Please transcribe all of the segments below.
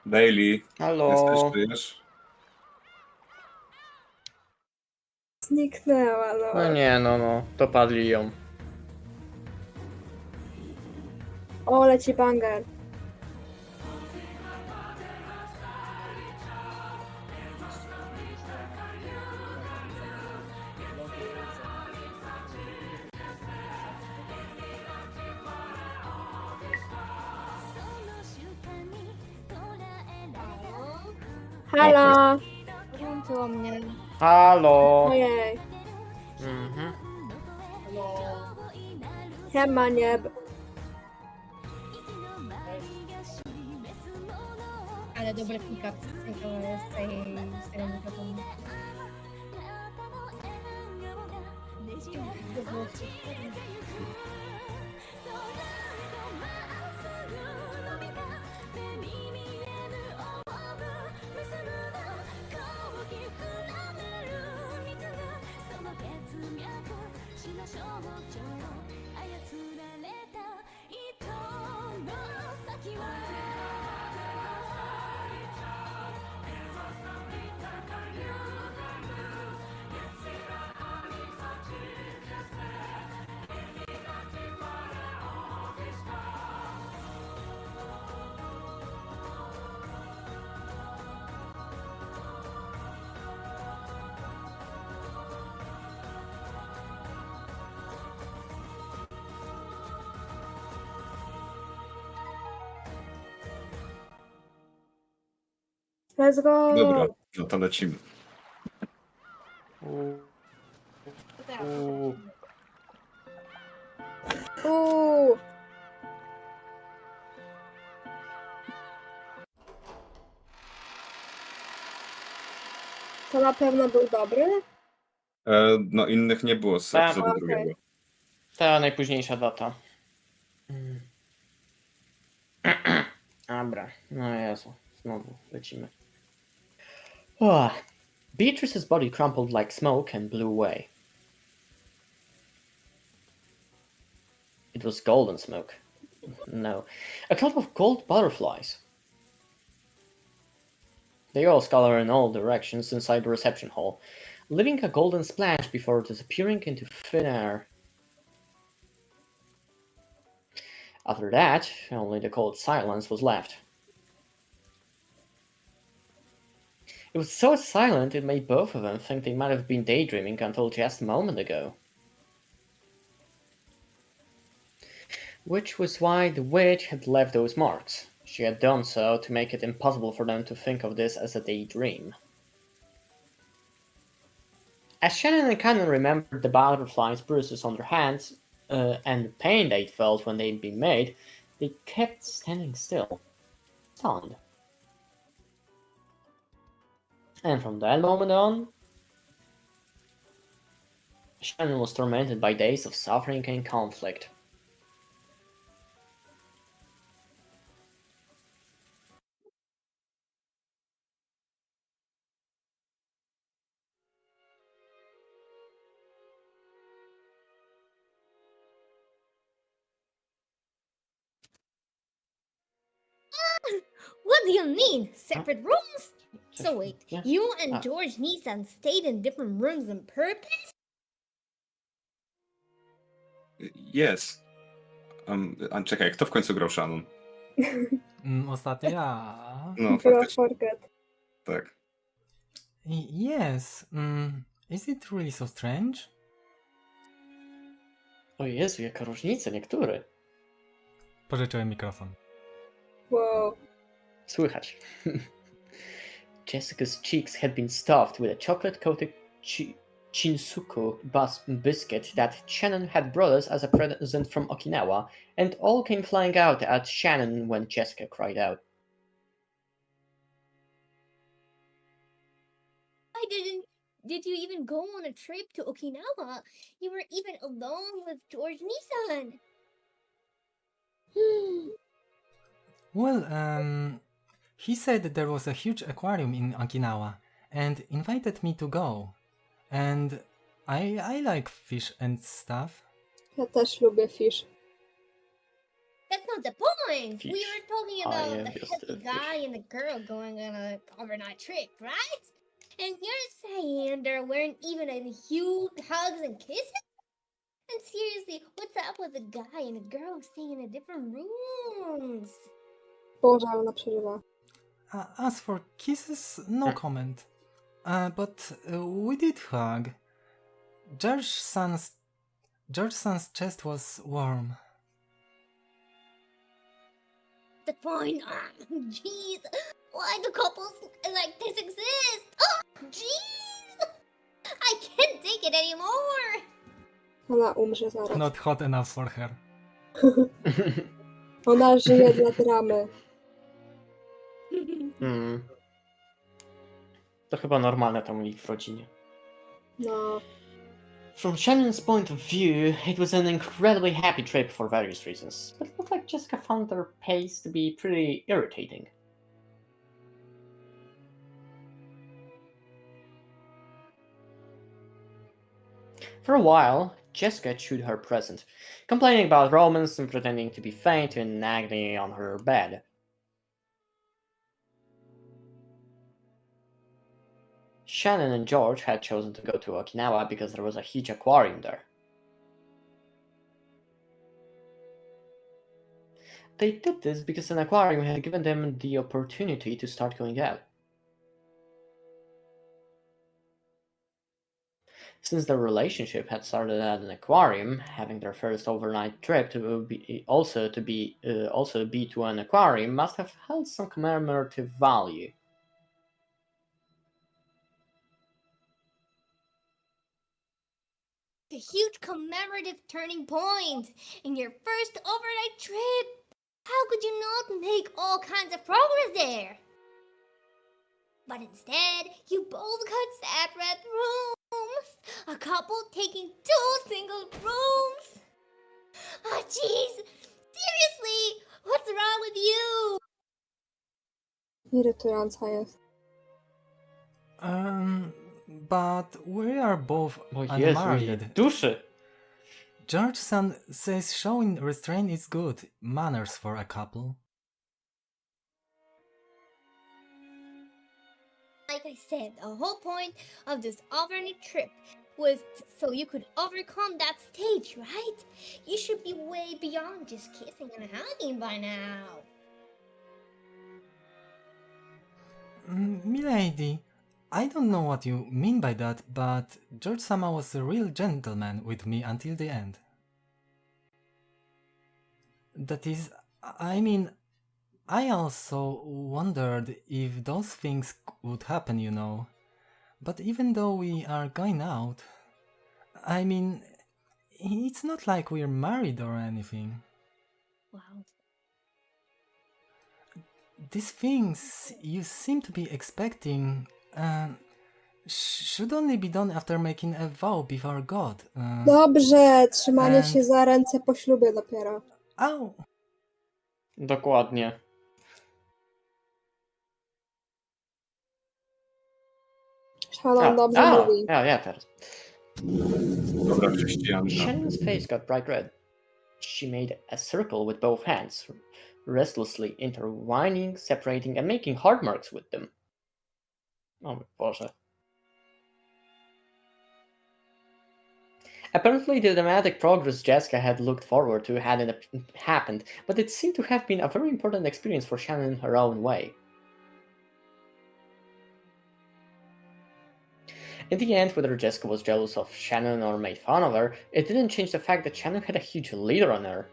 Daily, jesteś, Halo. żyjesz? Zniknęła, No no. nie, no, dopadli ją. O, leci banger. Halo! Włączyło mnie. Halo. Ojej. Mhm. Siema, nieb. Ale dobry pick-up z tej mikrofonu. Let's go! Dobra, no to lecimy. Uuu. Uuu. To na pewno był dobry? No innych nie było z Tak. epizodu Okej. drugiego. Ta najpóźniejsza data. Dobra, no Jezu, znowu lecimy. Beatrice's body crumpled like smoke and blew away. It was golden smoke. No, a cloud of gold butterflies. They all scattered in all directions inside the reception hall, leaving a golden splash before disappearing into thin air. After that, only the cold silence was left. It was so silent it made both of them think they might have been daydreaming until just a moment ago. Which was why the witch had left those marks. She had done so to make it impossible for them to think of this as a daydream. As Shannon and Cannon remembered the butterflies' bruises on their hands, and the pain they'd felt when they'd been made, they kept standing still, stunned. And from that moment on, Shannon was tormented by days of suffering and conflict. What do you mean? Separate rooms? So wait, Yeah. you and George Nissan stayed in different rooms on purpose? Jest. A czekaj, kto w końcu grał Shannon? Ostatnio ja. No Bro, faktycznie, forget. tak. Yes. Is it really so strange? O Jezu, jaka różnica, niektóry. Pożyczyłem mikrofon. Wow. Słychać. Jessica's cheeks had been stuffed with a chocolate-coated chinsuku biscuit that Shannon had brought us as a present from Okinawa, and all came flying out at Shannon when Jessica cried out. Did you even go on a trip to Okinawa? You were even alone with George Nissan. Well, he said that there was a huge aquarium in Okinawa and invited me to go. And I like fish and stuff. Ja też lubię fish. That not the point. We Fish. were talking I about am the just happy a guy fish. and the girl going on an overnight trip, right? And you're saying there weren't even any huge hugs and kisses? And seriously, what's up with the guy and the girl staying in different rooms? Boże, ale ona przeżywa. As for kisses, no comment. But we did hug. George-san's chest was warm. The point. Jeez. Why do couples like this exist? Oh, jeez. I can't take it anymore. Ona umrze zaraz. Not hot enough for her. Ona żyje dla dramy. To chyba normalne tam u nich w rodzinie. No. From Shannon's point of view, it was an incredibly happy trip for various reasons, but it looked like Jessica found their pace to be pretty irritating. For a while, Jessica chewed her present, complaining about romance and pretending to be faint and nagging on her bed. Shannon and George had chosen to go to Okinawa because there was a huge aquarium there. They did this because an aquarium had given them the opportunity to start going out. Since their relationship had started at an aquarium, having their first overnight trip to be to an aquarium must have held some commemorative value. The huge commemorative turning point in your first overnight trip. How could you not make all kinds of progress there? But instead, you both got separate rooms. A couple taking 2 single rooms. Ah, jeez. Seriously, what's wrong with you? Irytująca jest. But we are both O Jezu, ile unmarried. duszy! George-san says showing restraint is good, manners for a couple. Like I said, the whole point of this overnight trip was so you could overcome that stage, right? You should be way beyond just kissing and hugging by now. Milady, I don't know what you mean by that, but George-sama was a real gentleman with me until the end. That is, I mean, I also wondered if those things would happen, you know. But even though we are going out, I mean, it's not like we're married or anything. Wow. These things you seem to be expecting should only be done after making a vow before God. Dobrze, trzymanie And- się za ręce po ślubie dopiero. Ow! Dokładnie. Shannon dobrze mówi. Ja teraz. Dobra chrześcijanka. Shannon's face got bright red. She made a circle with both hands, restlessly intertwining, separating, and making heart marks with them. Oh my Boże. Apparently, the dramatic progress Jessica had looked forward to hadn't happened, but it seemed to have been a very important experience for Shannon in her own way. In the end, whether Jessica was jealous of Shannon or made fun of her, it didn't change the fact that Shannon had a huge leader on her.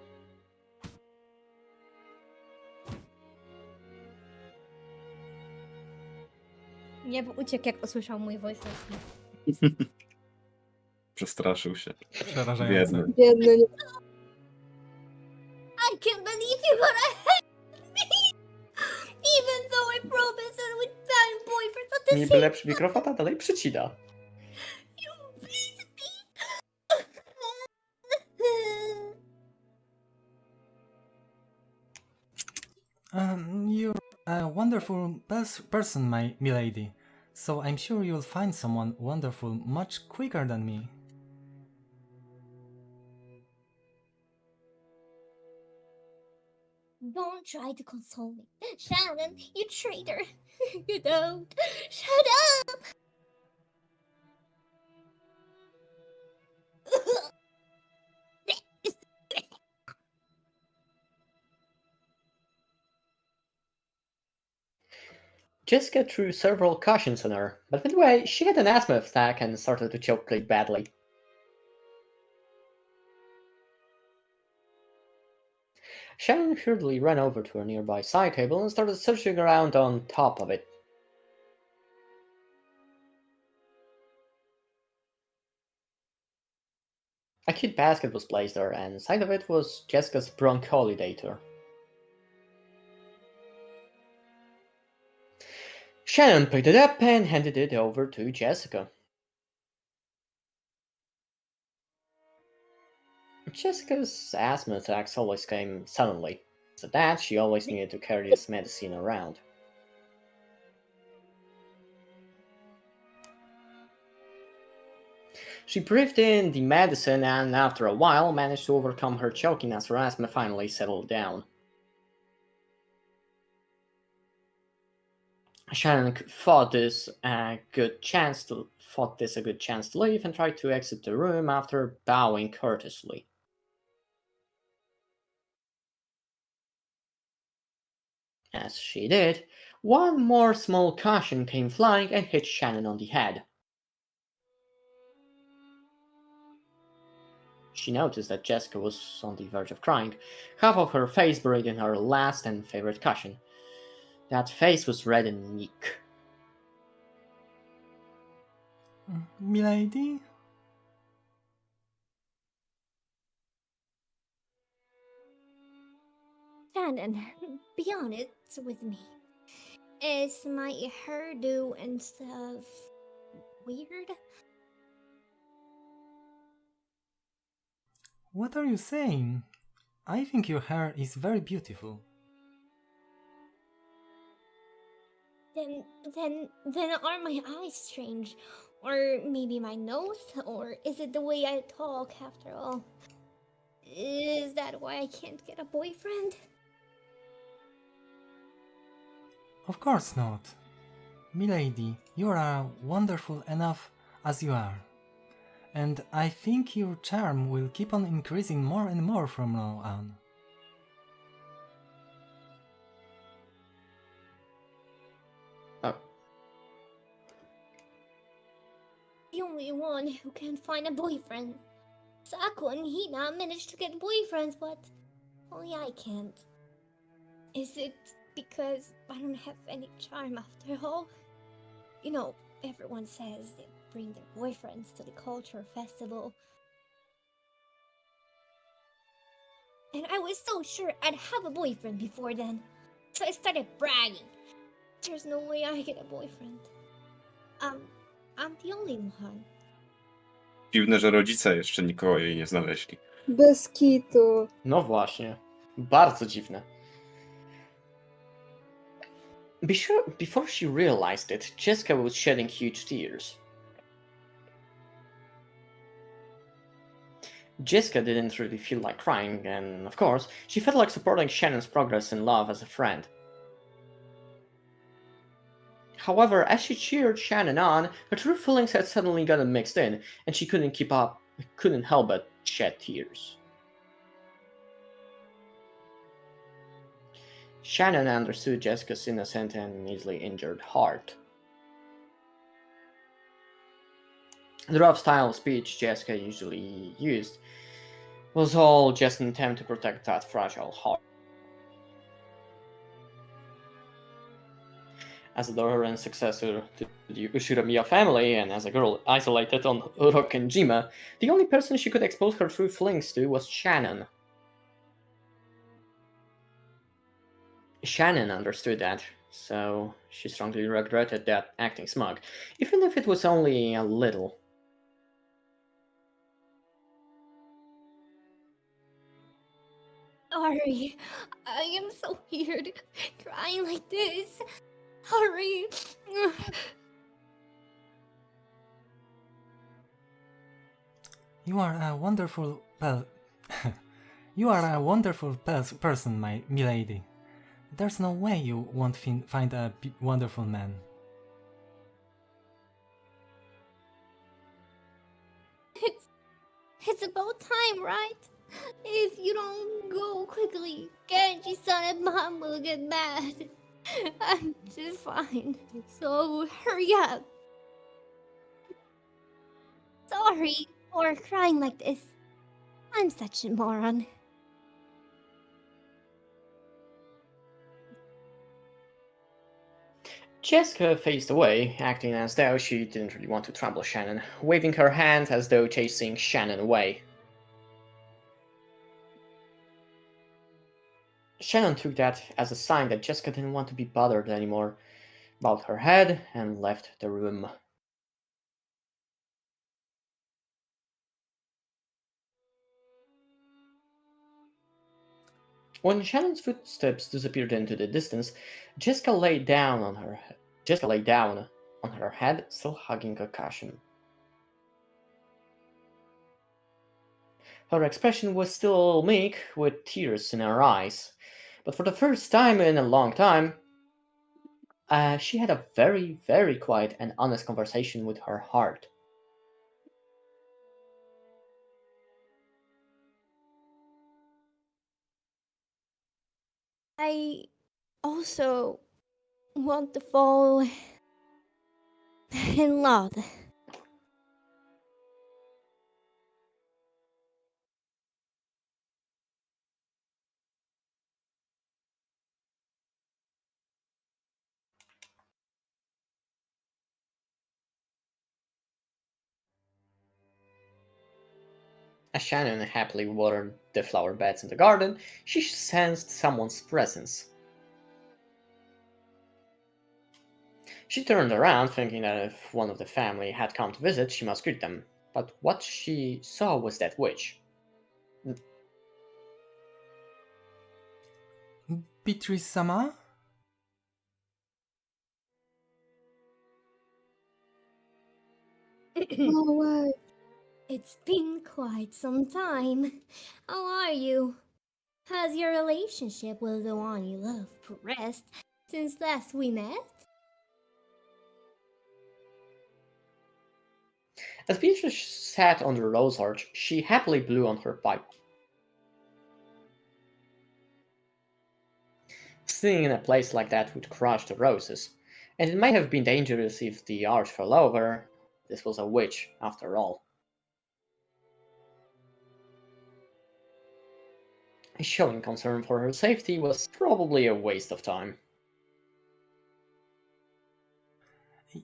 Nie, bo uciekł jak usłyszał mój voice. Przestraszył się. Przerażające. Biedny. Biedny. I can't believe you, but I had me. Even though I promised I would find boyfriends at the Niby same lepszy mikrofon, a dalej przycina. you beat me. You're a wonderful person, my milady. So I'm sure you'll find someone wonderful much quicker than me. Don't try to console me. Shannon, you traitor. You don't. Shut up! Jessica threw several cautions on her, but midway she had an asthma attack and started to choke pretty badly. Shannon hurriedly ran over to a nearby side table and started searching around on top of it. A cute basket was placed there, and inside of it was Jessica's broncholidator. Shannon picked it up and handed it over to Jessica. Jessica's asthma attacks always came suddenly, so that she always needed to carry this medicine around. She breathed in the medicine and after a while managed to overcome her choking as her asthma finally settled down. Shannon thought this a good chance to leave and tried to exit the room after bowing courteously. As she did, one more small caution came flying and hit Shannon on the head. She noticed that Jessica was on the verge of crying, half of her face buried in her last and favorite caution. That face was red and meek. Milady? Shannon, be honest with me. Is my hairdo and stuff weird? What are you saying? I think your hair is very beautiful. Then are my eyes strange? Or maybe my nose? Or is it the way I talk after all? Is that why I can't get a boyfriend? Of course not. Milady, you are wonderful enough as you are. And I think your charm will keep on increasing more and more from now on. Oh. The only one who can find a boyfriend. Sako and Hina managed to get boyfriends, but only I can't. Is it because I don't have any charm after all? You know, everyone says they bring their boyfriends to the culture festival. And I was so sure I'd have a boyfriend before then. So I started bragging. There's no way I get a boyfriend. I'm the only one. Dziwne, że rodzice jeszcze nikogo jej nie znaleźli. Bez kitu. No właśnie. Bardzo dziwne. Before she realized it, Jessica was shedding huge tears. Jessica didn't really feel like crying, and of course, she felt like supporting Shannon's progress in love as a friend. However, as she cheered Shannon on, her true feelings had suddenly gotten mixed in, and she couldn't help but shed tears. Shannon understood Jessica's innocent and easily injured heart. The rough style of speech Jessica usually used was all just an attempt to protect that fragile heart. As a daughter and successor to the Ushiramiya family, and as a girl isolated on Rokkenjima, the only person she could expose her true feelings to was Shannon. Shannon understood that, so she strongly regretted that acting smug, even if it was only a little. Sorry, I am so weird crying like this. Sorry. You are a wonderful, well, You are a wonderful person, my milady. There's no way you won't find a wonderful man. It's about time, right? If you don't go quickly, Genji-san and Mom will get mad. I'm just fine, so hurry up. Sorry for crying like this. I'm such a moron. Jessica faced away, acting as though she didn't really want to trample Shannon, waving her hand as though chasing Shannon away. Shannon took that as a sign that Jessica didn't want to be bothered anymore, bowed her head, and left the room. When Shannon's footsteps disappeared into the distance, Jessica lay down on her head, still hugging a cushion. Her expression was still meek, with tears in her eyes, but for the first time in a long time, she had a very, very quiet and honest conversation with her heart. I also want to fall in love. As Shannon happily watered the flower beds in the garden, she sensed someone's presence. She turned around, thinking that if one of the family had come to visit, she must greet them. But what she saw was that witch. Beatrice-sama? Oh, wow. It's been quite some time. How are you? Has your relationship with the one you love progressed since last we met? As Beatrice sat on the rose arch, she happily blew on her pipe. Sitting in a place like that would crush the roses, and it might have been dangerous if the arch fell over. This was a witch, after all. Showing concern for her safety was probably a waste of time.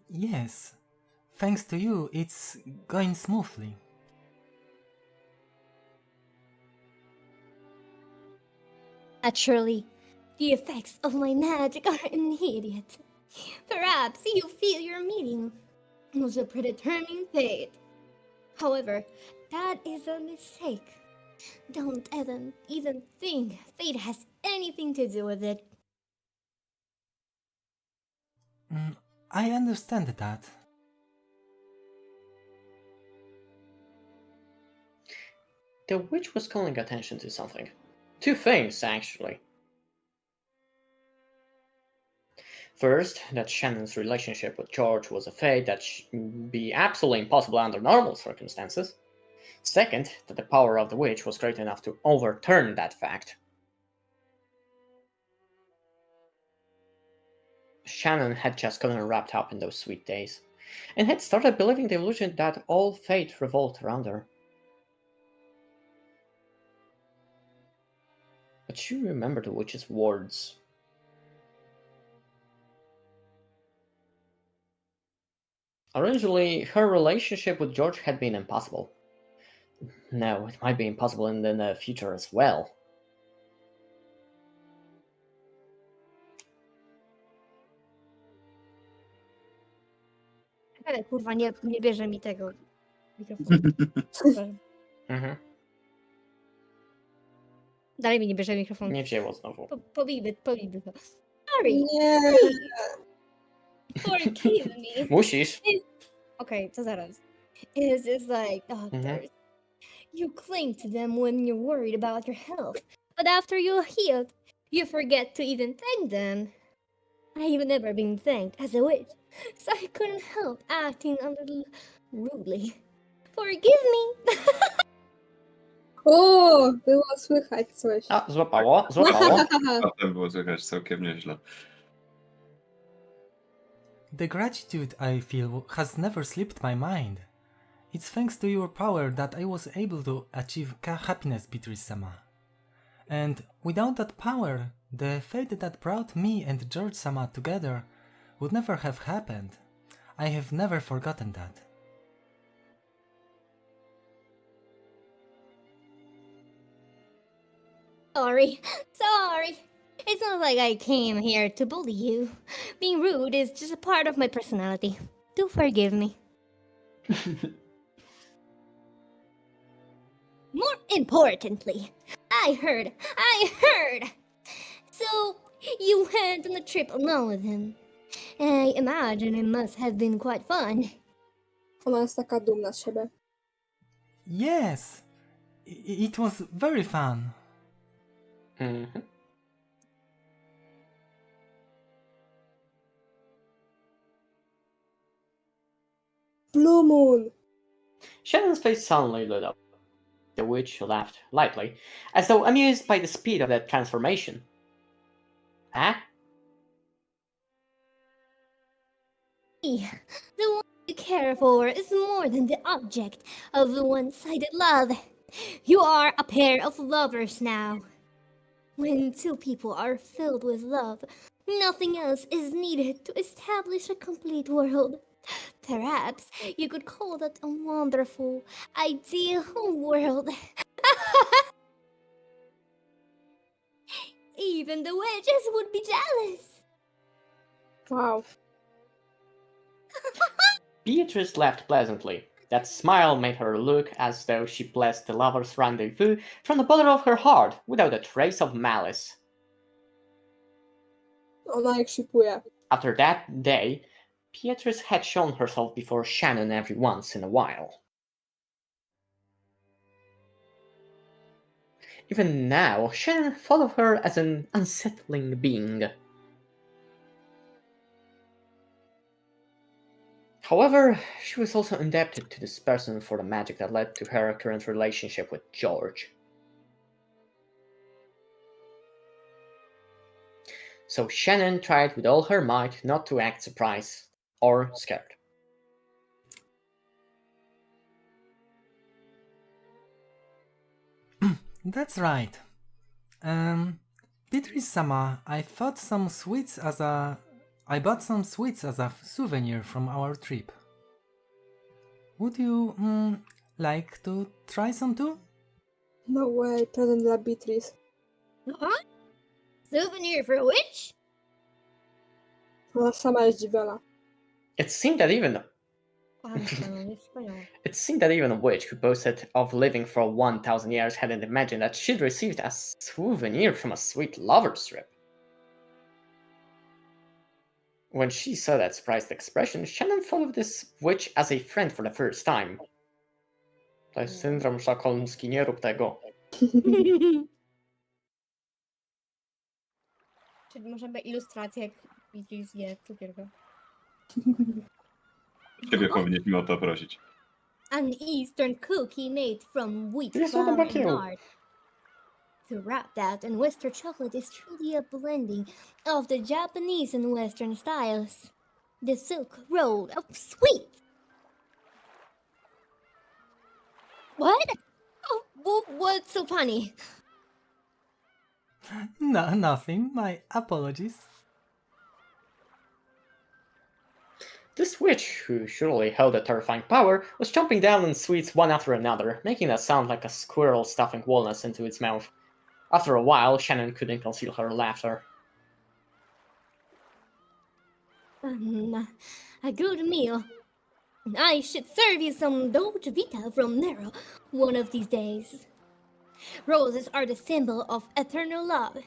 Yes. Thanks to you, it's going smoothly. Naturally, the effects of my magic are immediate. Perhaps you feel your meeting was a predetermined fate. However, that is a mistake. Don't even think fate has anything to do with it. I understand that. The witch was calling attention to something. Two things, actually. First, that Shannon's relationship with George was a fate that would be absolutely impossible under normal circumstances. Second, that the power of the witch was great enough to overturn that fact. Shannon had just gotten wrapped up in those sweet days, and had started believing the illusion that all fate revolved around her. But she remembered the witch's words. Originally, her relationship with George had been impossible. Now, it might be impossible in the future as well. Kurwa, nie bierze mi tego mikrofonu. Przepraszam. Dalej mi nie bierze mikrofonu. Nie wzięło znowu. Pobijmy to. Sorry. Nie. Forgive me. Musisz. Okay, to zaraz. It's just like, doctors. You cling to them when you're worried about your health, but after you're healed, you forget to even thank them. I've never been thanked as a witch, so I couldn't help acting a little rudely. Forgive me! O, było słychać coś. A, złapało, złapało. Potem było słychać całkiem nieźle. The gratitude I feel has never slipped my mind. It's thanks to your power that I was able to achieve happiness, Beatrice-sama. And without that power, the fate that brought me and George-sama together would never have happened. I have never forgotten that. Sorry. It's not like I came here to bully you. Being rude is just a part of my personality. Do forgive me. More importantly, I heard. So, you went on a trip alone with him. I imagine it must have been quite fun. Ona jest taka dumna z siebie. Yes! It was very fun. Mhm. Blue Moon! Shannon's face suddenly lit up. The witch laughed lightly, as though amused by the speed of that transformation. Huh? The one you care for is more than the object of one-sided love. You are a pair of lovers now. When two people are filled with love, nothing else is needed to establish a complete world. Perhaps you could call that a wonderful, ideal world. Even the witches would be jealous. Wow. Beatrice laughed pleasantly. That smile made her look as though she blessed the lovers' rendezvous from the bottom of her heart, without a trace of malice. Ona ich shipuje. After that day, Beatrice had shown herself before Shannon every once in a while. Even now, Shannon thought of her as an unsettling being. However, she was also indebted to this person for the magic that led to her current relationship with George. So Shannon tried with all her might not to act surprised or scared. That's right. Beatrice-sama, I bought some sweets as a souvenir from our trip. Would you like to try some too? No way, prezent dla Beatrice. What? Souvenir for a witch? Ona sama jest zdziwiona. It seemed that even a witch who boasted of living for 1,000 years hadn't imagined that she'd received a souvenir from a sweet lover's trip. When she saw that surprised expression, Shannon thought of this witch as a friend for the first time. To jest syndrom sztokholmski, nie rób tego. Czyli możemy ilustrację, jak Beatrice je cukierka. Ciebie powinniśmy o to prosić. An Eastern cookie made from wheat Yes, flour what about and you? lard. To wrap that and Western chocolate is truly a blending of the Japanese and Western styles. The silk road of sweet. What? Oh, what's so funny? No, nothing. My apologies. This witch, who surely held a terrifying power, was chomping down on sweets one after another, making that sound like a squirrel stuffing walnuts into its mouth. After a while, Shannon couldn't conceal her laughter. A good meal. I should serve you some Dolce Vita from Nero one of these days. Roses are the symbol of eternal love.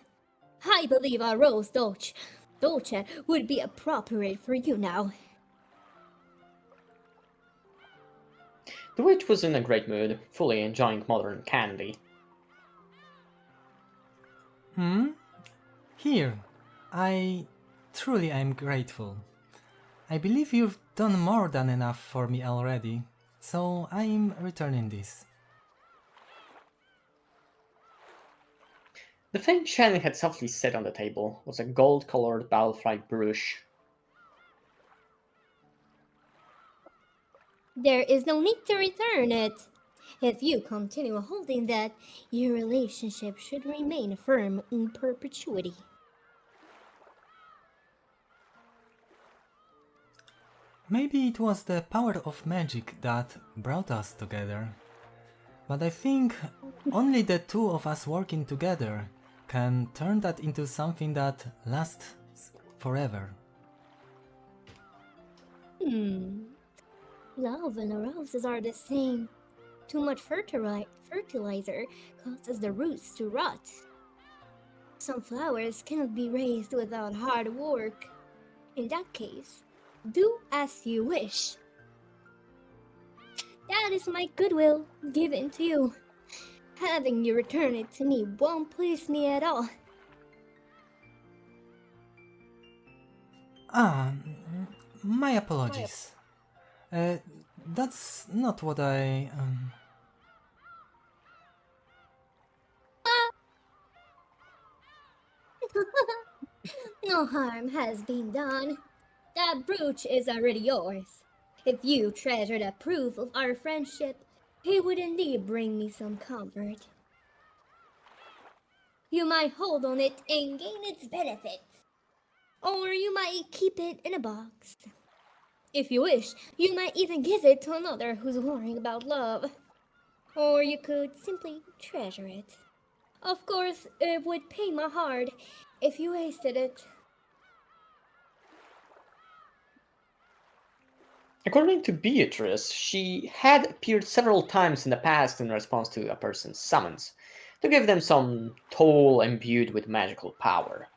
I believe a rose Dolce would be appropriate for you now. The witch was in a great mood, fully enjoying modern candy. Here. I truly am grateful. I believe you've done more than enough for me already, so I'm returning this. The thing Shannon had softly set on the table was a gold-colored balefried brooch. There is no need to return it. If you continue holding that, your relationship should remain firm in perpetuity. Maybe it was the power of magic that brought us together. But I think only the two of us working together can turn that into something that lasts forever. Love and roses are the same. Too much fertilizer causes the roots to rot. Some flowers cannot be raised without hard work. In that case, do as you wish. That is my goodwill given to you. Having you return it to me won't please me at all. My apologies. That's not what I... No harm has been done. That brooch is already yours. If you treasure the proof of our friendship, it would indeed bring me some comfort. You might hold on it and gain its benefits. Or you might keep it in a box. If you wish, you might even give it to another who's worrying about love. Or you could simply treasure it. Of course, it would pain my heart if you wasted it. According to Beatrice, she had appeared several times in the past in response to a person's summons, to give them some toll imbued with magical power.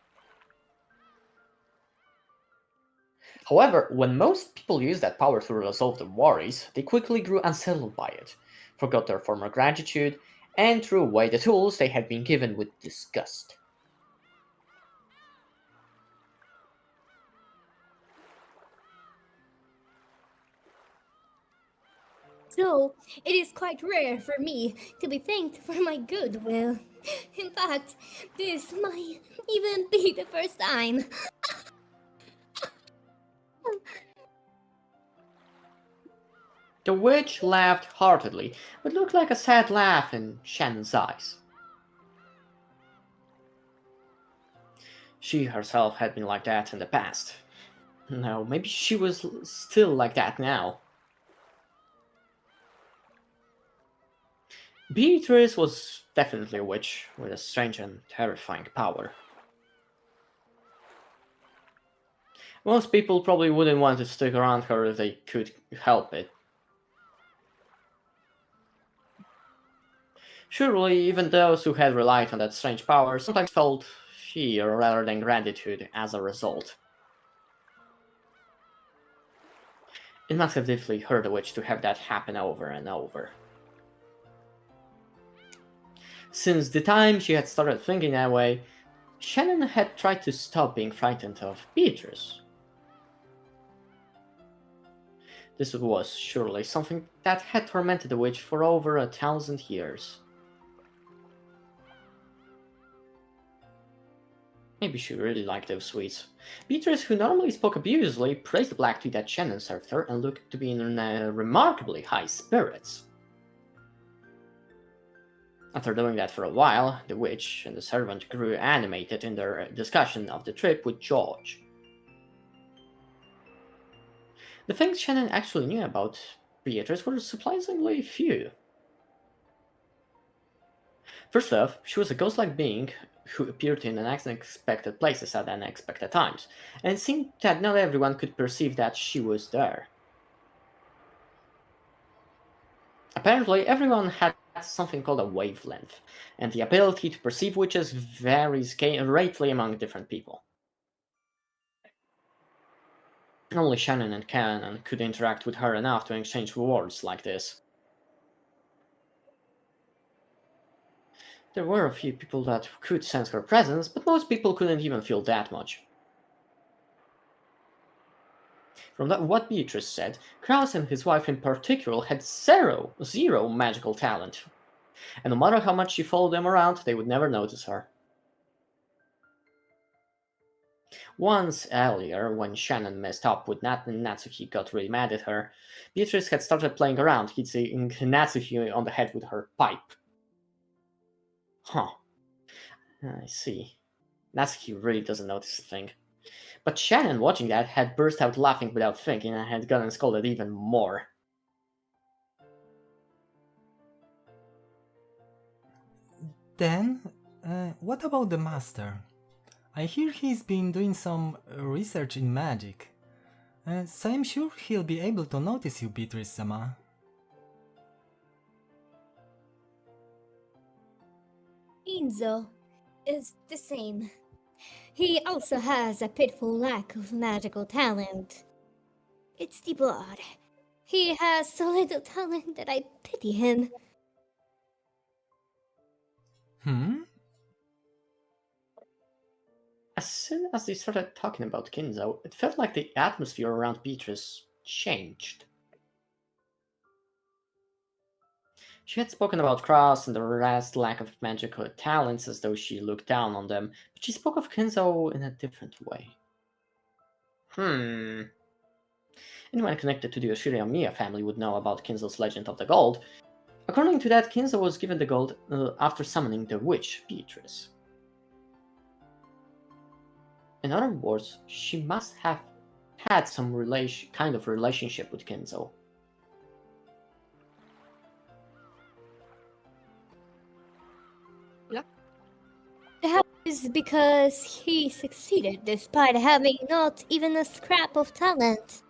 However, when most people used that power to resolve their worries, they quickly grew unsettled by it, forgot their former gratitude, and threw away the tools they had been given with disgust. So, it is quite rare for me to be thanked for my goodwill. In fact, this might even be the first time. The witch laughed heartedly, but looked like a sad laugh in Shannon's eyes. She herself had been like that in the past. No, maybe she was still like that now. Beatrice was definitely a witch with a strange and terrifying power. Most people probably wouldn't want to stick around her if they could help it. Surely, even those who had relied on that strange power sometimes felt fear rather than gratitude as a result. It must have deeply hurt the witch to have that happen over and over. Since the time she had started thinking that way, Shannon had tried to stop being frightened of Beatrice. This was surely something that had tormented the witch for over 1,000 years. Maybe she really liked those sweets. Beatrice, who normally spoke abusively, praised the black tea that Shannon served her and looked to be in remarkably high spirits. After doing that for a while, the witch and the servant grew animated in their discussion of the trip with George. The things Shannon actually knew about Beatrice were surprisingly few. First off, she was a ghost-like being who appeared in unexpected places at unexpected times, and it seemed that not everyone could perceive that she was there. Apparently, everyone had something called a wavelength, and the ability to perceive witches varies greatly among different people. Only Shannon and Cannon could interact with her enough to exchange words like this. There were a few people that could sense her presence, but most people couldn't even feel that much. From what Beatrice said, Kraus and his wife in particular had zero magical talent. And no matter how much she followed them around, they would never notice her. Once earlier, when Shannon messed up with Natsuki got really mad at her, Beatrice had started playing around, hitting Natsuki on the head with her pipe. Huh. I see. Natsuki really doesn't notice a thing. But Shannon, watching that, had burst out laughing without thinking and had gotten scolded even more. Then, what about the master? I hear he's been doing some research in magic, so I'm sure he'll be able to notice you, Beatrice-sama. Enzo is the same. He also has a pitiful lack of magical talent. It's the blood. He has so little talent that I pity him. As soon as they started talking about Kinzo, it felt like the atmosphere around Beatrice changed. She had spoken about Cross and the rest lack of magical talents as though she looked down on them, but she spoke of Kinzo in a different way. Anyone connected to the Oshiramiya family would know about Kinzo's legend of the gold. According to that, Kinzo was given the gold after summoning the witch Beatrice. In other words, she must have had some kind of relationship with Kinzo. That is because he succeeded despite having not even a scrap of talent.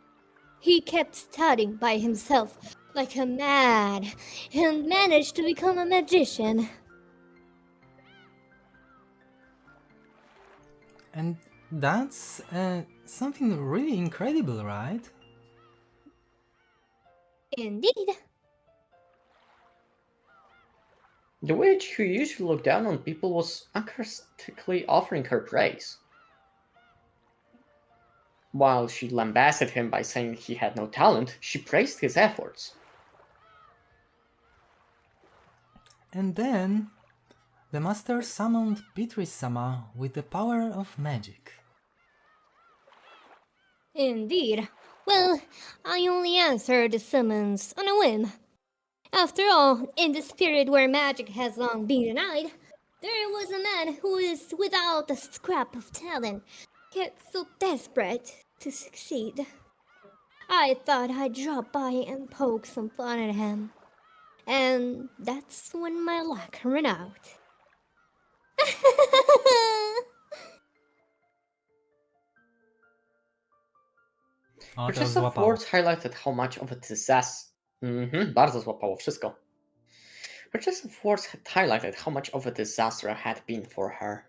He kept studying by himself like a mad and managed to become a magician. And that's something really incredible, right? Indeed. The witch, who usually looked down on people, was uncharacteristically offering her praise. While she lambasted him by saying he had no talent, she praised his efforts. And then, the master summoned Beatrice-sama with the power of magic. Indeed. Well, I only answered the summons on a whim. After all, in this period where magic has long been denied, there was a man who is without a scrap of talent, yet so desperate to succeed. I thought I'd drop by and poke some fun at him. And that's when my luck ran out. O, Her to choice of złapało. words highlighted how much of a disaster. Bardzo złapało wszystko. Her choice of words had highlighted how much of a disaster had been for her.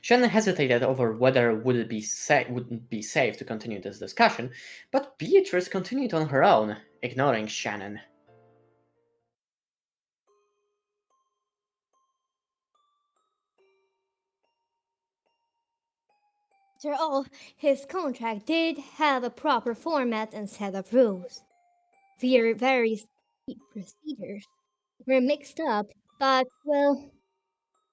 Shannon hesitated over whether it would be safe to continue this discussion, but Beatrice continued on her own, ignoring Shannon. After all, his contract did have a proper format and set of rules. The various procedures were mixed up, but, well,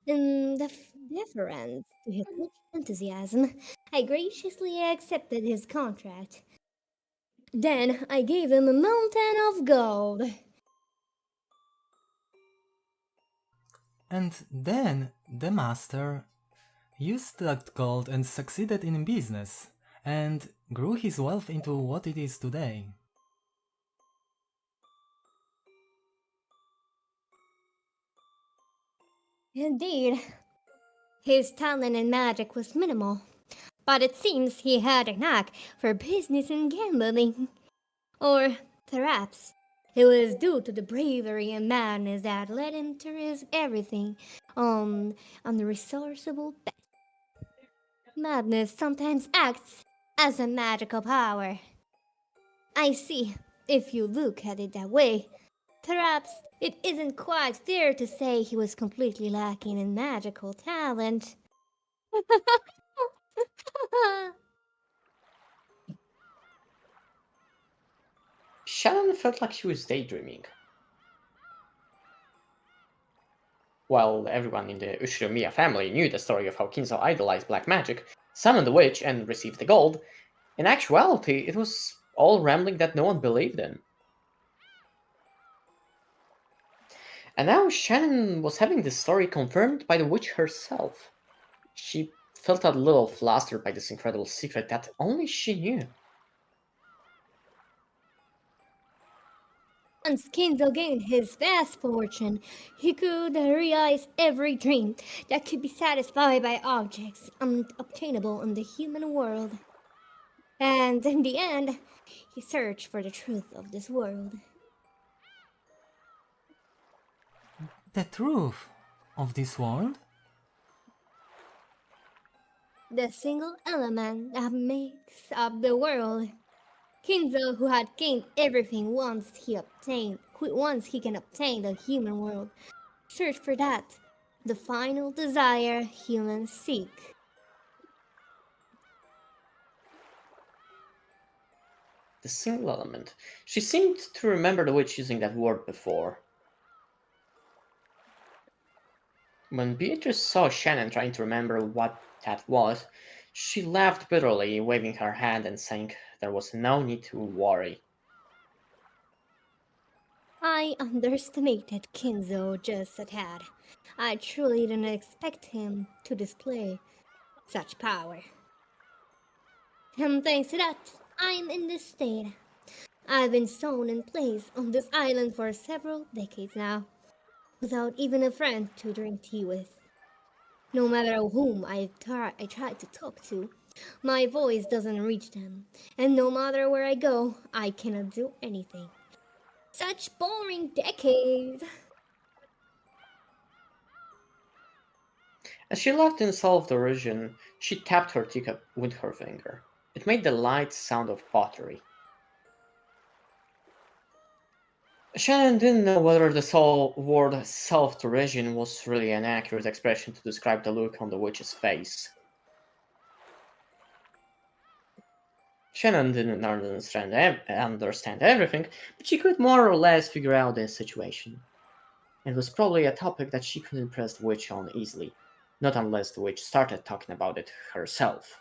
in deference to his enthusiasm, I graciously accepted his contract. Then I gave him a mountain of gold. And then the master used that gold and succeeded in business, and grew his wealth into what it is today. Indeed, his talent in magic was minimal, but it seems he had a knack for business and gambling. Or perhaps it was due to the bravery and madness that led him to risk everything on the resourceable bet. Madness sometimes acts as a magical power. I see, if you look at it that way. Perhaps it isn't quite fair to say he was completely lacking in magical talent. Shannon felt like she was daydreaming. While everyone in the Ushinomiya family knew the story of how Kinzo idolized black magic, summoned the witch, and received the gold, in actuality, it was all rambling that no one believed in. And now Shannon was having this story confirmed by the witch herself. She felt a little flustered by this incredible secret that only she knew. Once Kindle gained his vast fortune, he could realize every dream that could be satisfied by objects unobtainable in the human world. And in the end, he searched for the truth of this world. The truth of this world? The single element that makes up the world. Kinzo, who had gained everything once he can obtain the human world, searched for that, the final desire humans seek. The single element. She seemed to remember the witch using that word before. When Beatrice saw Shannon trying to remember what that was, she laughed bitterly, waving her hand and saying there was no need to worry. I underestimated Kinzo just a tad. I truly didn't expect him to display such power. And thanks to that, I'm in this state. I've been sewn in place on this island for several decades now, without even a friend to drink tea with. No matter whom I try to talk to, my voice doesn't reach them, and no matter where I go, I cannot do anything. Such boring decades! As she laughed in self-derision, she tapped her teacup with her finger. It made the light sound of pottery. Shannon didn't know whether the word self-derision was really an accurate expression to describe the look on the witch's face. Shannon didn't understand everything, but she could more or less figure out the situation. It was probably a topic that she could impress the witch on easily, not unless the witch started talking about it herself.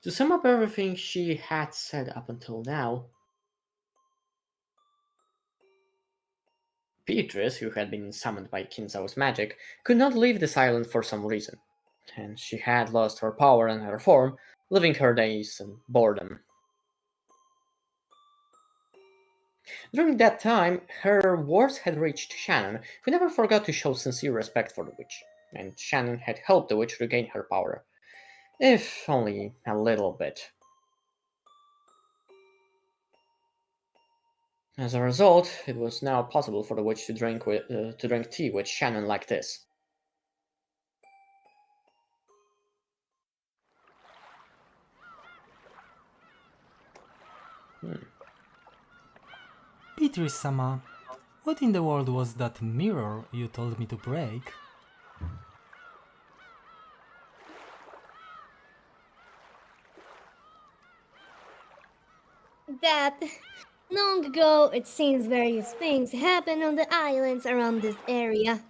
To sum up everything she had said up until now, Beatrice, who had been summoned by Kinzao's magic, could not leave this island for some reason, and she had lost her power and her form, living her days in boredom. During that time, her words had reached Shannon, who never forgot to show sincere respect for the witch, and Shannon had helped the witch regain her power, if only a little bit. As a result, it was now possible for the witch to drink tea with Shannon like this. Beatrice-sama, what in the world was that mirror you told me to break? That long ago, it seems various things happened on the islands around this area.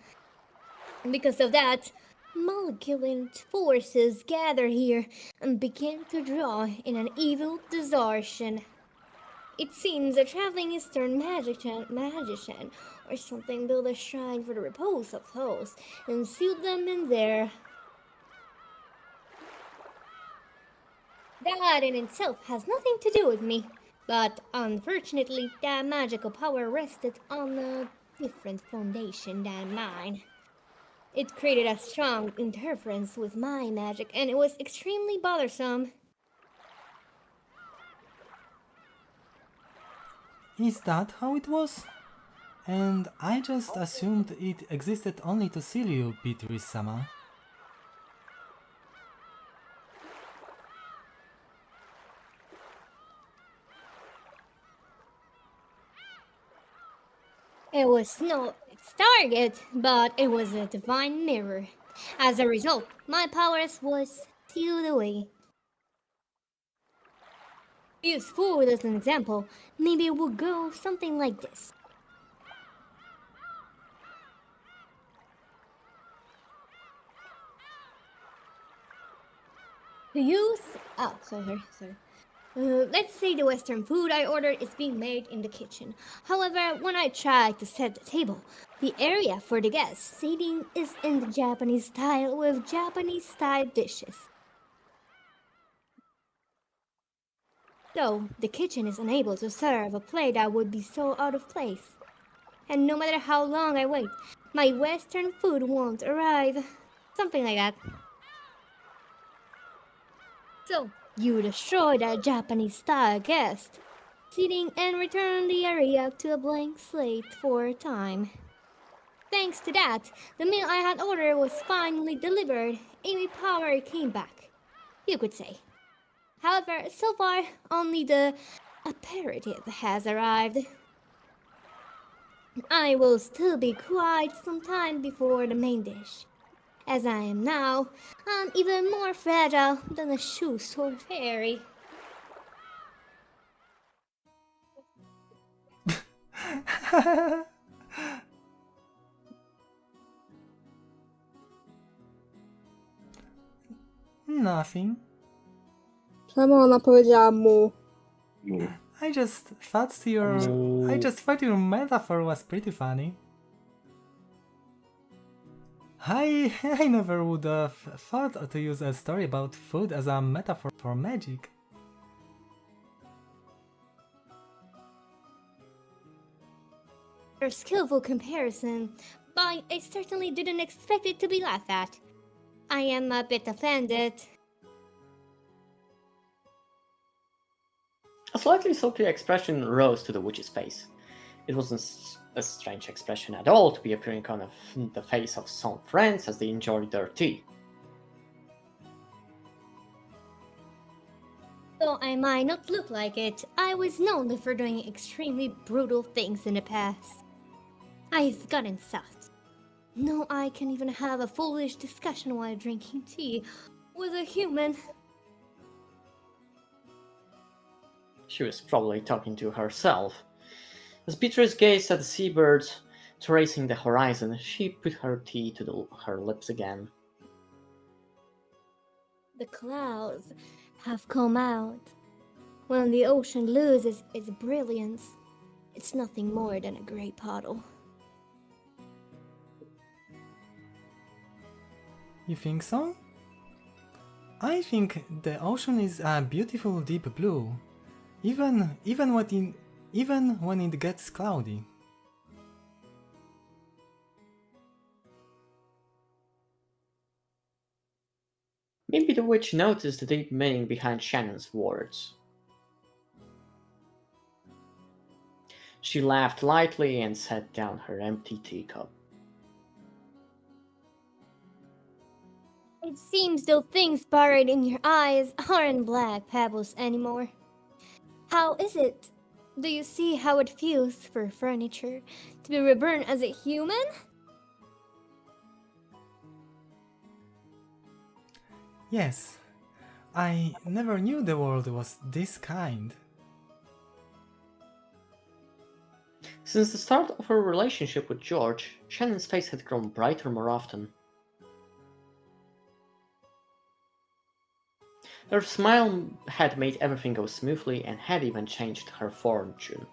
And because of that, malevolent forces gathered here and began to draw in an evil distortion. It seems a traveling Eastern magician or something built a shrine for the repose of souls and sealed them in there. That in itself has nothing to do with me, but unfortunately that magical power rested on a different foundation than mine. It created a strong interference with my magic and it was extremely bothersome. Is that how it was? And I just assumed it existed only to seal you, Beatrice-sama. was no its target, but it was a divine mirror. As a result, my powers was sealed away. Use food as an example. Maybe it would go something like this. To use, oh, sorry. Let's say the Western food I ordered is being made in the kitchen. However, when I try to set the table, the area for the guests seating is in the Japanese style with Japanese style dishes. So, the kitchen is unable to serve a plate that would be so out of place. And no matter how long I wait, my Western food won't arrive. Something like that. So, you destroy that Japanese style guest, seating and return the area to a blank slate for a time. Thanks to that, the meal I had ordered was finally delivered and my power came back, you could say. However, so far, only the aperitif has arrived. I will still be quite some time before the main dish. As I am now, I'm even more fragile than a shoe store fairy. Nothing. Czemu ona powiedziała mu? Mu. I just thought your metaphor was pretty funny. I never would have thought to use a story about food as a metaphor for magic. A skillful comparison, but I certainly didn't expect it to be laughed at. I am a bit offended. A slightly sulky expression rose to the witch's face. It wasn't a strange expression at all to be appearing on the face of some friends as they enjoyed their tea. Though I might not look like it, I was known for doing extremely brutal things in the past. I've gotten soft. No, I can even have a foolish discussion while drinking tea with a human. She was probably talking to herself. As Beatrice gazed at the seabirds tracing the horizon, she put her tea to her lips again. The clouds have come out. When the ocean loses its brilliance, it's nothing more than a grey puddle. You think so? I think the ocean is a beautiful deep blue, even when it gets cloudy. Maybe the witch noticed the deep meaning behind Shannon's words. She laughed lightly and set down her empty teacup. It seems though things buried in your eyes aren't black pebbles anymore. How is it? Do you see how it feels for furniture to be reborn as a human? Yes, I never knew the world was this kind. Since the start of her relationship with George, Shannon's face had grown brighter more often. Her smile had made everything go smoothly and had even changed her fortune.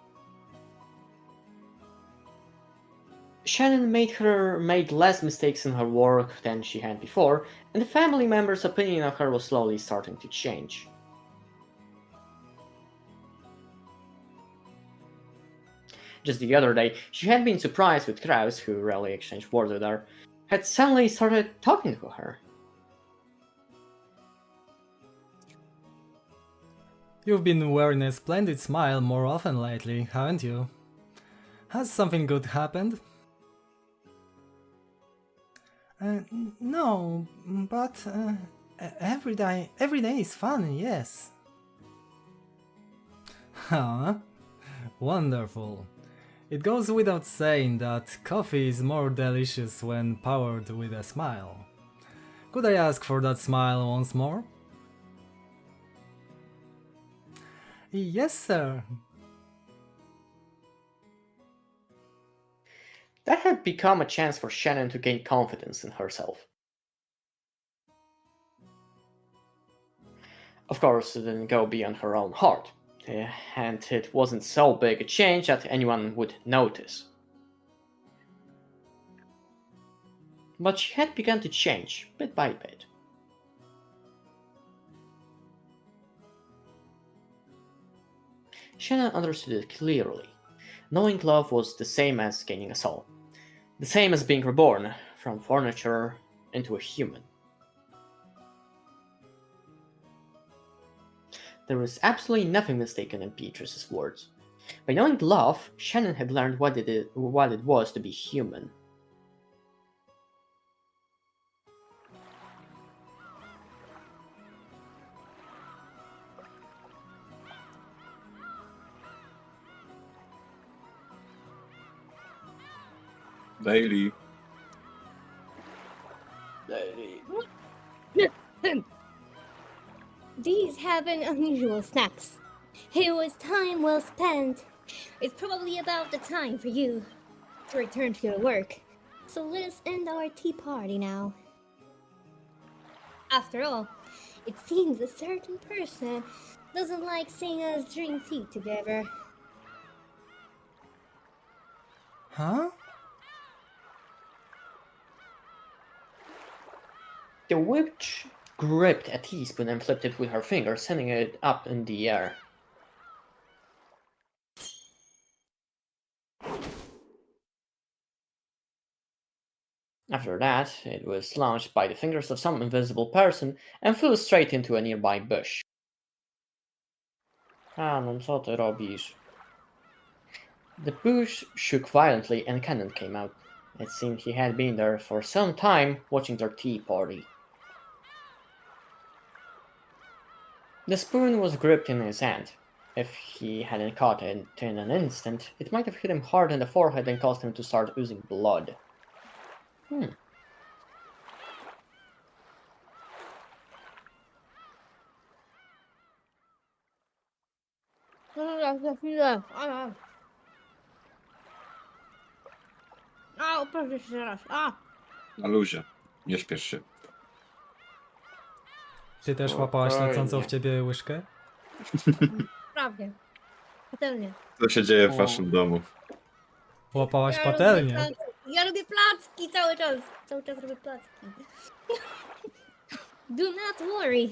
Shannon made less mistakes in her work than she had before, and the family members' opinion of her was slowly starting to change. Just the other day, she had been surprised with Kraus, who rarely exchanged words with her, had suddenly started talking to her. You've been wearing a splendid smile more often lately, haven't you? Has something good happened? No, but every day is fun, yes. Huh? Wonderful. It goes without saying that coffee is more delicious when powered with a smile. Could I ask for that smile once more? Yes, sir. That had become a chance for Shannon to gain confidence in herself. Of course, it didn't go beyond her own heart, and it wasn't so big a change that anyone would notice. But she had begun to change, bit by bit. Shannon understood it clearly. Knowing love was the same as gaining a soul. The same as being reborn, from furniture into a human. There was absolutely nothing mistaken in Beatrice's words. By knowing love, Shannon had learned what it was to be human. Daily. These have been unusual snacks. It was time well spent. It's probably about the time for you to return to your work. So let us end our tea party now. After all, it seems a certain person doesn't like seeing us drink tea together. Huh? The witch gripped a teaspoon and flipped it with her finger, sending it up in the air. After that, it was launched by the fingers of some invisible person and flew straight into a nearby bush. Canon, co ty robisz? The bush shook violently and Canon came out. It seemed he had been there for some time, watching their tea party. The spoon was gripped in his hand. If he hadn't caught it in an instant, it might have hit him hard in the forehead and caused him to start oozing blood. Za chwilę. A, proszę jeszcze raz. A! Na luzie. Nie śpiesz się. Ty też łapałaś Spokojnie. lecącą w ciebie łyżkę? Prawie. Patelnie. Co się dzieje w waszym domu? Łapałaś Ja patelnię. robię ja robię placki cały czas. Cały czas robię placki. Do not worry.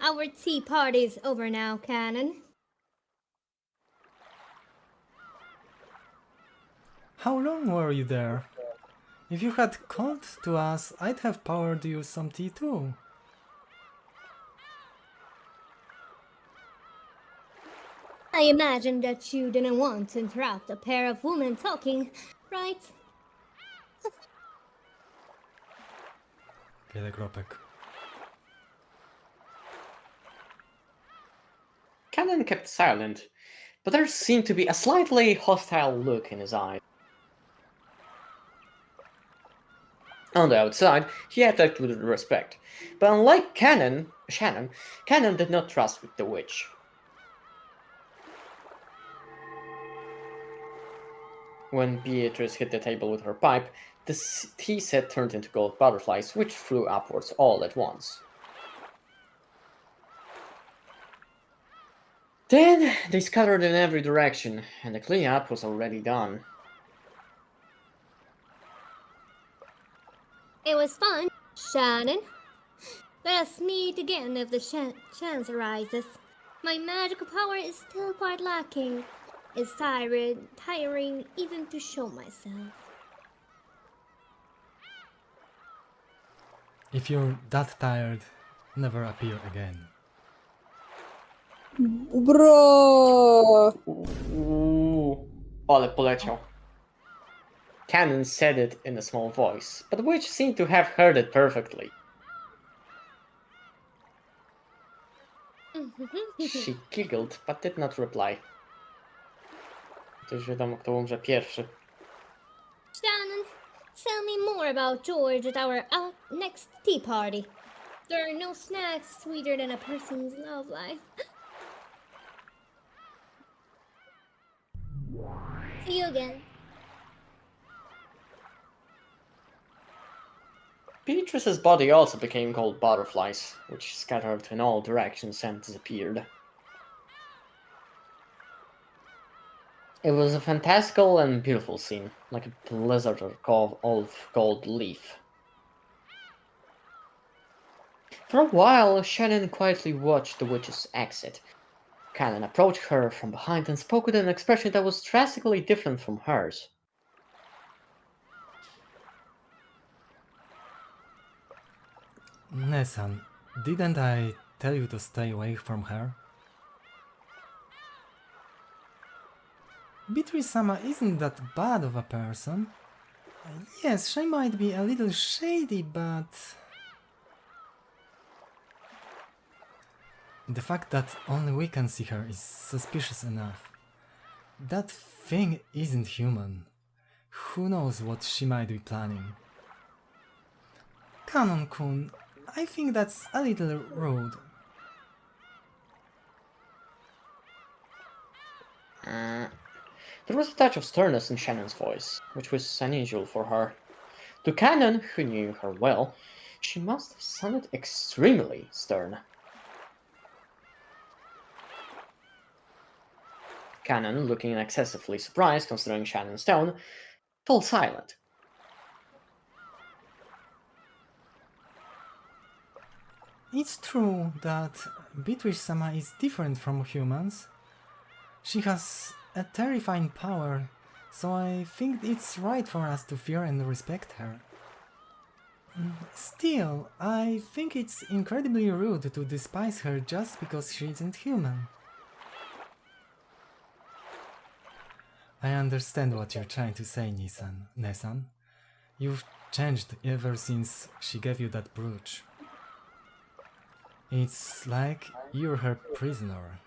Our tea party is over now, Canon. How long were you there? If you had called to us, I'd have powered you some tea too. I imagine that you didn't want to interrupt a pair of women talking, right? Wiele kropek. Canon kept silent, but there seemed to be a slightly hostile look in his eyes. On the outside, he acted with respect, but unlike Shannon, Canon did not trust the witch. When Beatrice hit the table with her pipe, the tea set turned into gold butterflies, which flew upwards all at once. Then they scattered in every direction, and the cleanup was already done. It was fun, Shannon. Let us meet again if the chance arises. My magical power is still quite lacking. It's tiring even to show myself. If you're that tired, never appear again. Bro! Ale poleciał. Canon said it in a small voice, but the witch seemed to have heard it perfectly. She giggled, but did not reply. To już wiadomo, kto umrze pierwszy. Shannon, tell me more about George at our next tea party. There are no snacks sweeter than a person's love life. See you again. Beatrice's body also became called butterflies, which scattered in all directions and disappeared. It was a fantastical and beautiful scene, like a blizzard of gold leaf. For a while, Shannon quietly watched the witch's exit. Cannon approached her from behind and spoke with an expression that was drastically different from hers. Nesan, didn't I tell you to stay away from her? Beatrice-sama isn't that bad of a person. Yes, she might be a little shady, but... The fact that only we can see her is suspicious enough. That thing isn't human. Who knows what she might be planning? Kanon-kun, I think that's a little rude. There was a touch of sternness in Shannon's voice, which was unusual for her. To Cannon, who knew her well, she must have sounded extremely stern. Cannon, looking excessively surprised considering Shannon's tone, fell silent. It's true that Beatrice-sama is different from humans. She has a terrifying power, so I think it's right for us to fear and respect her. Still, I think it's incredibly rude to despise her just because she isn't human. I understand what you're trying to say, Nesan. You've changed ever since she gave you that brooch. It's like you're her prisoner.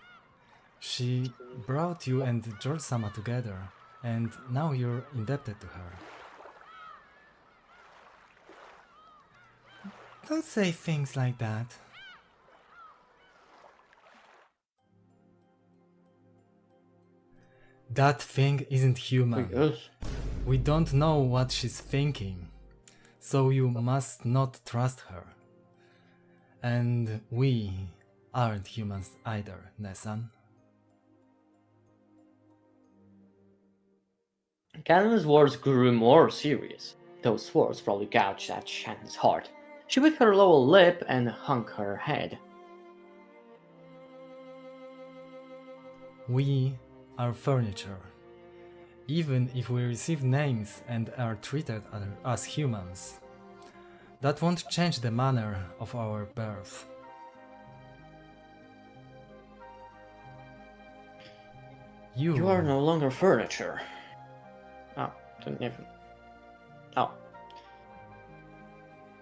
She brought you and George-sama together, and now you're indebted to her. Don't say things like that. That thing isn't human. Yes. We don't know what she's thinking, so you must not trust her. And we aren't humans either, Nesan. Cannon's words grew more serious. Those words probably gouged at Shannon's heart. She bit her lower lip and hung her head. We are furniture. Even if we receive names and are treated as humans, that won't change the manner of our birth. You are no longer furniture. Oh, didn't even... Oh.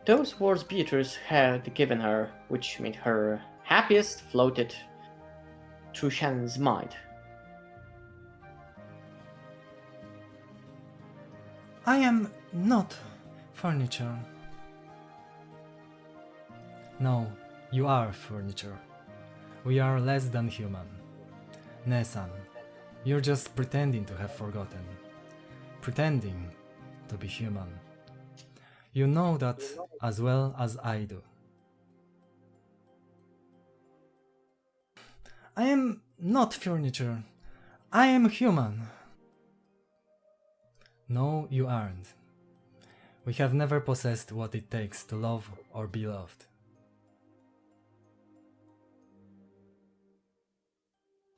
Those words Beatrice had given her, which made her happiest, floated through Shannon's mind. I am not furniture. No, you are furniture. We are less than human. Nesan, you're just pretending to have forgotten. Pretending to be human. You know that as well as I do. I am not furniture. I am human. No, you aren't. We have never possessed what it takes to love or be loved.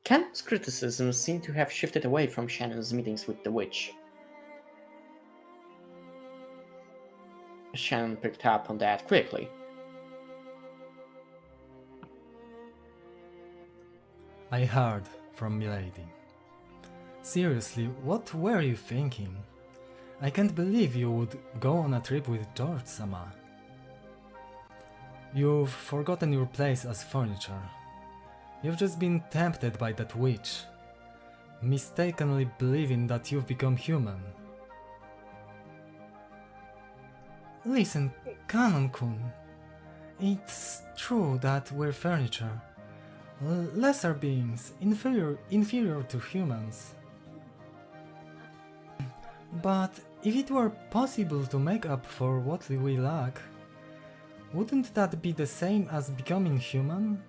Cannon's criticisms seemed to have shifted away from Shannon's meetings with the witch. Shannon picked up on that quickly. I heard from Milady. Seriously, what were you thinking? I can't believe you would go on a trip with George-sama. You've forgotten your place as furniture. You've just been tempted by that witch. mistakenly believing that you've become human. Listen, Kanon-kun, it's true that we're furniture, lesser beings, inferior to humans. But if it were possible to make up for what we lack, wouldn't that be the same as becoming human?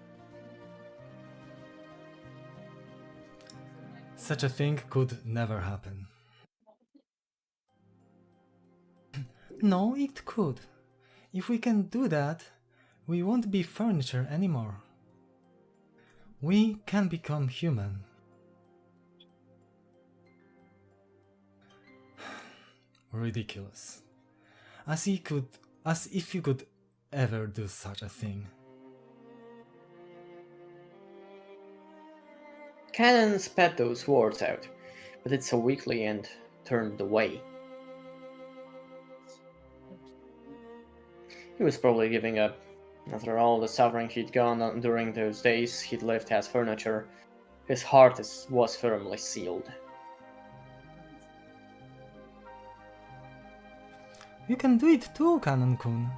Such a thing could never happen. No, it could. If we can do that, we won't be furniture anymore. We can become human. Ridiculous. As if you could ever do such a thing. Cannon spat those words out, but it saw weakly and turned away. He was probably giving up. After all the suffering he'd gone on during those days he'd lived as furniture, his heart was firmly sealed. You can do it too, Kanon-kun.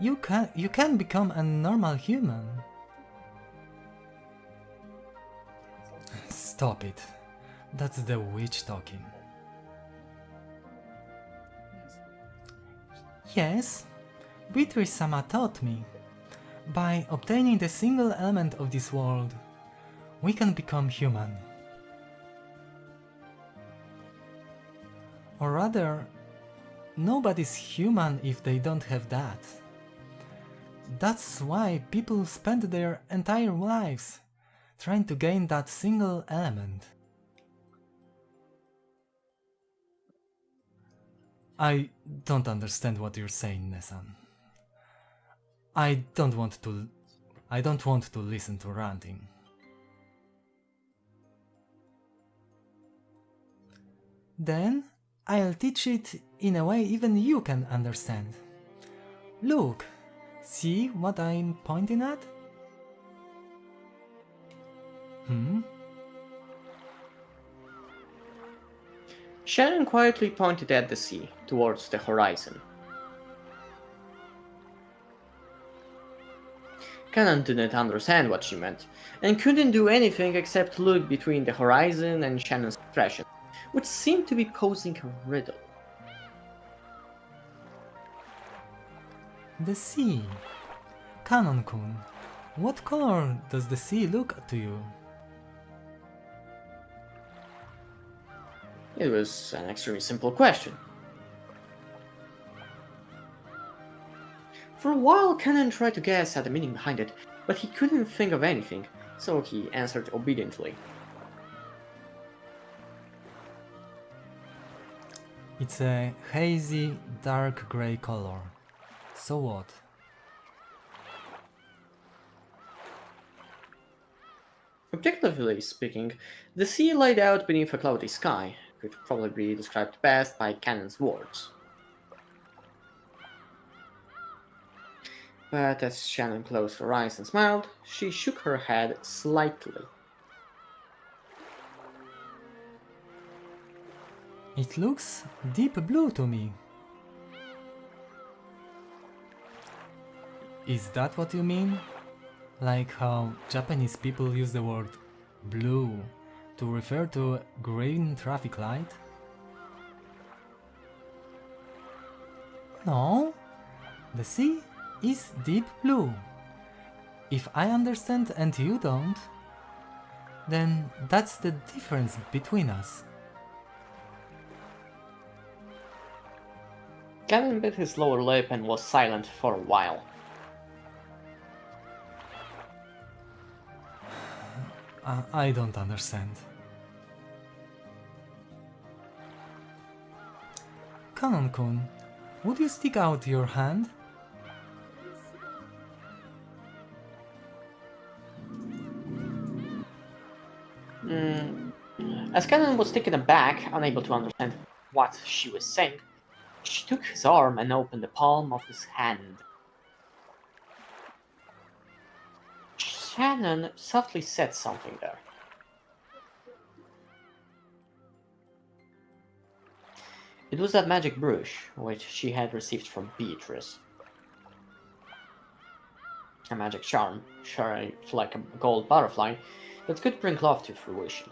You can become a normal human. Stop it. That's the witch talking. Yes, Beatrice-sama taught me. By obtaining the single element of this world, we can become human. Or rather, nobody's human if they don't have that. That's why people spend their entire lives trying to gain that single element. I don't understand what you're saying, Nesan. I don't want to listen to ranting. Then I'll teach it in a way even you can understand. Look, see what I'm pointing at? Shannon quietly pointed at the sea, towards the horizon. Cannon didn't understand what she meant, and couldn't do anything except look between the horizon and Shannon's expression, which seemed to be posing a riddle. The sea. Kanon-kun, what color does the sea look to you? It was an extremely simple question. For a while, Cannon tried to guess at the meaning behind it, but he couldn't think of anything, so he answered obediently. It's a hazy, dark grey color. So what? Objectively speaking, the sea laid out beneath a cloudy sky could probably be described best by Cannon's words. But as Shannon closed her eyes and smiled, she shook her head slightly. It looks deep blue to me. Is that what you mean? Like how Japanese people use the word blue to refer to a green traffic light? No, the sea is deep blue. If I understand and you don't, then that's the difference between us. Cannon bit his lower lip and was silent for a while. I don't understand. Kanon-kun, would you stick out your hand? As Cannon was taken aback, unable to understand what she was saying, she took his arm and opened the palm of his hand. Shannon softly said something there. It was that magic brush, which she had received from Beatrice. A magic charm, shaped like a gold butterfly, that could bring love to fruition.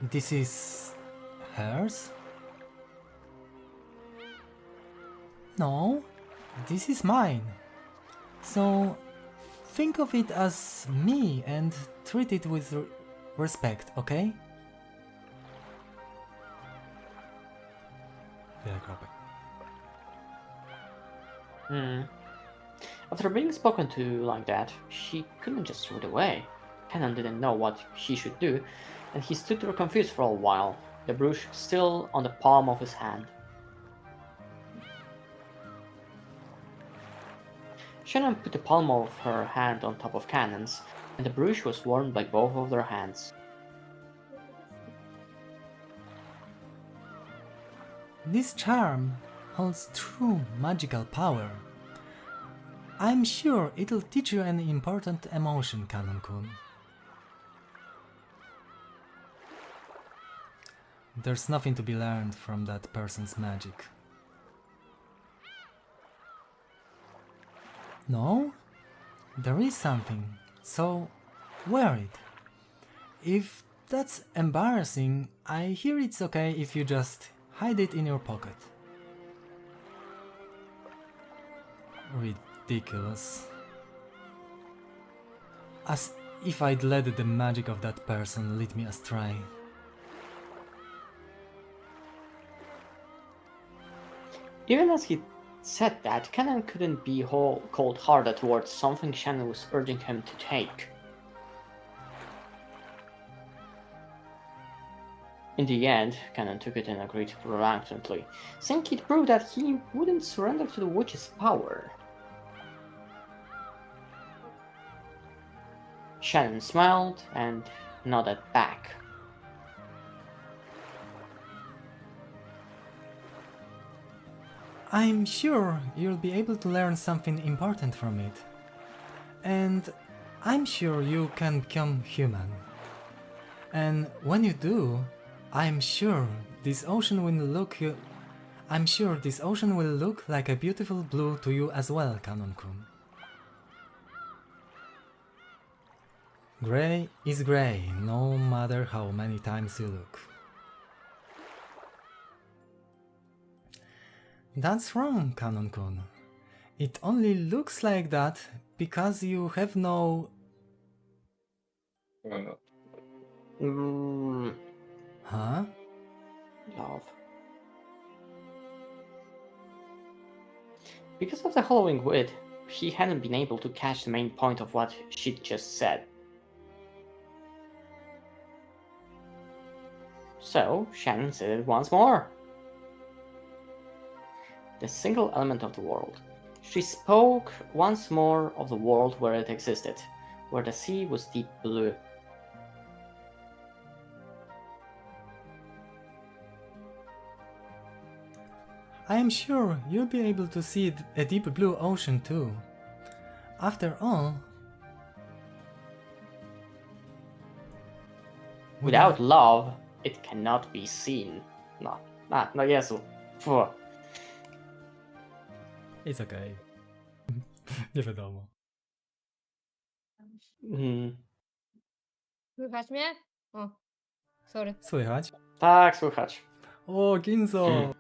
This is hers? No, this is mine. So think of it as me and treat it with respect, okay? Wiele kropek. After being spoken to like that, she couldn't just throw it away. Canon didn't know what he should do, and he stood there confused for a while, the brush still on the palm of his hand. Shannon put the palm of her hand on top of Cannon's, and the brush was warmed by both of their hands. This charm holds true magical power. I'm sure it'll teach you an important emotion, Canon-kun. There's nothing to be learned from that person's magic. No? There is something, so wear it. If that's embarrassing, I hear it's okay if you just hide it in your pocket. Ridiculous. As if I'd let the magic of that person lead me astray. Even as he said that, Cannon couldn't be cold-hearted towards something Shannon was urging him to take. In the end, Cannon took it and agreed reluctantly, saying he'd prove that he wouldn't surrender to the witch's power. Shannon smiled and nodded back. I'm sure you'll be able to learn something important from it. And I'm sure you can become human. And when you do, I'm sure this ocean will look like a beautiful blue to you as well, Canon-kun. Grey is grey, no matter how many times you look. That's wrong, Canon-kun. It only looks like that because you have no... Huh? Love. Because of the hollowing wit, he hadn't been able to catch the main point of what she'd just said. So, Shannon said it once more. The single element of the world. She spoke once more of the world where it existed, where the sea was deep blue. I am sure you'll be able to see a deep blue ocean too. After all... Without love, it cannot be seen. No, Jezu. Pfu. It's okay. Nie wiadomo. Słychać mnie? O, sorry. Słychać? Tak, słychać. O, Ginzo!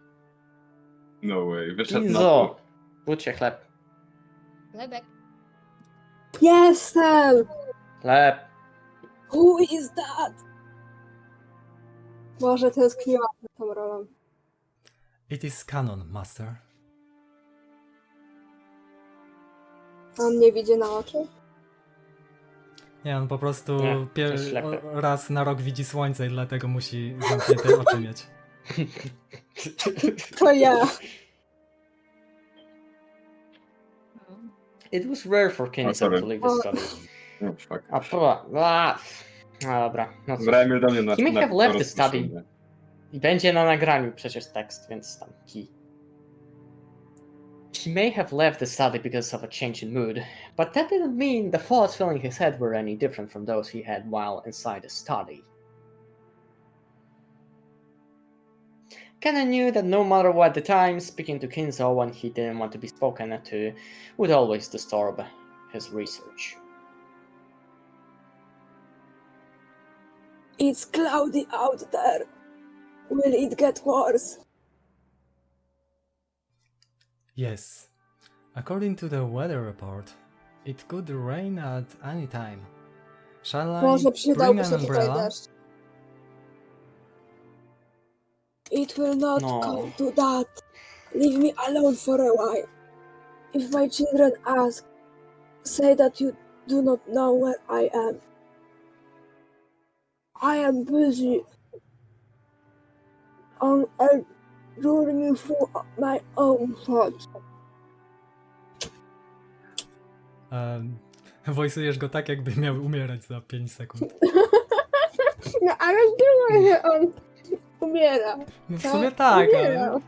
No way, wyszedł na Ginzo, budź się chleb. Lebek. Jestem! Chleb. Who is that? Boże, tęskniłam za tą rolą. It is canon, master. On nie widzi na oczy? Nie, on po prostu Nie, jest ślepy. raz na rok widzi słońce i dlatego musi zamknięte oczy mieć. To ja. It was rare for Kinnison sorry. to leave the study. Oh, fuck. No dobra. No cóż. Zbrałem już do mnie na He may na- have left na the study. rozproszenie. I będzie na nagraniu przecież tekst, więc tam key. He may have left the study because of a change in mood, but that didn't mean the thoughts filling his head were any different from those he had while inside the study. Canon knew that no matter what the time, speaking to Kinzo when he didn't want to be spoken to would always disturb his research. It's cloudy out there. Will it get worse? Yes. According to the weather report, it could rain at any time. Shall I Może bring przydałby an się tutaj umbrella? deszcz. It will not No. come to that. Leave me alone for a while. If my children ask, say that you do not know where I am. I am busy on a journey through my own thoughts. Wojsujesz go tak, jakby miał umierać za 5 sekund. No ale było, że on umiera. No w sumie tak, umiera. ale...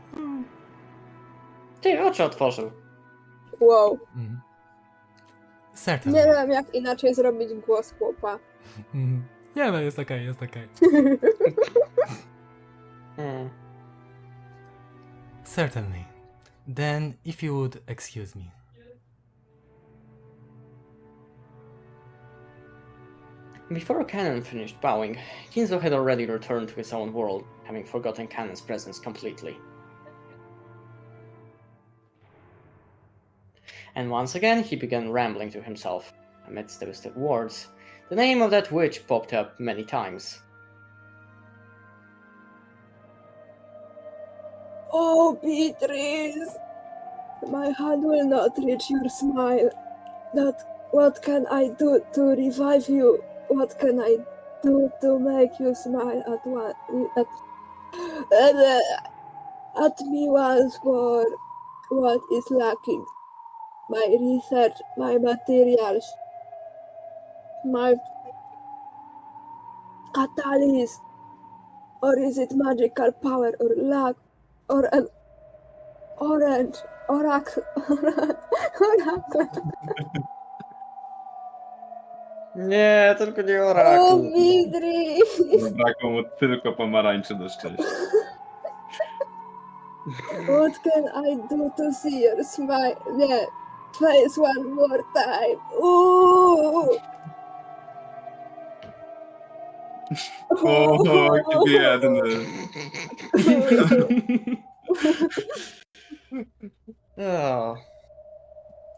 Ty, oczy otworzył. Wow. Mhm. Nie Certainly. wiem jak inaczej zrobić głos chłopa. Mhm. Nie no, jest okej, jest okej. Hmm. Certainly. Then, if you would excuse me. Before Canon finished bowing, Kinzo had already returned to his own world, having forgotten Canon's presence completely. And once again he began rambling to himself. Amidst the listed words, the name of that witch popped up many times. Oh, Beatrice! My hand will not reach your smile. What can I do to revive you? What can I do to make you smile at me once more? What is lacking? My research, my materials, my catalyst, or is it magical power or luck, or an orange oracle? Nie, tylko nie Oh, orakel. Beatrice! Brakło mu tylko pomarańczy do szczęścia. What can I do to see your smile? Yeah, face one more time. Ooh! O, jaki biedny. Oh.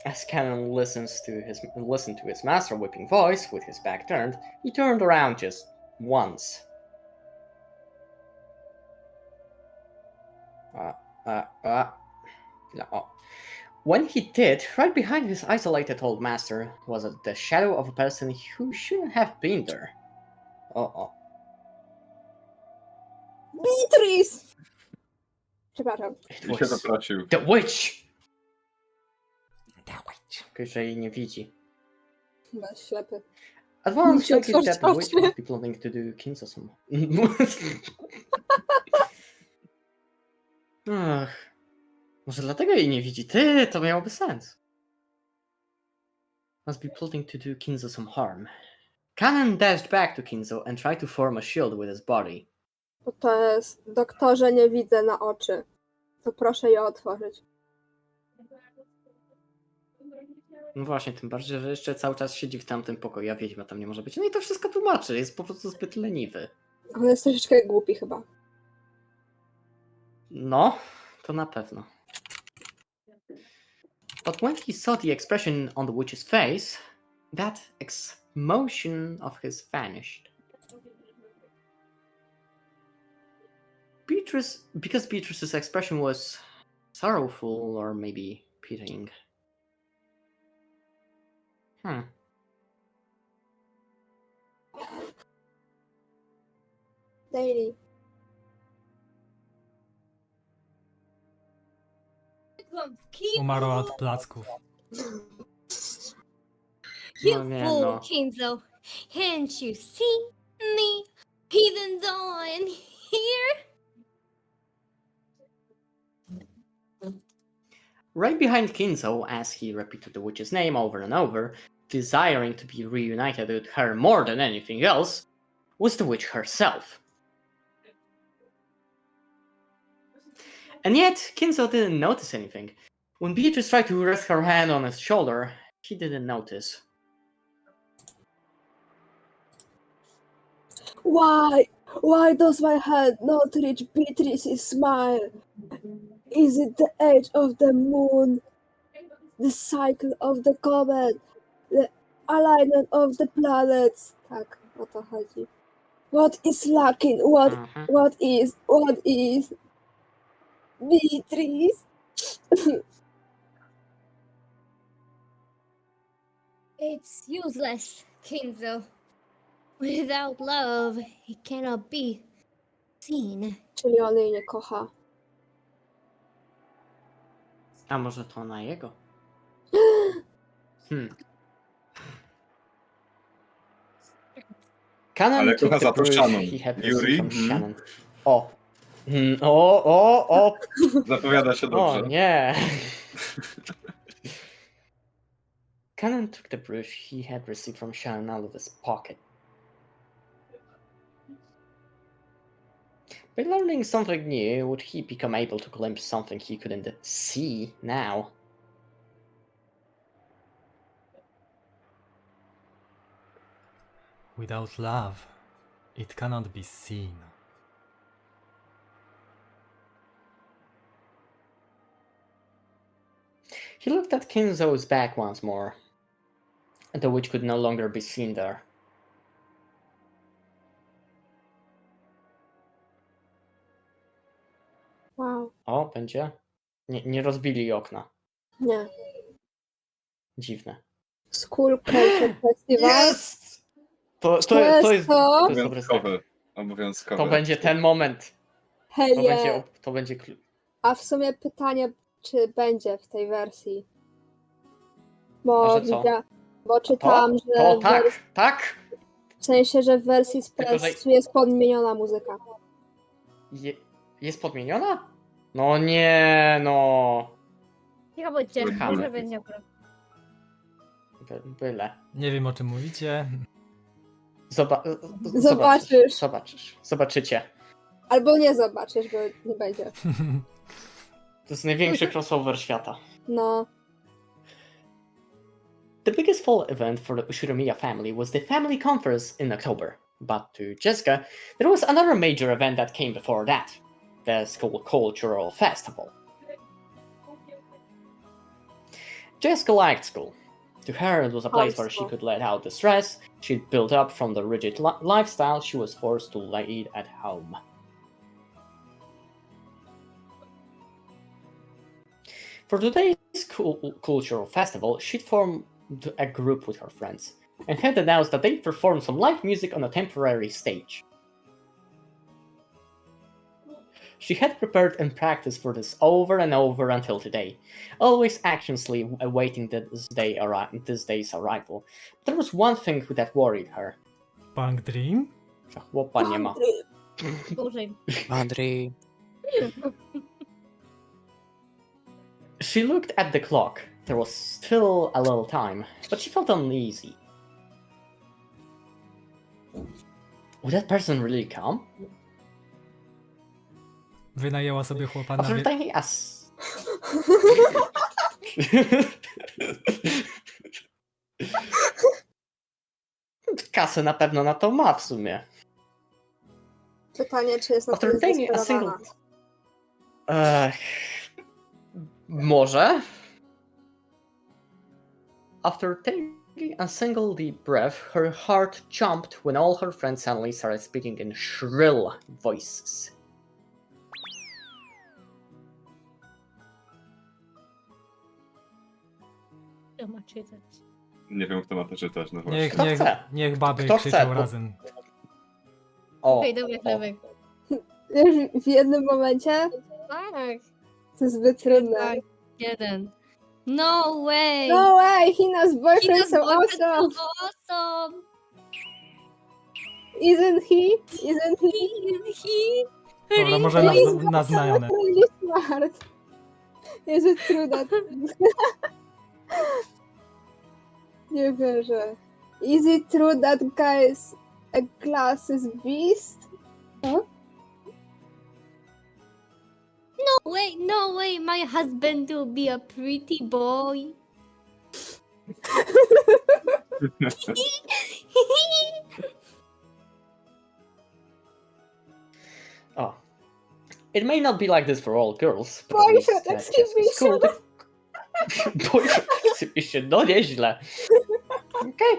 As Canon listened to his master whipping voice with his back turned, he turned around just once. No. When he did, right behind his isolated old master was the shadow of a person who shouldn't have been there. Uh-oh. Beatrice! Przepraszam. It I się was zaprosił. the witch! Tylko, że jej nie widzi. Chyba ślepy. Advance Musi likely otworzyć that the witch oczy. must be planning to do Kinzo some. Ach, może dlatego jej nie widzi. Ty, to miałoby sens. Must be plotting to do Kinzo some harm. Kanon dashed back to Kinzo and tried to form a shield with his body. Bo to jest doktorze, nie widzę na oczy. To proszę je otworzyć. No właśnie, tym bardziej, że jeszcze cały czas siedzi w tamtym pokoju, a wiedźma tam nie może być. No i to wszystko tłumaczy, jest po prostu zbyt leniwy. On jest troszeczkę głupi chyba. No, to na pewno. But when he saw the expression on the witch's face, that emotion of his vanished. Because Beatrice's expression was sorrowful or maybe pitying. Daily. Keep Umarła od placków. You No nie, fool, no. Kinzo. Can't you see me, even though I'm here? Right behind Kinzo, as he repeated the witch's name over and over, desiring to be reunited with her more than anything else, was the witch herself. And yet, Kinzo didn't notice anything. When Beatrice tried to rest her hand on his shoulder, he didn't notice. Why? Why does my hand not reach Beatrice's smile? Is it the age of the moon? The cycle of the comet? The alignment of the planets? Tak, o to chodzi. What is lacking? What is? Beatrice? It's useless, Kinzo. Without love, it cannot be seen. Czyli on jej nie kocha. A może to ona jego? Canon Ale took kocha the za to bruise Shannon. he had Yuri? received from Mhm. Shannon. O! Zapowiada się O dobrze. nie! Canon took the bruise he had received from Shannon out of his pocket. By learning something new, would he become able to glimpse something he couldn't see now? Without love, it cannot be seen. He looked at Kinzo's back once more, the witch could no longer be seen there. Wow. O, będzie? Nie rozbili okna. Nie. Dziwne. School Culture Festival? Jest! To jest to? dobry znak. Obowiązkowe. To będzie ten moment. Hej, To będzie A w sumie pytanie, czy będzie w tej wersji? A Bo, że co? bo czytałam, że To tak! w sensie, że w wersji z Tylko, że- PS jest podmieniona muzyka. Jest podmieniona? No nie, no. Cicho bądźcie, Byle. może będzie akurat. Byle. Nie wiem, o czym mówicie. Zobaczysz. Zobaczycie. Albo nie zobaczysz, bo nie będzie. To jest największy crossover świata. No. The biggest fall event for the Ushiromiya family was the family conference in October. But to Jessica, there was another major event that came before that. The school cultural festival. Jessica liked school. To her, it was a place where she could let out the stress she'd built up from the rigid lifestyle she was forced to lead at home. For today's cultural festival, she'd formed a group with her friends and had announced that they'd perform some live music on a temporary stage. She had prepared and practiced for this over and over until today, always anxiously awaiting this day's arrival. But there was one thing that worried her. Punk Dream? Że chłopa nie ma. Dłużej. Andrzej, She looked at the clock. There was still a little time, but she felt uneasy. Would that person really come? Wynajęła sobie chłopa na... After taking us. Kasę na pewno na to ma w sumie. Pytanie, czy jest na After tym taking a single. zdesperowana. Może? After taking a single deep breath, her heart jumped when all her friends suddenly started speaking in shrill voices. To ma czytać. Nie wiem, kto ma to czytać, no właśnie. Niech, Kto niech, chce? niech baby Kto krzyczą chce? Bo- razem. O, Okej, dobra, chlebek. W jednym momencie Tak, to jest zbyt trudne. tak. Jeden. No way! No way, Hina's boyfriend Kina's so boyfriend awesome. so awesome! Isn't he? Isn't he? He? Dobra, może na znajome. Really smart. Is it true that... Nie wierzę. Is it true that guy is a glasses beast? Huh? No No way, my husband will be a pretty boy. Oh. It may not be like this for all girls, but at least Boyfriend at Jessica's school, boyfriend exhibition, no nieźle. Okay.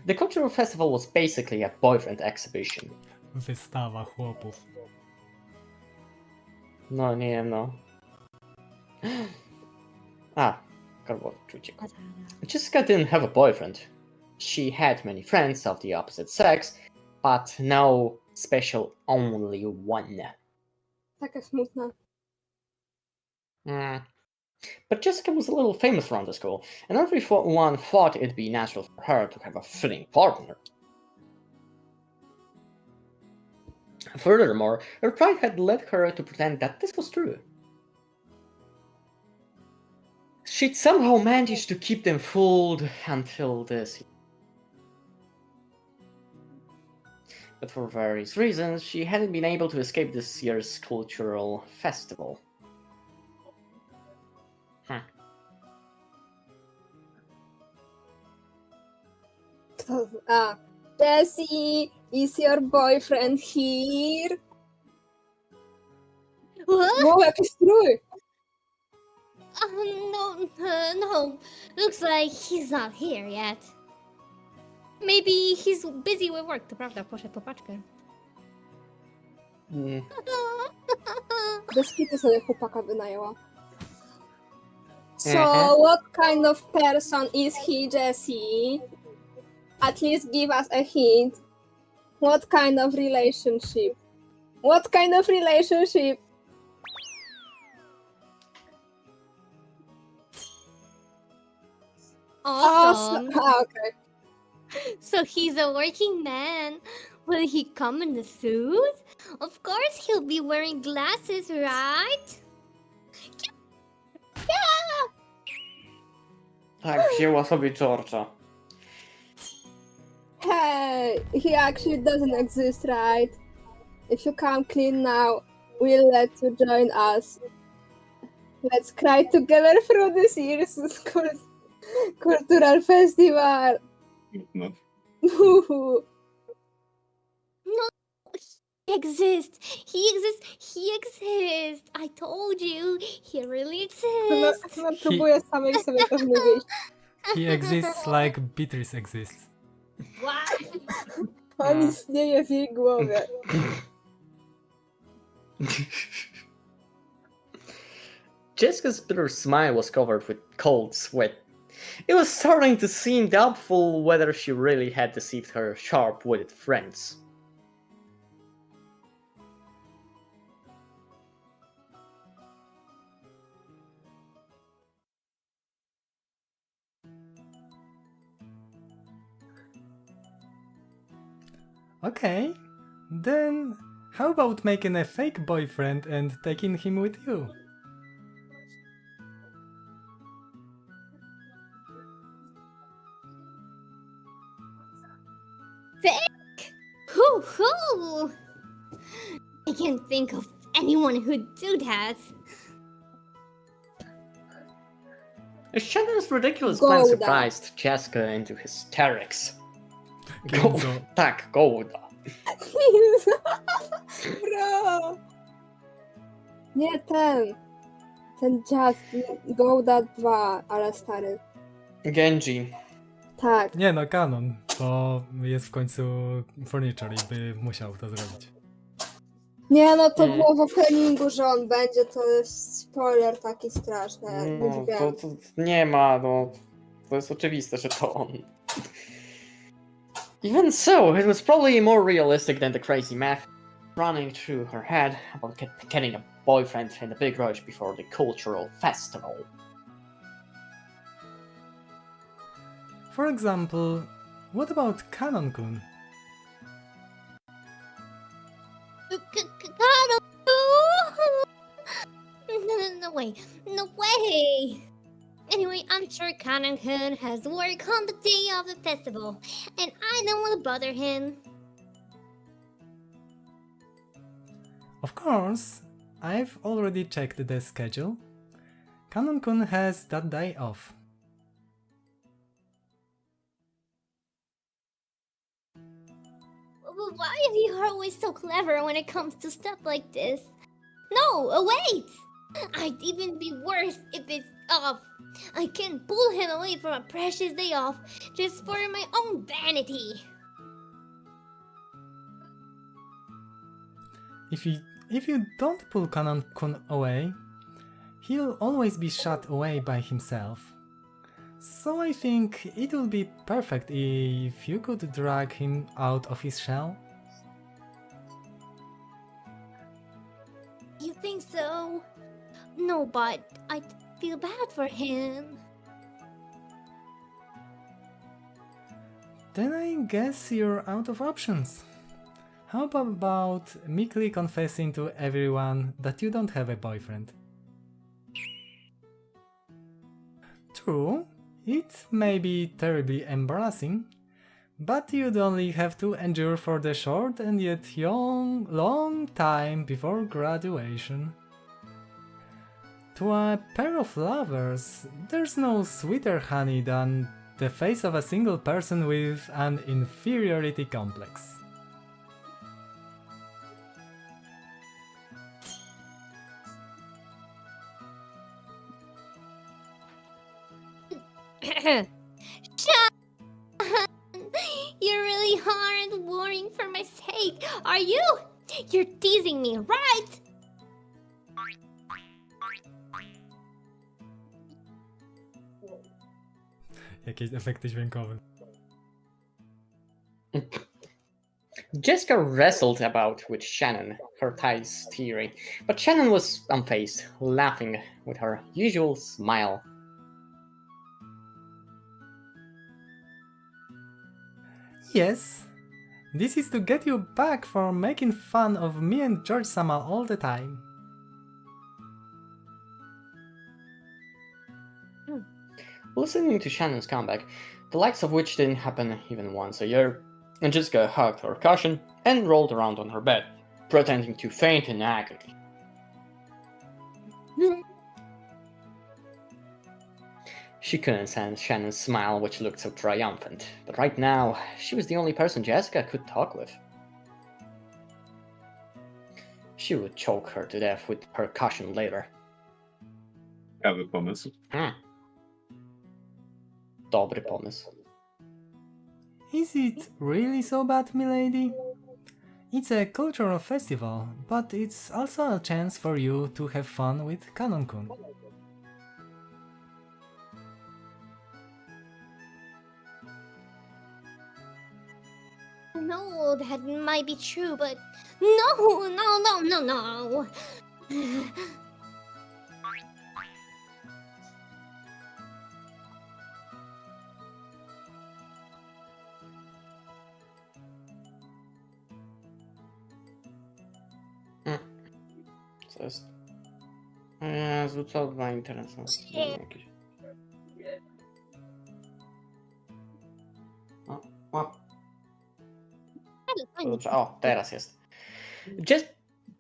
The cultural festival was basically a boyfriend exhibition. Wystawa chłopów. No, nie wiem, no. Ah, karbo, czucie. Jessica didn't have a boyfriend. She had many friends of the opposite sex, but no special only one. Taka smutna. But Jessica was a little famous around the school, and everyone thought it'd be natural for her to have a fitting partner. Furthermore, her pride had led her to pretend that this was true. She'd somehow managed to keep them fooled until this. But for various reasons, she hadn't been able to escape this year's cultural festival. Jessie, is your boyfriend here? What? Wow, jaki strój! No. Looks like he's not here yet. Maybe he's busy with work. To prawda, poszedł po paczkę. Bez kitu sobie chłopaka wynajęła. So, Mhm. what kind of person is he, Jessie? At least give us a hint. What kind of relationship? What kind of relationship? Awesome. Okay. So he's a working man. Will he come in a suit? Of course he'll be wearing glasses, right? Yeah! Tak, wzięła sobie George'a. Hey, he actually doesn't exist, right? If you come clean now, we'll let you join us. Let's cry together through this year's cultural festival. No. He exists. He exists. I told you. He really exists. No, próbuję samej sobie to wmówić. He exists like Beatrice exists. What? On istnieje w jej głowie. Jessica's bitter smile was covered with cold sweat. It was starting to seem doubtful whether she really had deceived her sharp-witted friends. Okay, then how about making a fake boyfriend and taking him with you? Hoo-hoo! I can't think of anyone who'd do that. Shannon's ridiculous plan Golda. surprised Jessica into hysterics. Ginzo. Tak, Golda. Bro! Nie ten. Ten dziad. Golda 2, ale stary. Genji. Tak. Nie no, kanon. To jest w końcu furniture i by musiał to zrobić. Nie no, to Nie. było w openingu, że on będzie, to jest spoiler taki straszny. Już No, wiem. to nie ma, no. To jest oczywiste, że to on. Even so, it was probably more realistic than the crazy math running through her head about getting a boyfriend in a big rush before the cultural festival. For example, what about Kanon-kun? No way. No way. Anyway, I'm sure Kanan-kun has work on the day of the festival, and I don't want to bother him. Of course, I've already checked the schedule. Kanon-kun has that day off. Why are you always so clever when it comes to stuff like this? No, wait! I'd even be worse if it's off. I can't pull him away from a precious day off just for my own vanity. If you don't pull Kanon-kun away, he'll always be shut away by himself. So I think it would be perfect if you could drag him out of his shell. You think so? No, but I feel bad for him. Then I guess you're out of options. How about meekly confessing to everyone that you don't have a boyfriend? True, it may be terribly embarrassing, but you'd only have to endure for the short and yet long time before graduation. To a pair of lovers, there's no sweeter honey than the face of a single person with an inferiority complex. Sean! You really aren't worrying for my sake, are you? You're teasing me, right? Jakieś efekty dźwiękowe. Jessica wrestled about with Shannon, her ties teary, but Shannon was unfazed, laughing with her usual smile. Yes, this is to get you back for making fun of me and George-sama all the time. Listening to Shannon's comeback, the likes of which didn't happen even once a year, and Jessica hugged her cushion and rolled around on her bed, pretending to faint in agony. She couldn't stand Shannon's smile, which looked so triumphant, but right now, she was the only person Jessica could talk with. She would choke her to death with her cushion later. Ciekawy pomysł. Dobry pomysł. Is it really so bad, milady? It's a cultural festival, but it's also a chance for you to have fun with Kanon-kun. No, that might be true, but no. Co jest? Jezu, co ma interesu? Jakieś... O. Dobrze, o, teraz jest.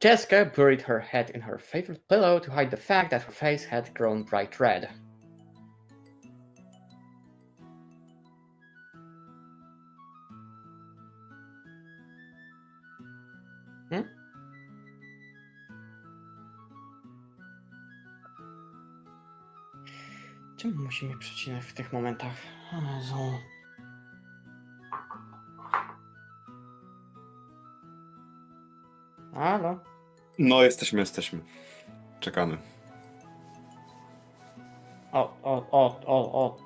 Jessica buried her head in her favorite pillow to hide the fact that her face had grown bright red. Czemu musi mnie przecinać w tych momentach? O Jezu. Halo? No, jesteśmy. Czekamy. O.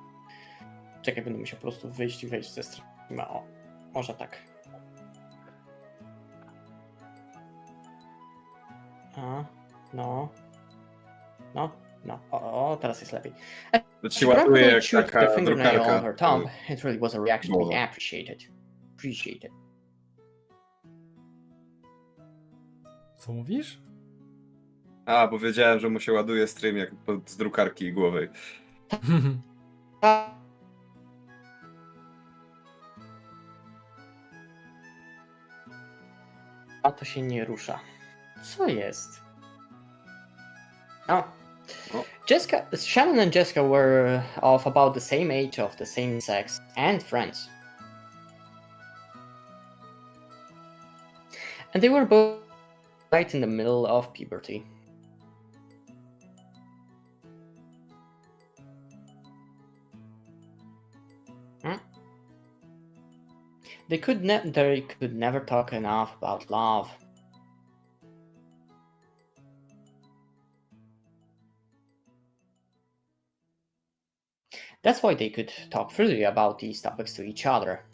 Czekaj, będę musiał po prostu wyjść i wejść ze streama. O, może tak. No. O, teraz jest lepiej. To ci ładuje jak The taka fingernail on drukarka. her thumb. It really was a reaction to be Było. appreciated. Co mówisz? A, bo wiedziałem, że mu się ładuje stream jak z drukarki głowej. A to się nie rusza. Co jest? Oh. Oh. Shannon and Jessica were of about the same age, of the same sex, and friends. And they were both right in the middle of puberty. They could never talk enough about love. That's why they could talk freely about these topics to each other.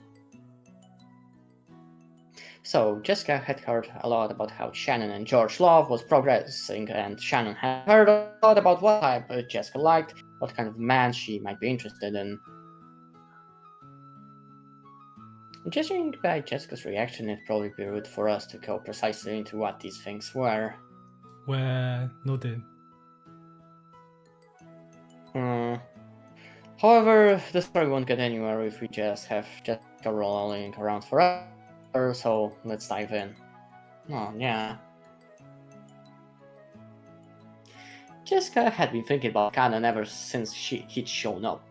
So Jessica had heard a lot about how Shannon and George's love was progressing, and Shannon had heard a lot about what type Jessica liked, what kind of man she might be interested in. Judging by Jessica's reaction, it'd probably be rude for us to go precisely into what these things were. Well, noted. However, the story won't get anywhere if we just have Jessica rolling around forever, so let's dive in. Oh, yeah. Jessica had been thinking about Cannon ever since he'd shown up.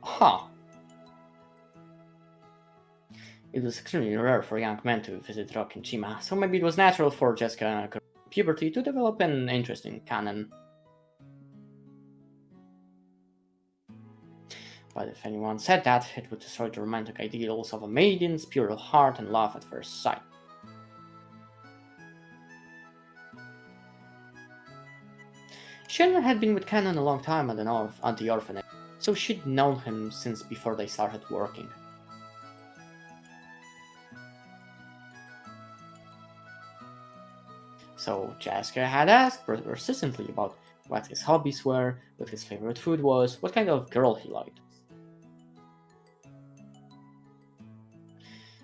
Huh. It was extremely rare for young men to visit Rock and Chima, so maybe it was natural for Jessica in puberty to develop an interest in Cannon. But if anyone said that, it would destroy the romantic ideals of a maiden's pure heart and love at first sight. Shannon had been with Cannon a long time at the orphanage, so she'd known him since before they started working. So Jessica had asked persistently about what his hobbies were, what his favorite food was, what kind of girl he liked.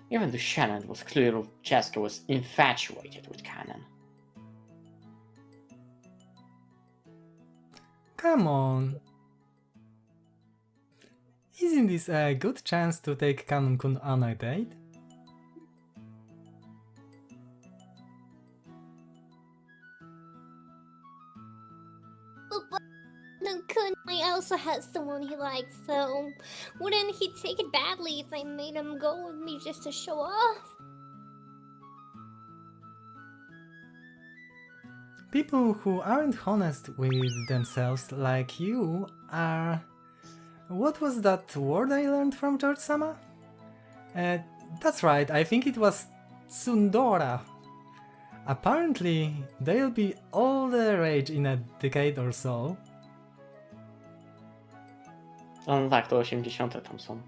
Even to Shannon, it was clear Jessica was infatuated with Cannon. Come on. Isn't this a good chance to take Canon-kun on a date? Couldn't I also have someone he likes, so wouldn't he take it badly if I made him go with me just to show off? People who aren't honest with themselves like you are... What was that word I learned from George-sama? That's right, I think it was tsundora. Apparently, they'll be all the rage in a decade or so. No tak, to 80 tam są.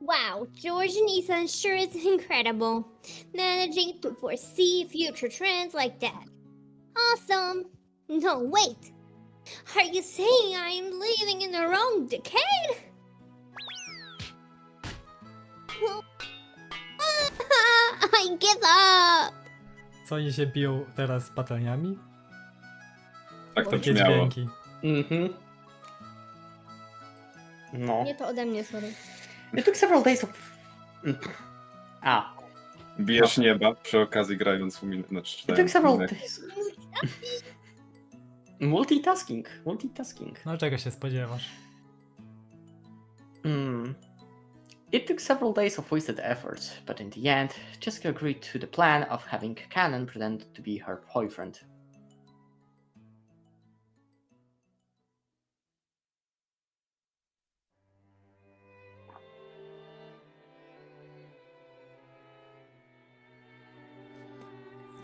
Wow, George and Isan sure is incredible. Managing to foresee future trends like that. Awesome! No, wait! Are you saying I'm living in the wrong decade? I give up! Co oni się biją teraz patelniami? Tak to Takie brzmiało. dźwięki. Mhm. No. Nie to ode mnie, sorry. It took several days of... Bijesz nieba przy okazji grając w Umineko. Znaczy, It czytając took several Umineko. days... Multitasking. No czego się spodziewasz? It took several days of wasted efforts, but in the end, Jessica agreed to the plan of having Cannon pretend to be her boyfriend.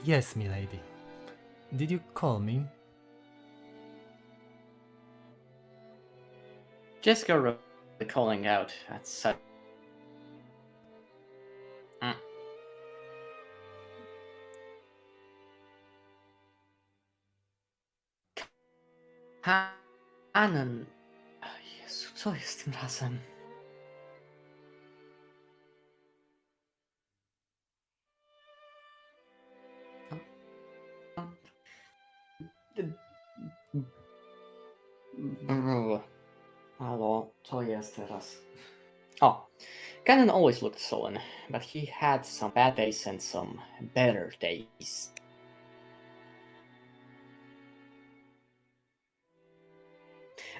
Yes, milady. Did you call me? Jessica wrote calling out at such... Cannon... Jezu, co jest tym razem? Halo, co jest? jest teraz? Oh, Cannon always looked sullen, but he had some bad days and some better days.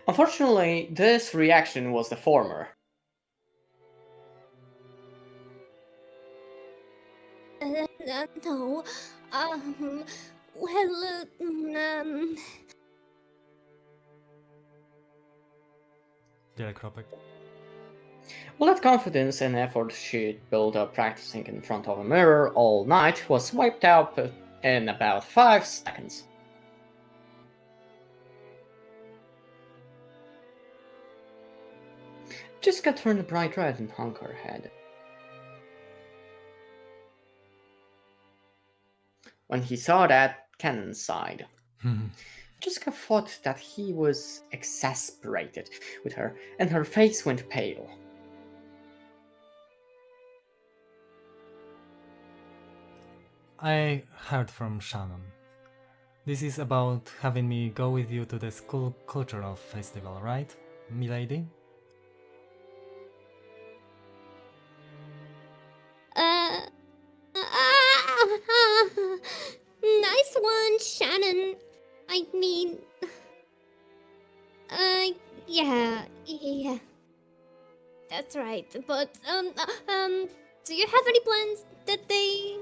Unfortunately, this reaction was the former. No. Well, Wiele kropek. All that confidence and effort she'd built up practicing in front of a mirror all night was wiped out in about 5 seconds. Jessica turned bright red and hung her head. When he saw that, Cannon sighed. Jessica thought that he was exasperated with her, and her face went pale. I heard from Shannon. This is about having me go with you to the school cultural festival, right, milady? Nice one, Shannon. I mean, yeah. That's right. But do you have any plans that day?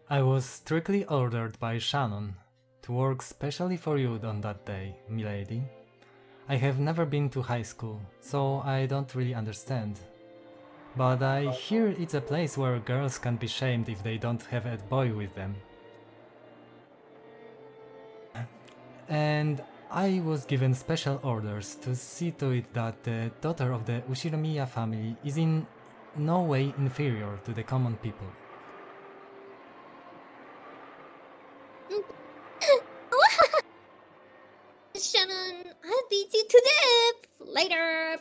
I was strictly ordered by Shannon to work specially for you on that day, milady. I have never been to high school, so I don't really understand. But I hear it's a place where girls can be shamed if they don't have a boy with them. And I was given special orders to see to it that the daughter of the Ushinomiya family is in no way inferior to the common people. Shannon, I'll beat you to death later.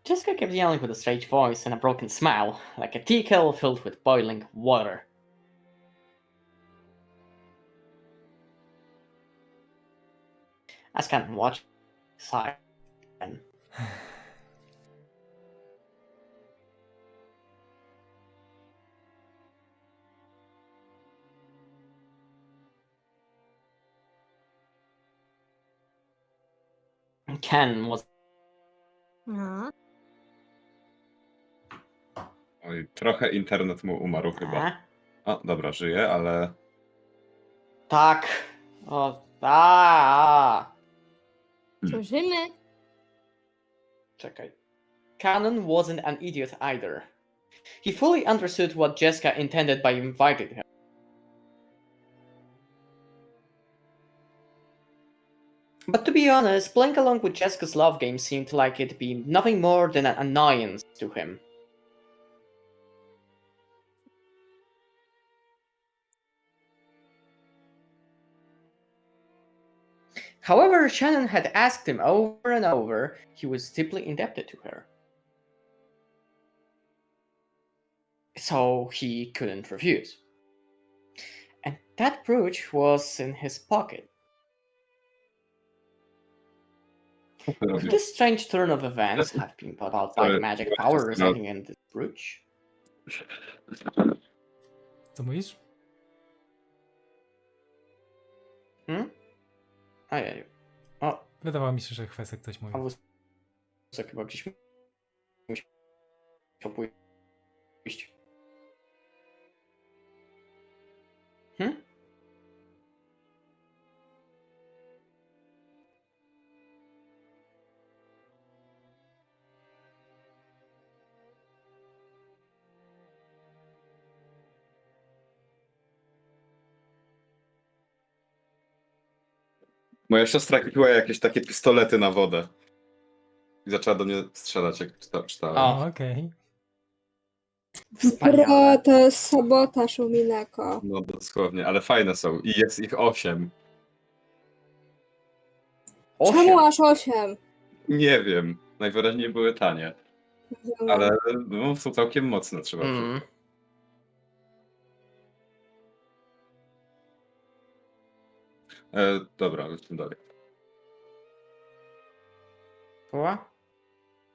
Jessica kept yelling with a strange voice and a broken smile, like a tea kettle filled with boiling water. As Cannon watched, sighed. Ken was. Oj, trochę internet mu umarł chyba. O, dobra, żyje, ale... Tak. O, a. Słyszymy? Czekaj. Cannon wasn't an idiot either. He fully understood what Jessica intended by inviting him. But to be honest, playing along with Jessica's love game seemed like it'd be nothing more than an annoyance to him. However, Shannon had asked him over and over, he was deeply indebted to her. So he couldn't refuse. And that brooch was in his pocket. If this strange turn of events had been brought about by the magic power residing in this brooch. Co mówisz? Ojej. O, Wydawało mi się, że Chwesek coś a mówił. wózek chyba gdzieś musiał pójść. Moja siostra kupiła jakieś takie pistolety na wodę. I zaczęła do mnie strzelać, jak czytałem. O. Okej. Bro, Wspaniale. to jest sabotaż Umineko. No dosłownie, ale fajne są. I jest ich 8. Czemu aż 8? Nie wiem. Najwyraźniej były tanie. Ale no, są całkiem mocne, trzeba przyznać. Dobra, lecimy dalej. What?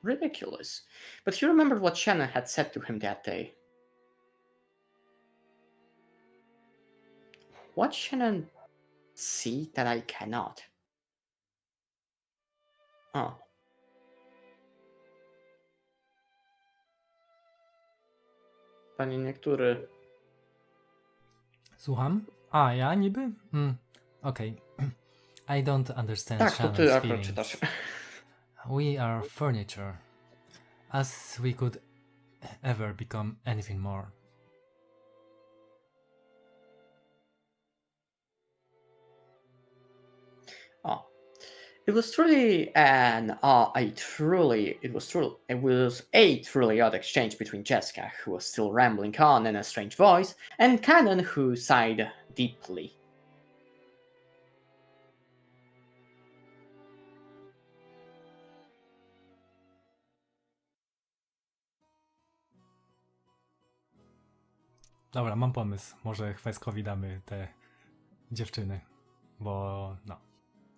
Ridiculous. But he remembered what Shannon had said to him that day. What Shannon see that I cannot? Oh. Panie niektóry. Słucham? A, ja niby? Okej. I don't understand Tak, to ty Shannon's akurat feelings. czytasz. We are furniture. As we could ever become anything more. Oh. It was truly a truly odd exchange between Jessica, who was still rambling on in a strange voice, and Cannon, who sighed deeply. Dobra, mam pomysł. Może Chweskowi damy te dziewczyny. Bo no.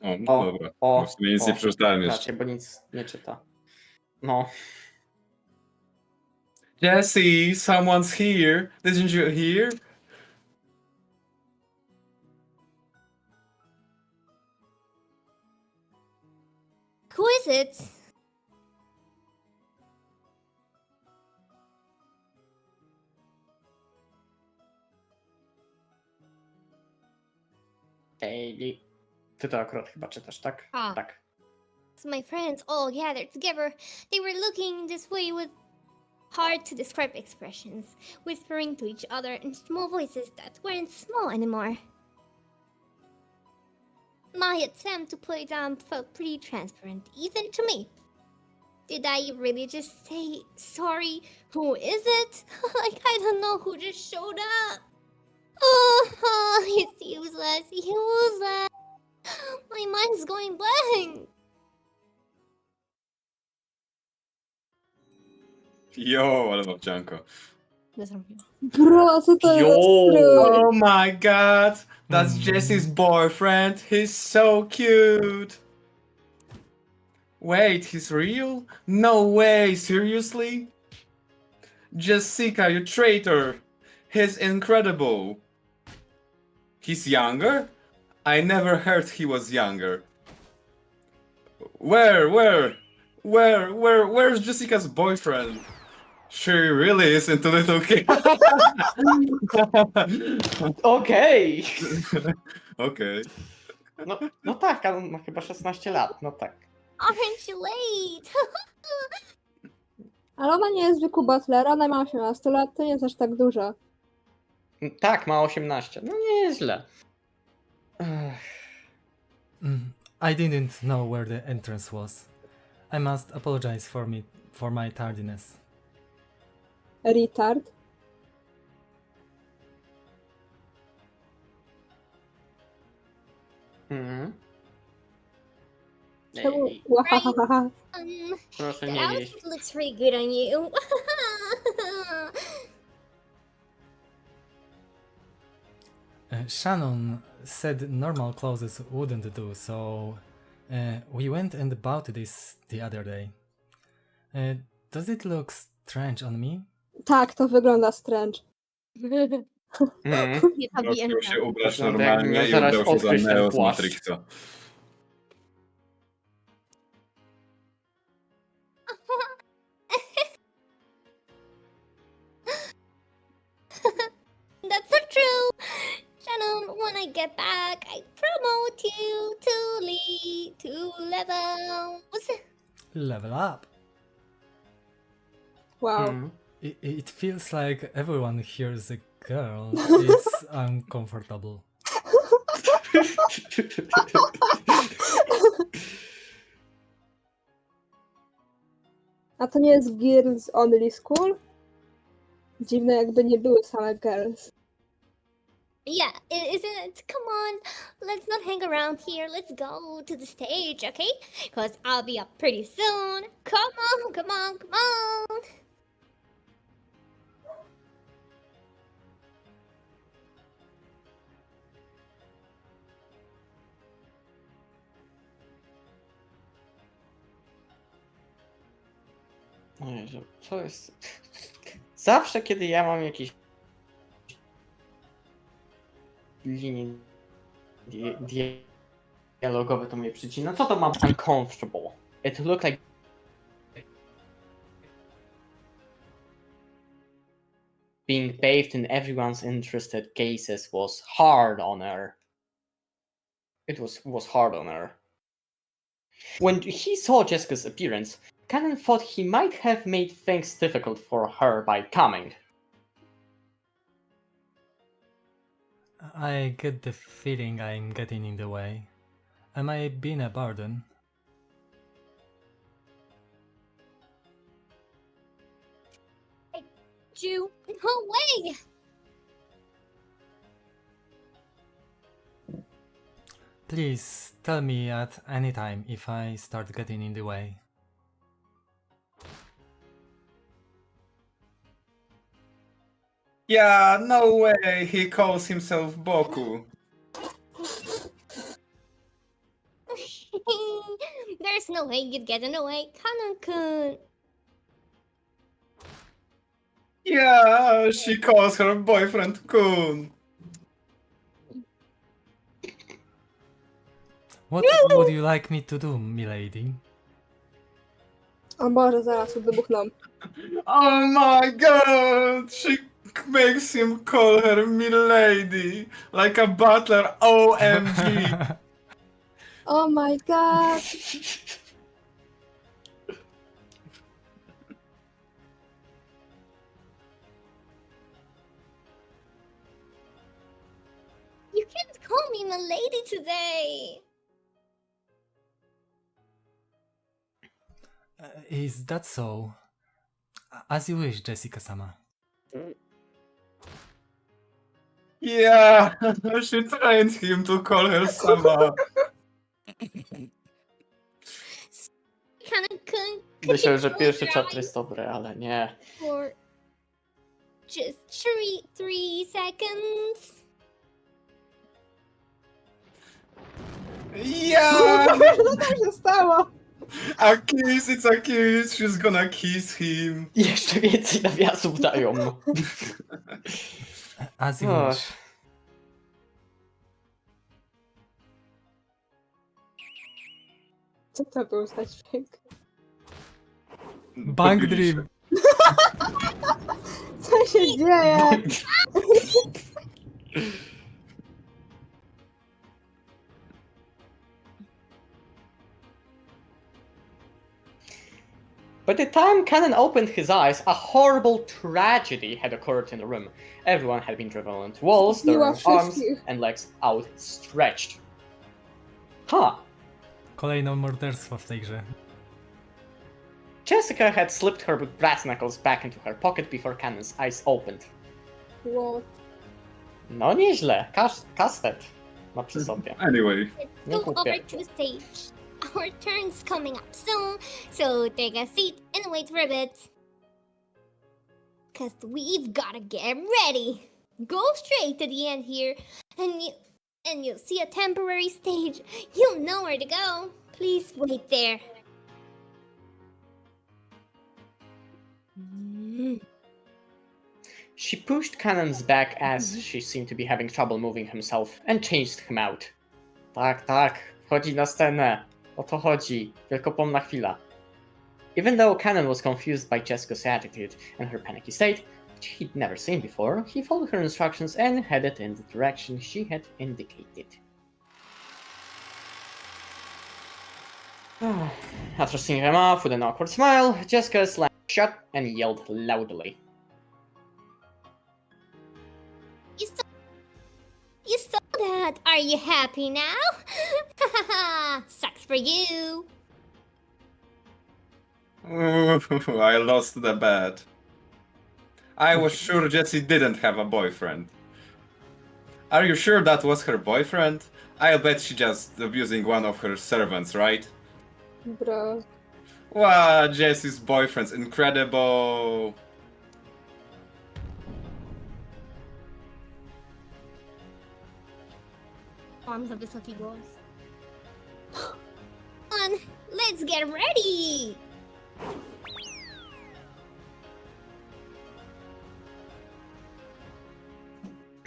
O, dobra. Bo w sumie nic nie przeczytałem jeszcze. Raczej, bo nic nie czyta. No. Jessie, someone's here. Didn't you hear? Who is it? Ej, ty to akurat chyba czytasz, tak? A. Tak. My friends all gathered together. They were looking this way with hard to describe expressions, whispering to each other in small voices that weren't small anymore. My attempt to play dumb felt pretty transparent, even to me. Did I really just say sorry? Who is it? Like, I don't know who just showed up. Oh, it's useless. My mind's going blank. Jo, ale babcianko. Nie zrobiłam. Bro, co to Yo! jest strój? Oh my god! That's Jessie's boyfriend. He's so cute. Wait, he's real? No way, seriously? Jessica, you traitor! He's incredible. He's younger? I never heard he was younger. Where's Jessica's boyfriend? She really is into little kids. Okej! Okej. No tak, a on ma chyba 16 lat, no tak. Aren't you late? Ale ona nie jest w wieku Butlera, ona ma 18 lat, to nie jest aż tak dużo. Tak, ma 18. No nie jest źle. I didn't know where the entrance was. I must apologize for my tardiness. Retard. Mhm. Czemu? Ej, Łahahaha. proszę That nie jeść. outfit looks pretty good on you. Shannon said normal clothes wouldn't do, so we went and bought this the other day. Does it look strange on me? Tak, to wygląda strange. Mhm. Nie ta Chciał się ubrać Wygląda, jakby normalnie miał i zaraz ubrał się za odkryć ten Neo z płaszcz. Matrixa. That's so true. Shannon, when I get back, I promote you to 2 levels. Level up. Wow. Mhm. It feels like everyone here is a girl. It's uncomfortable. A to nie jest Girls Only School? Dziwne, jakby nie były same girls. Yeah, isn't it? Come on, let's not hang around here. Let's go to the stage, okay? Because I'll be up pretty soon. Come on, come on, come on. O Jezu, co jest... Zawsze, kiedy ja mam jakieś linie dialogowe, to mnie przycina. Co to mam uncomfortable? It looked like being bathed in everyone's interested cases was hard on her. It was hard on her. When he saw Jessica's appearance, Cannon thought he might have made things difficult for her by coming. I get the feeling I'm getting in the way. Am I being a burden? You, no way! Please tell me at any time if I start getting in the way. Yeah, no way. He calls himself Boku. There's no way you'd get in the way, Kanan-kun. Yeah, she calls her boyfriend Kun. What would you like me to do, milady? O Boże, zaraz tu wybuchnął. Oh my god! She makes him call her milady. Like a butler, OMG. Oh my god! You can't call me milady today. Is that so? As you wish, Jessica-sama. Yeah, she trained him to call her Sama. Kanan-kun, Myślę, że pierwszy chapter jest dobry, ale nie. for just three seconds. Yeah! Co tam się stało? A kiss, it's a kiss. She's gonna kiss him. Jeszcze więcej nawiasów dają. As you Ach. wish. Co to był za dźwięk? Bang Dream! Co się dzieje? By the time Cannon opened his eyes, a horrible tragedy had occurred in the room. Everyone had been driven onto walls, their Miła arms wszystkich. and legs outstretched. Huh. Kolejne morderstwo w tej grze. Jessica had slipped her brass knuckles back into her pocket before Cannon's eyes opened. What? No nieźle, kastet ma przy sobie. Anyway. Nie Go głupie. over to the stage. Our turn's coming up soon, so take a seat and wait for a bit. Cause we've gotta get ready. Go straight to the end here, and you'll see a temporary stage. You'll know where to go. Please wait there. She pushed Cannon's back as she seemed to be having trouble moving himself and chased him out. Tak, wchodzi na scenę. O to chodzi. Wielkopomna chwila. Even though Cannon was confused by Jessica's attitude and her panicky state, which he'd never seen before, he followed her instructions and headed in the direction she had indicated. After seeing him off with an awkward smile, Jessica slammed shut and yelled loudly. You saw that. Are you happy now? Sucks for you. Ooh, I lost the bet. I was sure Jessie didn't have a boyfriend. Are you sure that was her boyfriend? I'll bet she just abusing one of her servants, right? Bro. Wow, Jessie's boyfriend's incredible. Arms of the Sucky Girls. Come on, let's get ready.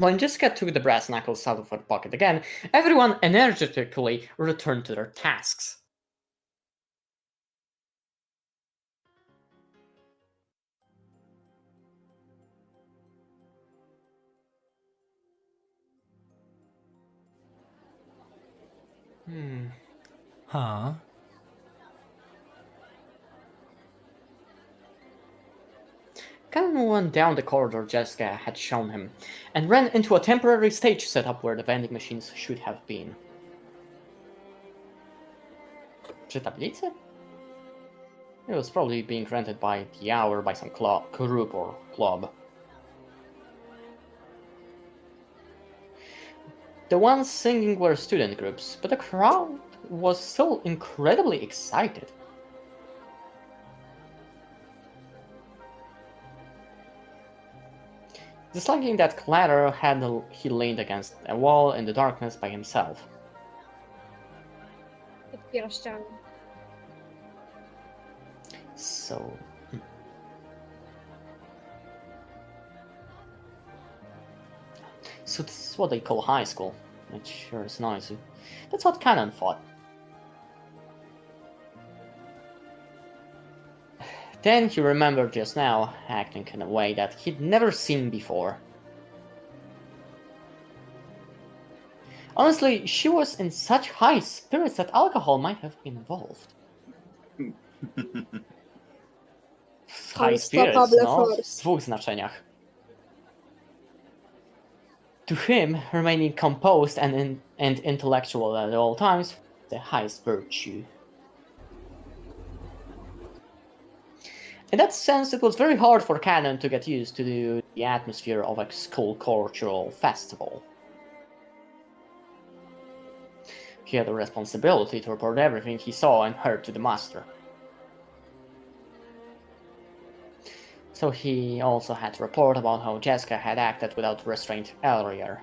When Jessica took the brass knuckles out of her pocket again, everyone energetically returned to their tasks. Huh? Cannon went down the corridor Jessica had shown him, and ran into a temporary stage setup where the vending machines should have been. Przy tablicy? It was probably being rented by the hour by some group or club. The ones singing were student groups, but the crowd was still incredibly excited. Disliking that clatter, he leaned against a wall in the darkness by himself. Podpiera ścianę. So... So this is what they call high school. It sure is noisy. That's what Cannon thought. Then he remembered just now, acting in a way that he'd never seen before. Honestly, she was in such high spirits that alcohol might have been involved. High spirits, Unstoppable no? force. W dwóch znaczeniach. To him, remaining composed and intellectual at all times was the highest virtue. In that sense, it was very hard for Cannon to get used to the atmosphere of a school cultural festival. He had a responsibility to report everything he saw and heard to the master. So he also had to report about how Jessica had acted without restraint earlier.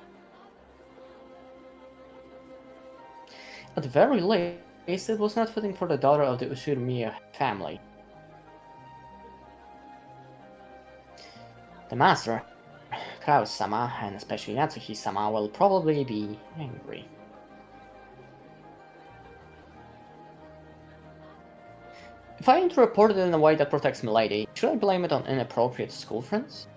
At the very least, it was not fitting for the daughter of the Ushirimiya family. The master, Kraus-sama, and especially Natsuki-sama, will probably be angry. If I ain't reported in a way that protects Milady, should I blame it on inappropriate school friends?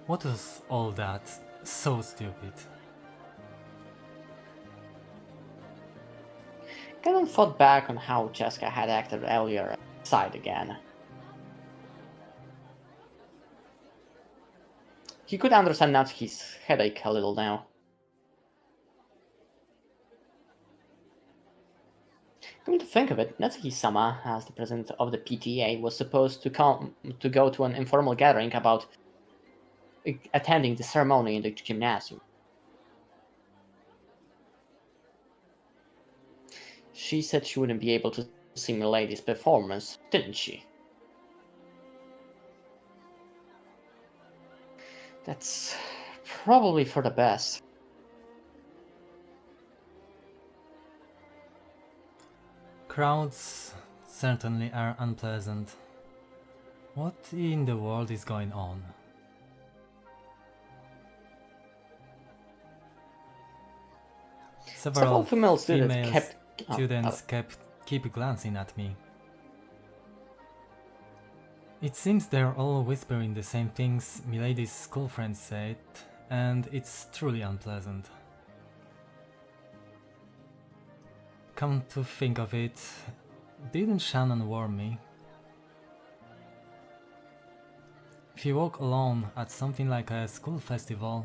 What is all that? So stupid. Cannon thought back on how Jessica had acted earlier aside again. He could understand Natsuki's headache a little now. Come to think of it, Natsuki-sama, as the president of the PTA, was supposed to go to an informal gathering about attending the ceremony in the gymnasium. She said she wouldn't be able to see Milady's performance, didn't she? That's probably for the best. Crowds certainly are unpleasant. What in the world is going on? Several female students keep glancing at me. It seems they're all whispering the same things Milady's school friends said, and it's truly unpleasant. Come to think of it, didn't Shannon warn me? If you walk alone at something like a school festival,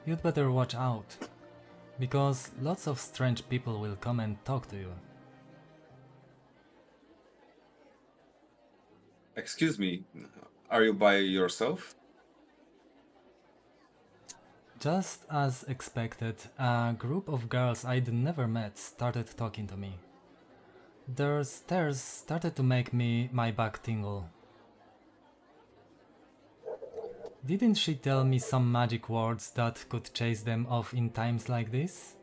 you'd better watch out, because lots of strange people will come and talk to you. Excuse me, are you by yourself? Just as expected, a group of girls I'd never met started talking to me. Their stares started to make my back tingle. Didn't she tell me some magic words that could chase them off in times like this?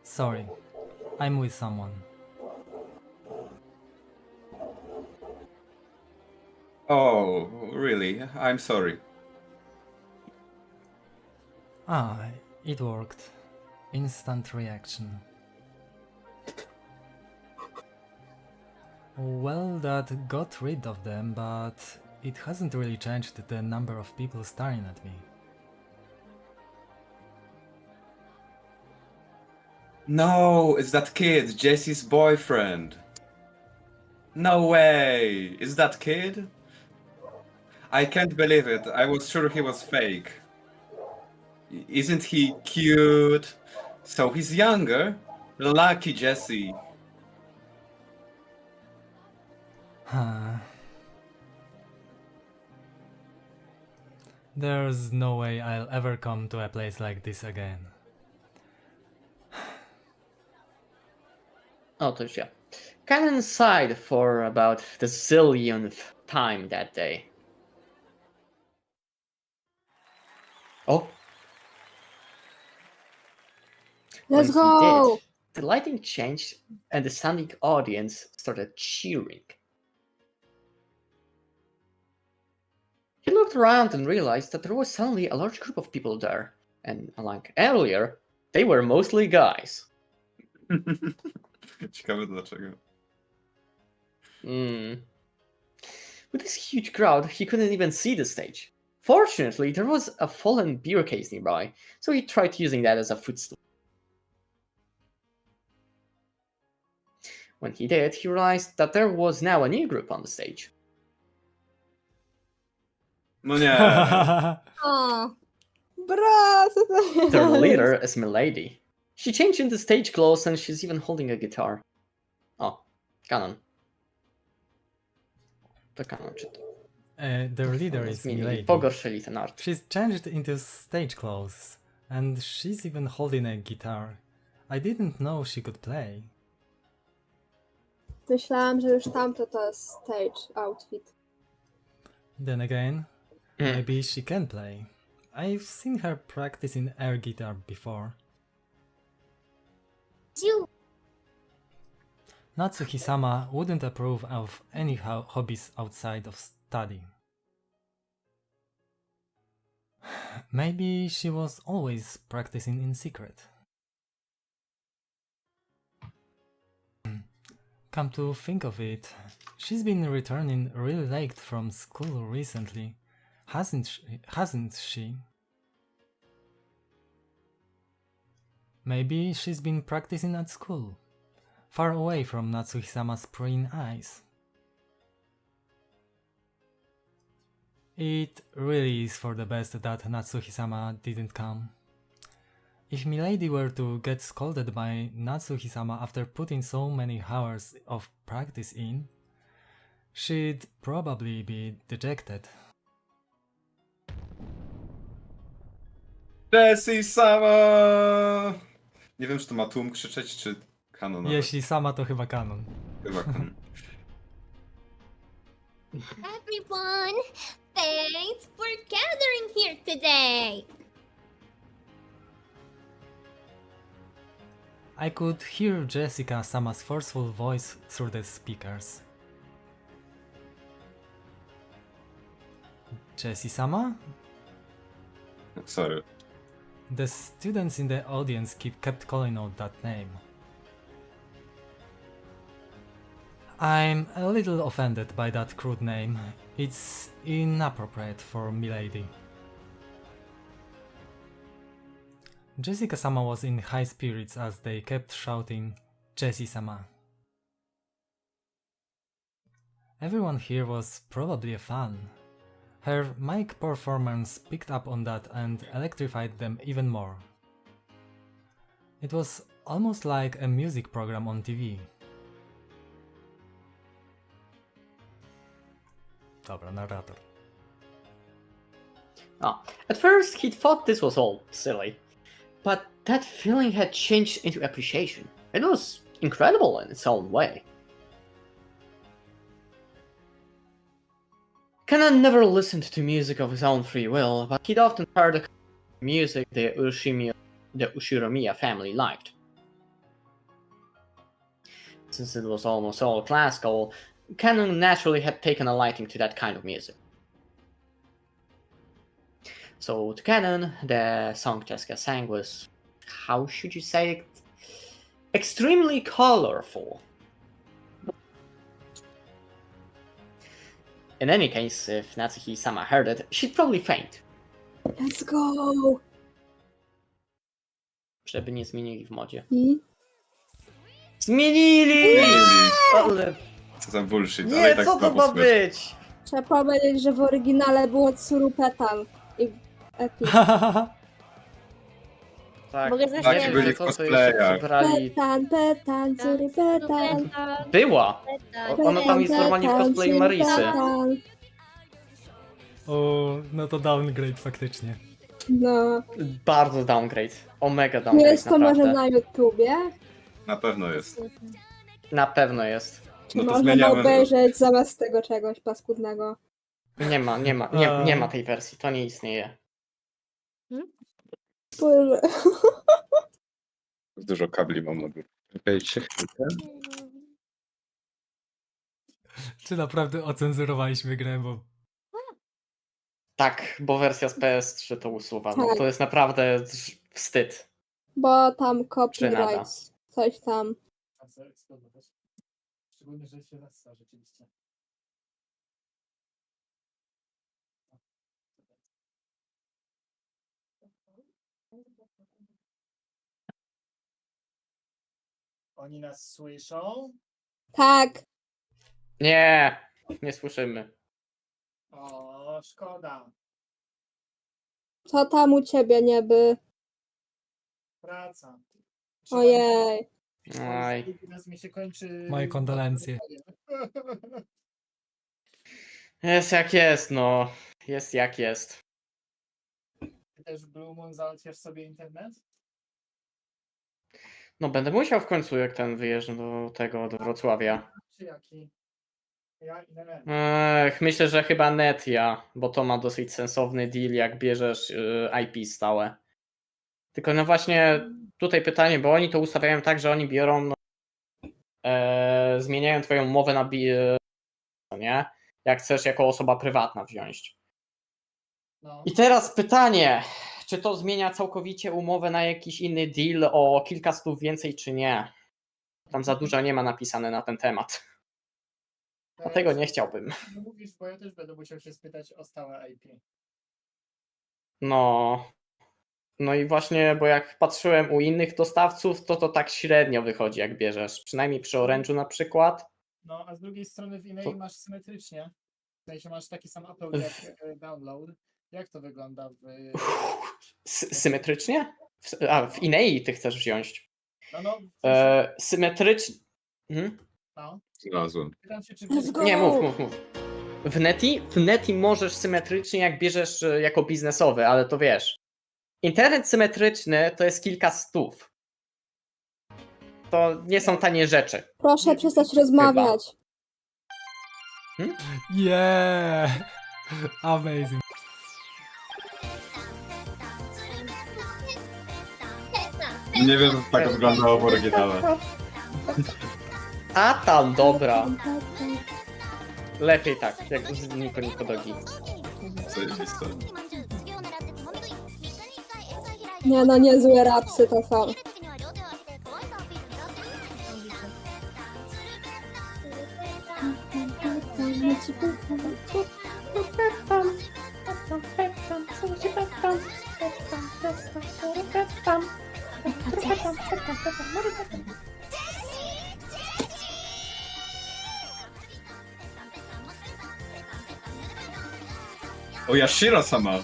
Sorry, I'm with someone. Oh, really? I'm sorry. Ah, it worked. Instant reaction. Well, that got rid of them, but it hasn't really changed the number of people staring at me. No, it's that kid, Jesse's boyfriend. No way! Is that kid? I can't believe it. I was sure he was fake. Isn't he cute? So he's younger? Lucky Jesse. Huh. There's no way I'll ever come to a place like this again. Otóż ja. Canon sighed for about the zillionth time that day. Oh. Let's When he go! did, the lighting changed and the standing audience started cheering. He looked around and realized that there was suddenly a large group of people there, and unlike earlier, they were mostly guys. Ciekawe dlaczego. With this huge crowd, he couldn't even see the stage. Fortunately, there was a fallen beer case nearby, so he tried using that as a footstool. When he did, he realized that there was now a new group on the stage. No nie. Oh, Bra, co to Their jest? leader is Milady. She changed into stage clothes and she's even holding a guitar. Oh, Canon. To Canon czyta. Their leader is Zmienili, Milady. pogorszyli ten art. She's changed into stage clothes, and she's even holding a guitar. I didn't know she could play. Myślałam, że już tamto to jest stage outfit. Then again, maybe she can play. I've seen her practicing air guitar before. you. Natsuhi-sama wouldn't approve of any hobbies outside of study. Maybe she was always practicing in secret. Come to think of it, she's been returning really late from school recently, hasn't she? Maybe she's been practicing at school, far away from Natsuhi-sama's prying eyes. It really is for the best that Natsuhi-sama didn't come. If Milady were to get scolded by Natsuhi-sama after putting so many hours of practice in, she'd probably be dejected. Jesse sama! Nie wiem, czy to ma tłum krzyczeć, czy kanon. Jeśli sama, to chyba kanon. Chyba kanon. Everyone, thanks for gathering here today. I could hear Jessica-sama's forceful voice through the speakers. Jessie-sama? Sorry. The students in the audience kept calling out that name. I'm a little offended by that crude name. It's inappropriate for Milady. Jessica-sama was in high spirits as they kept shouting, Jessie-sama. Everyone here was probably a fan. Her mic performance picked up on that and electrified them even more. It was almost like a music program on TV. Dobra, narrator. At first, he thought this was all silly, but that feeling had changed into appreciation. It was incredible in its own way. Kanan never listened to music of his own free will, but he'd often heard the music the Ushiromiya family liked. Since it was almost all classical, Canon naturally had taken a liking to that kind of music. So to Canon, the song Jessica sang was, how should you say it? Extremely colorful. In any case, if Natsuki-sama heard it, she'd probably faint. Let's go! Żeby nie zmienili w modzie. I? Zmienili! Ale... Co za bullshit, ale Nie, i tak co to słabo ma słyszę. być? Trzeba powiedzieć, że w oryginale było Tsurupetal i Epic. Tak, Mogę wiecie, zaśpiewać. że byli w to jeszcze cosplayach. przybrali... Petan, Tsurupetal. Była! Ona tam jest normalnie w cosplayu Marisy. O, no to downgrade faktycznie. No. Bardzo downgrade. Omega Nie downgrade, jest to naprawdę. może na YouTubie? Na pewno jest. Na pewno jest. Czy No to można zmieniamy. obejrzeć zamiast tego czegoś paskudnego? Nie ma tej wersji, to nie istnieje. Boże. Dużo kabli mam na górze. Okej, chwilkę. Czy naprawdę ocenzurowaliśmy grę, bo... Tak, bo wersja z PS3 to usuwa. No, Tak. to jest naprawdę wstyd. Bo tam Żenada. copyright, coś tam. Szczególnie, że się rasa rzeczywiście. Oni nas słyszą? Tak, Nie słyszymy. O, szkoda. co tam u ciebie nieby? Praca. Ojej. Aj. Teraz mi się kończy... Moje kondolencje. Jest jak jest, no. Jest jak jest. Ty też Blue Moon załatwiasz sobie internet? No będę musiał w końcu, jak ten wyjeżdżam do Wrocławia. Czy jaki? Ja i Never. Myślę, że chyba Netia, bo to ma dosyć sensowny deal, jak bierzesz IP stałe. Tylko no właśnie tutaj pytanie, bo oni to ustawiają tak, że oni biorą, no, zmieniają twoją umowę na nie? Jak chcesz jako osoba prywatna wziąć. No. I teraz pytanie, czy to zmienia całkowicie umowę na jakiś inny deal o kilka stów więcej, czy nie? Tam za dużo nie ma napisane na ten temat. Dlatego nie chciałbym. No mówisz, bo ja też będę musiał się spytać o stałe IP. No i właśnie, bo jak patrzyłem u innych dostawców, to tak średnio wychodzi, jak bierzesz. Przynajmniej przy Orange'u na przykład. No, a z drugiej strony w innej To- masz symetrycznie. W sensie masz taki sam upload jak download. Jak to wygląda w... Symetrycznie? W Inei ty chcesz wziąć. No, w sensie, Symetrycznie. no. Znalazłem. Pytam się, czy... Let's go. Nie, mów. W Neti możesz symetrycznie, jak bierzesz jako biznesowy, ale to wiesz. Internet symetryczny to jest kilka stów. To nie są tanie rzeczy. Proszę przestać rozmawiać. Yeah! Amazing. Nie wiem, że tak wyglądało w oryginale. A tam, dobra. Lepiej tak, jak z Niko Dogi. Zajebiste. Nie no, niezłe rapsy to są. O, Yashiro sama.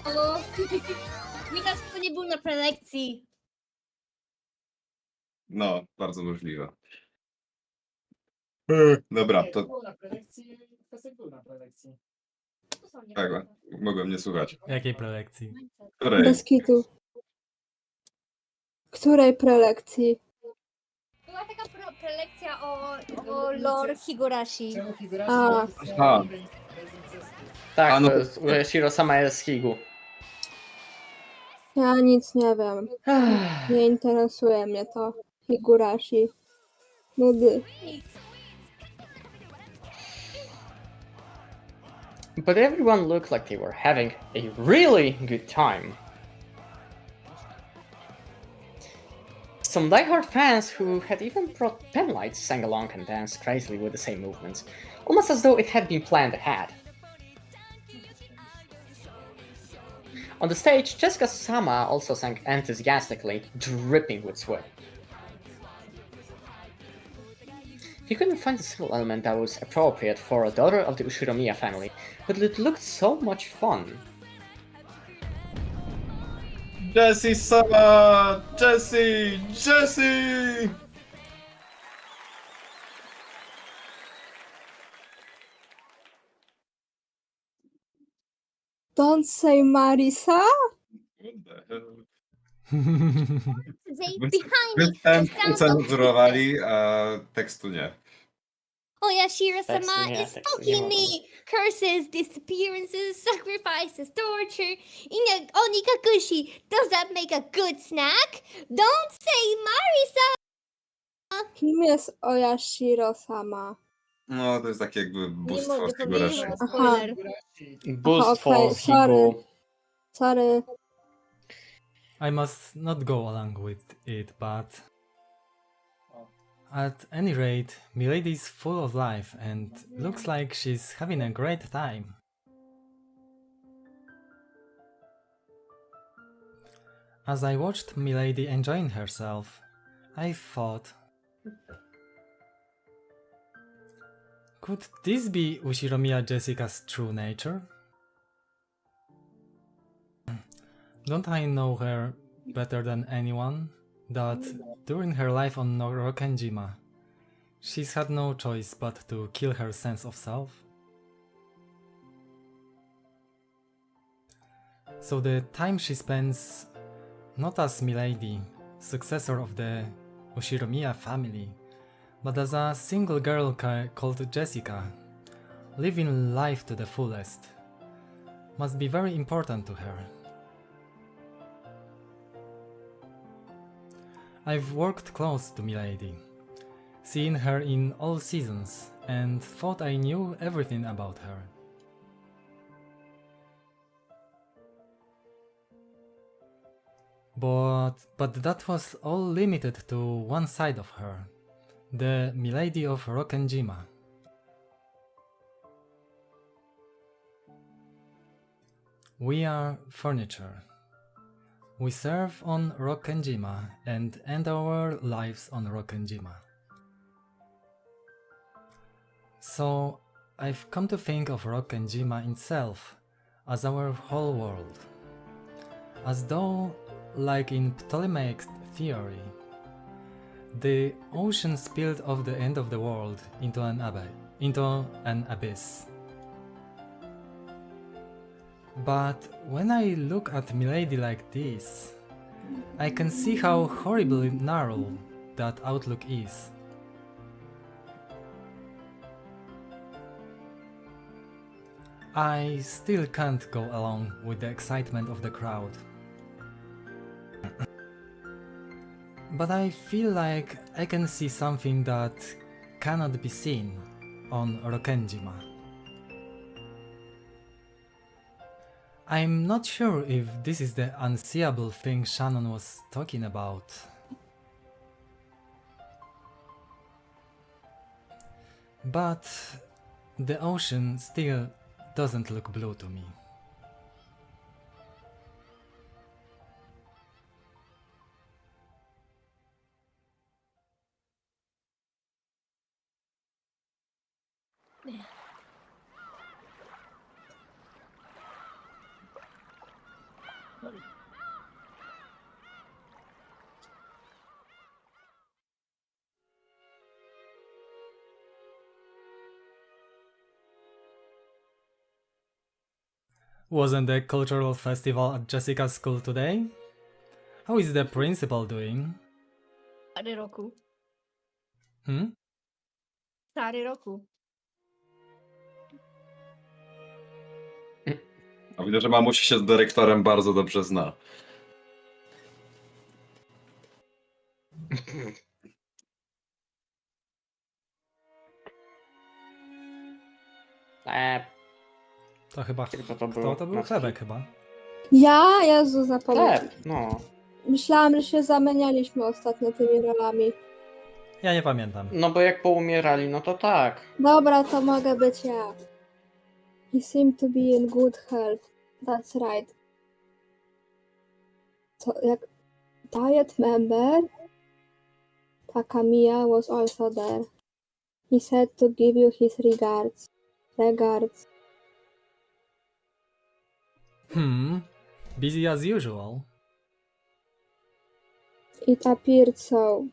O, widać, kto nie był na prelekcji. No, bardzo możliwe. Dobra, Nie, to był na prelekcji, Pesek był na prelekcji. tak, mogłem nie słuchać. Jakiej prelekcji? Której? Bez kitu. Której prelekcji? Była taka prelekcja o lore Higurashi. Czemu Higurashi A. jest Aha. bez incestu? Tak, A, no to to- jest, Shiro sama jest z Higu. Ja nic nie wiem. Nie interesuje mnie to. Higurashi. Nudy. But everyone looked like they were having a really good time. Some diehard fans who had even brought penlights sang along and danced crazily with the same movements, almost as though it had been planned ahead. On the stage, Jessica Sama also sang enthusiastically, dripping with sweat. He couldn't find a single element that was appropriate for a daughter of the Ushiromiya family, but it looked so much fun. Jesse-sama! Jesse! Jesse! Don't say Marisa? What the hell? Say behind me. Występ It sounds so ucenzurowali, a tekstu nie. Oyashiro-sama Tekstu is nie poking ma tam. me. Curses, disappearances, sacrifices, torture. Onikakushi, does that make a good snack? Don't say Marisa! Kim jest Oyashiro-sama? No, to jest takie jakby Nie bóstwo mogę z Higurashi. powiedzieć, bo spoiler. Bóstwo okej, z Hibu. Sorry. I must not go along with it, but at any rate, Milady's full of life and looks like she's having a great time. As I watched Milady enjoying herself, I thought, could this be Ushiromiya Jessica's true nature? Don't I know her better than anyone? That during her life on Rokenjima, she's had no choice but to kill her sense of self? So the time she spends not as Milady, successor of the Ushiromiya family, but as a single girl called Jessica, living life to the fullest, must be very important to her. I've worked close to Milady, seen her in all seasons, and thought I knew everything about her. But that was all limited to one side of her, the Milady of Rokenjima. We are furniture. We serve on Rokenjima and end our lives on Rokenjima. So I've come to think of Rokenjima itself as our whole world. As though, like in Ptolemaic theory, the ocean spilled off the end of the world into an abyss. But when I look at Milady like this, I can see how horribly narrow that outlook is. I still can't go along with the excitement of the crowd. But I feel like I can see something that cannot be seen on Rokenjima. I'm not sure if this is the unseeable thing Shannon was talking about. But the ocean still doesn't look blue to me. Wasn't the cultural festival at Jessica's school today? How is the principal doing? Stary roku. Hmm? Stary roku. A widzę, że mamusi się z dyrektorem bardzo dobrze zna. To chyba... Kto to był? Kto to był? Natsuki? Chlebek chyba. Ja? Jezu, zapomniałam. Tak, no. Myślałam, że się zamienialiśmy ostatnio tymi rolami. Ja nie pamiętam. No bo jak poumierali, no to tak. Dobra, to mogę być ja. He seemed to be in good health. That's right. To jak diet member, Takamiya was also there. He said to give you his regards. Regards. Busy as usual. It appeared so.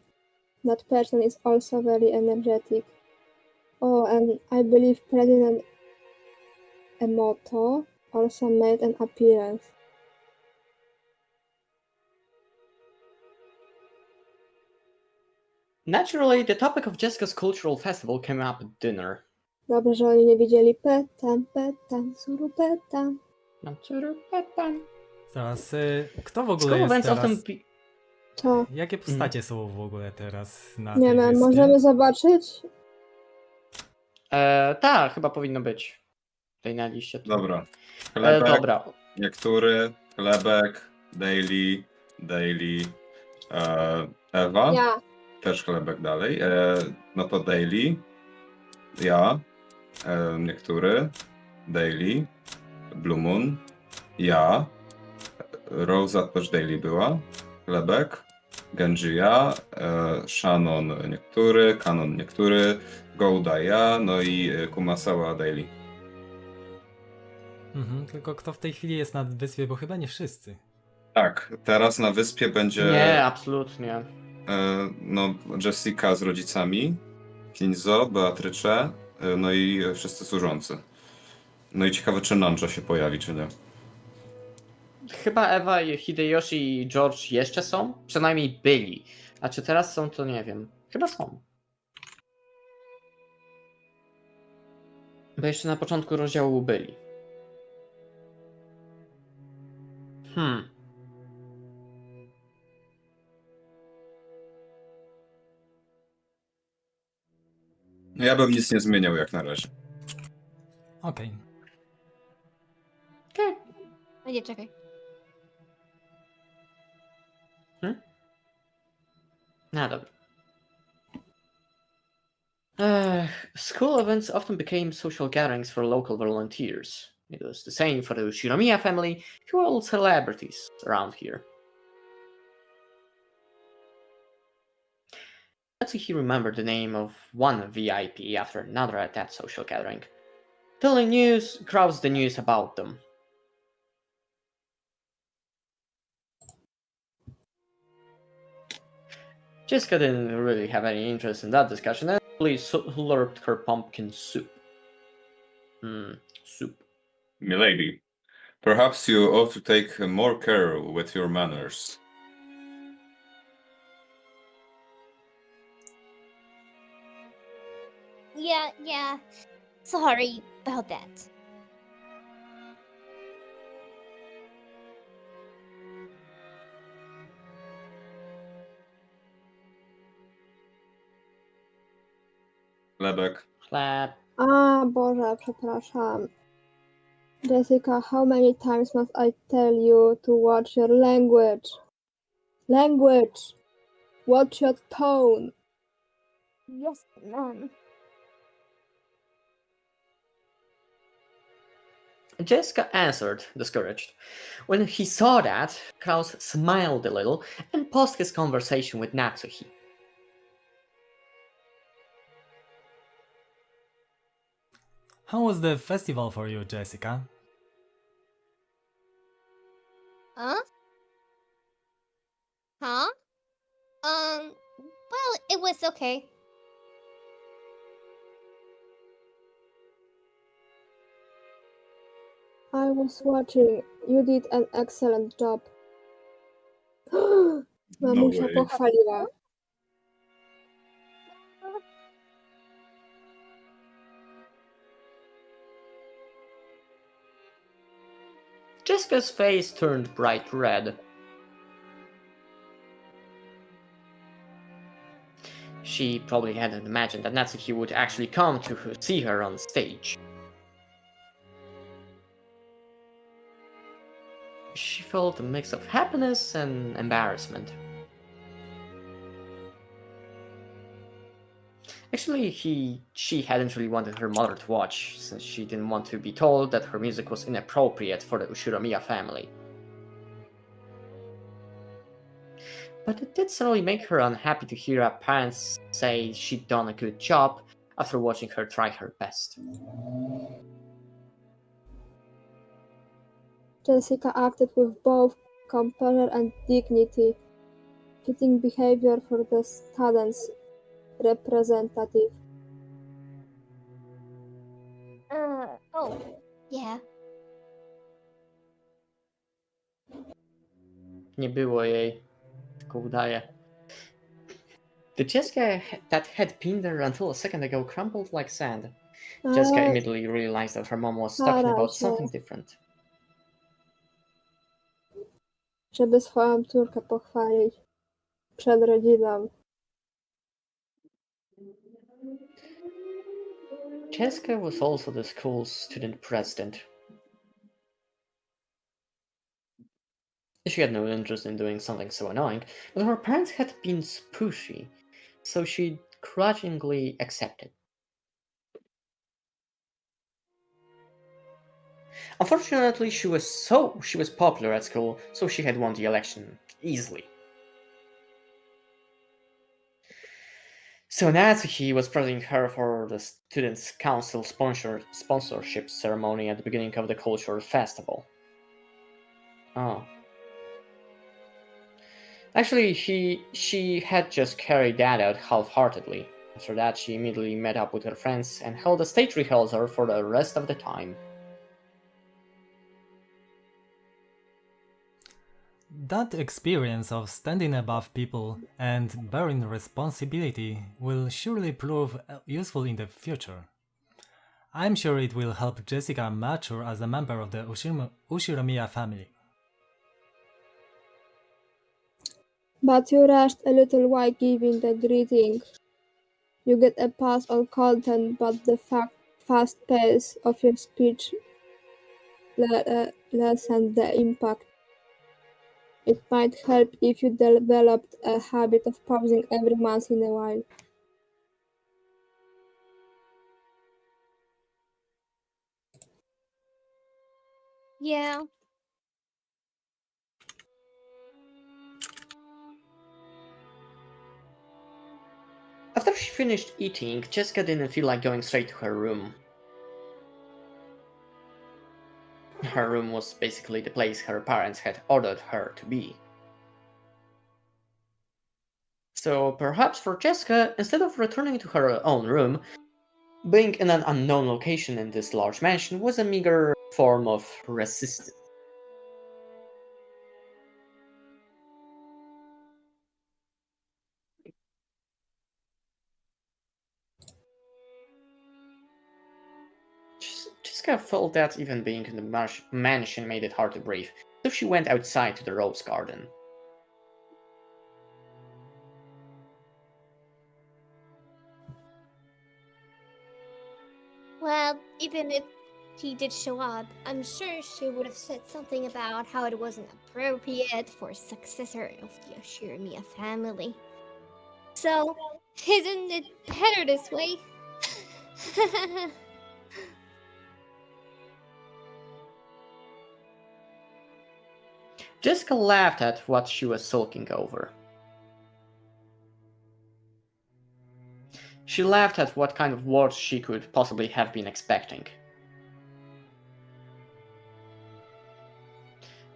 That person is also very energetic. Oh, and I believe President Emoto also made an appearance. Naturally, the topic of Jessica's cultural festival came up at dinner. Dobrze, że oni nie widzieli petam, suru petam. Zaraz, kto w ogóle Skoro jest więc o teraz? tym... Co? Jakie postacie są w ogóle teraz na Nie tej wiem, wyspie? możemy zobaczyć? Tak, chyba powinno być. Tutaj na liście. Dobra. Chlebek, Dobra. niektóry, chlebek, daily, Ewa, Ja. też chlebek dalej. No to daily, ja, niektóry, daily, Blue Moon, ja, Rosa też daily była, chlebek, Genji ja, Shannon niektóry, Kanon niektóry, Gouda ja, no i Kumasawa daily. Tylko kto w tej chwili jest na wyspie, bo chyba nie wszyscy. Tak, teraz na wyspie będzie Nie, absolutnie. no, Jessica z rodzicami, Kinzo, Beatrycze, no i wszyscy służący. No i ciekawe, czy Nanja się pojawi, czy nie. Chyba Ewa, Hideyoshi i George jeszcze są? Przynajmniej byli. A czy teraz są, to nie wiem. Chyba są. Bo jeszcze na początku rozdziału byli. Ja bym nic nie zmieniał jak na razie. Okej. Nie, czekaj. No dobra. School events often became social gatherings for local volunteers. It was the same for the Shinomiya family, who were all celebrities around here. Natsuki remembered the name of one VIP after another at that social gathering, telling crowds the news about them. Jessica didn't really have any interest in that discussion and slurped her pumpkin soup. Soup. Milady, perhaps you ought to take more care with your manners. Yeah. Sorry about that. Chlebek. Chleb. A, Boże, przepraszam. Jessica, how many times must I tell you to watch your language? Language! Watch your tone! Yes, ma'am. Jessica answered, discouraged. When he saw that, Kraus smiled a little and paused his conversation with Natsuki. How was the festival for you, Jessica? Huh? Huh? Well, it was okay. I was watching. You did an excellent job. Mamusia way. pochwaliła. Jessica's face turned bright red. She probably hadn't imagined that Natsuki would actually come to see her on stage. she felt a mix of happiness and embarrassment. Actually, she hadn't really wanted her mother to watch, since she didn't want to be told that her music was inappropriate for the Ushiromiya family. But it did certainly make her unhappy to hear her parents say she'd done a good job after watching her try her best. Jessica acted with both composure and dignity, fitting behavior for the student's representative. Oh, yeah. Nie było jej, tylko udaje. The Jessica that had been there until a second ago crumbled like sand. Jessica Ale immediately realized that her mom was talking about się, something different. żeby swoją córkę pochwalić przed rodziną. Jessica was also the school's student president. She had no interest in doing something so annoying, but her parents had been pushy, so she grudgingly accepted. Unfortunately, she was popular at school, so she had won the election easily. So Natsuki was praising her for the Students' Council sponsorship ceremony at the beginning of the cultural festival. Oh. Actually, she had just carried that out half-heartedly. After that, she immediately met up with her friends and held a stage rehearsal for the rest of the time. That experience of standing above people and bearing responsibility will surely prove useful in the future. I'm sure it will help Jessica mature as a member of the Ushiromiya family. But you rushed a little while giving the greeting. You get a pass on content, but the fast pace of your speech lessened the impact. It might help if you developed a habit of pausing every once in a while. Yeah. After she finished eating, Jessica didn't feel like going straight to her room. Her room was basically the place her parents had ordered her to be. So perhaps for Jessica, instead of returning to her own room, being in an unknown location in this large mansion was a meager form of resistance. Jessica felt that even being in the mansion made it hard to breathe, so she went outside to the rose garden. Well, even if he did show up, I'm sure she would have said something about how it wasn't appropriate for a successor of the Ashiramiya family. So, isn't it better this way? Jessica laughed at what she was sulking over. She laughed at what kind of words she could possibly have been expecting.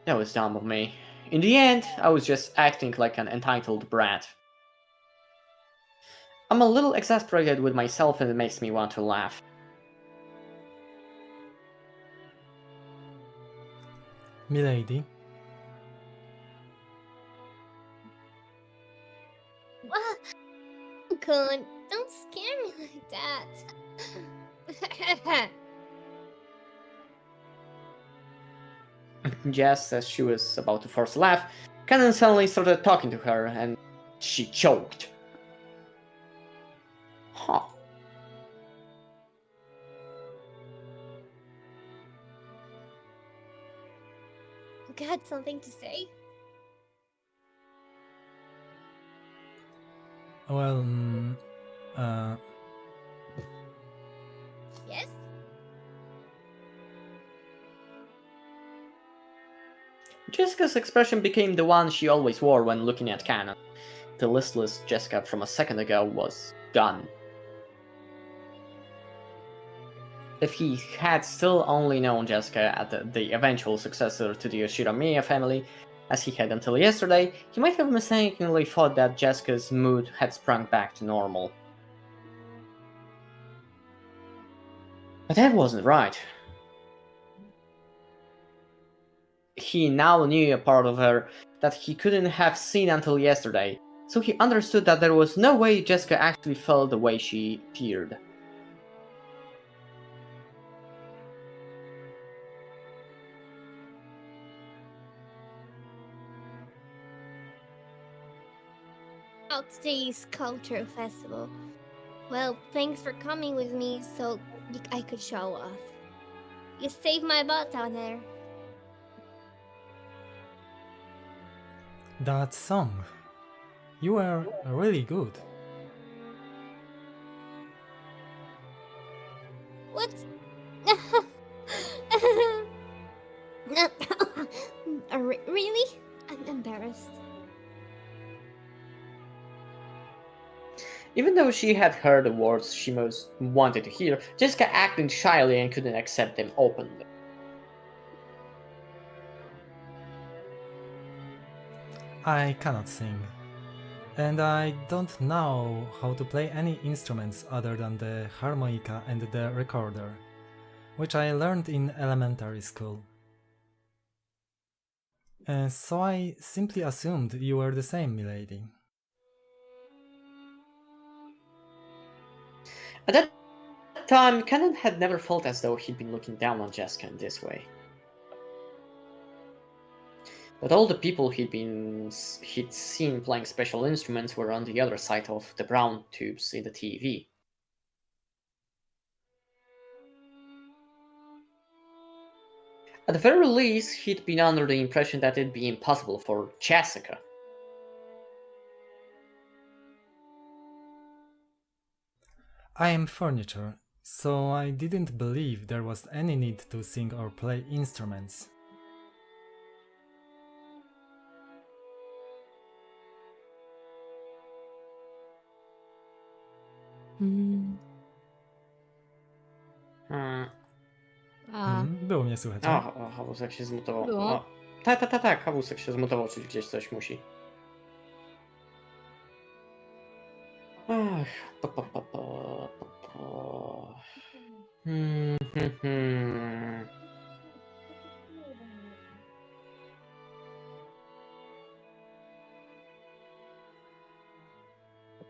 That was dumb of me. In the end, I was just acting like an entitled brat. I'm a little exasperated with myself and it makes me want to laugh. Milady, Kun, don't scare me like that. Just as she was about to force a laugh, Canon suddenly started talking to her and she choked. Huh. Jessica had something to say? Well, Yes? Jessica's expression became the one she always wore when looking at Cannon. The listless Jessica from a second ago was gone. If he had still only known Jessica as the eventual successor to the Yoshida family, as he had until yesterday, he might have mistakenly thought that Jessica's mood had sprung back to normal. But that wasn't right. He now knew a part of her that he couldn't have seen until yesterday, so he understood that there was no way Jessica actually felt the way she appeared. Out today's culture festival. Well, thanks for coming with me so I could show off. You saved my butt out there. that song. You were really good. What? Really? I'm embarrassed. Even though she had heard the words she most wanted to hear, Jessica acted shyly and couldn't accept them openly. I cannot sing. And I don't know how to play any instruments other than the harmonica and the recorder, which I learned in elementary school. So I simply assumed you were the same, milady. At that time, Cannon had never felt as though he'd been looking down on Jessica in this way. But all the people he'd seen playing special instruments were on the other side of the brown tubes in the TV. At the very least, he'd been under the impression that it'd be impossible for Jessica. I am furniture, so I didn't believe there was any need to sing or play instruments. A, Było mnie słychać. nie? O, Hawusek się zmutował. Było? O. Tak, Hawusek się zmutował, czyli gdzieś coś musi. Ach, pa. Hmm.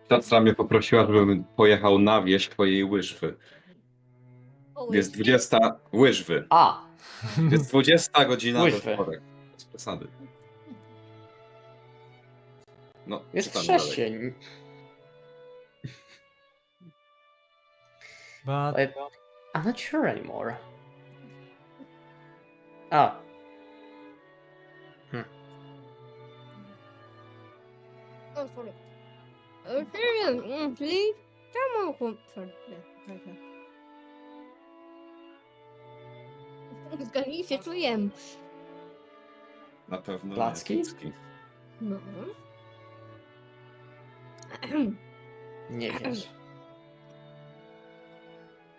Siostra mnie poprosiła, żebym pojechał na wieś po jej łyżwy. O, Jest 20 łyżwy. A, Jest 20 godzina we Łyżwy. wtorek. Bez przesady. No, jest czytam dalej. wrzesień. But I'm not sure anymore. A. oh, sorry. Please? Sorry. Zgadnij się, co jem. Na pewno Placki? nie. Placki. No. Nie wiesz.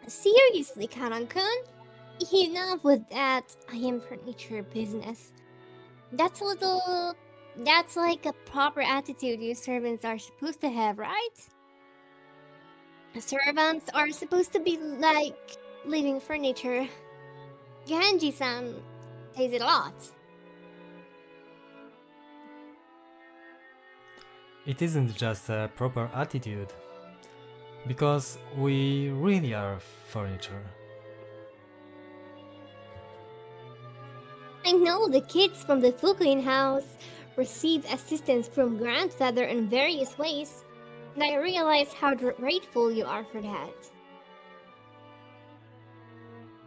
Seriously, Kanan-kun? Enough with that I am furniture business. That's like a proper attitude you servants are supposed to have, right? Servants are supposed to be like living furniture. Genji-san says it a lot. it isn't just a proper attitude, because we really are furniture. I know the kids from the Fukuin house received assistance from grandfather in various ways, and I realize how grateful you are for that.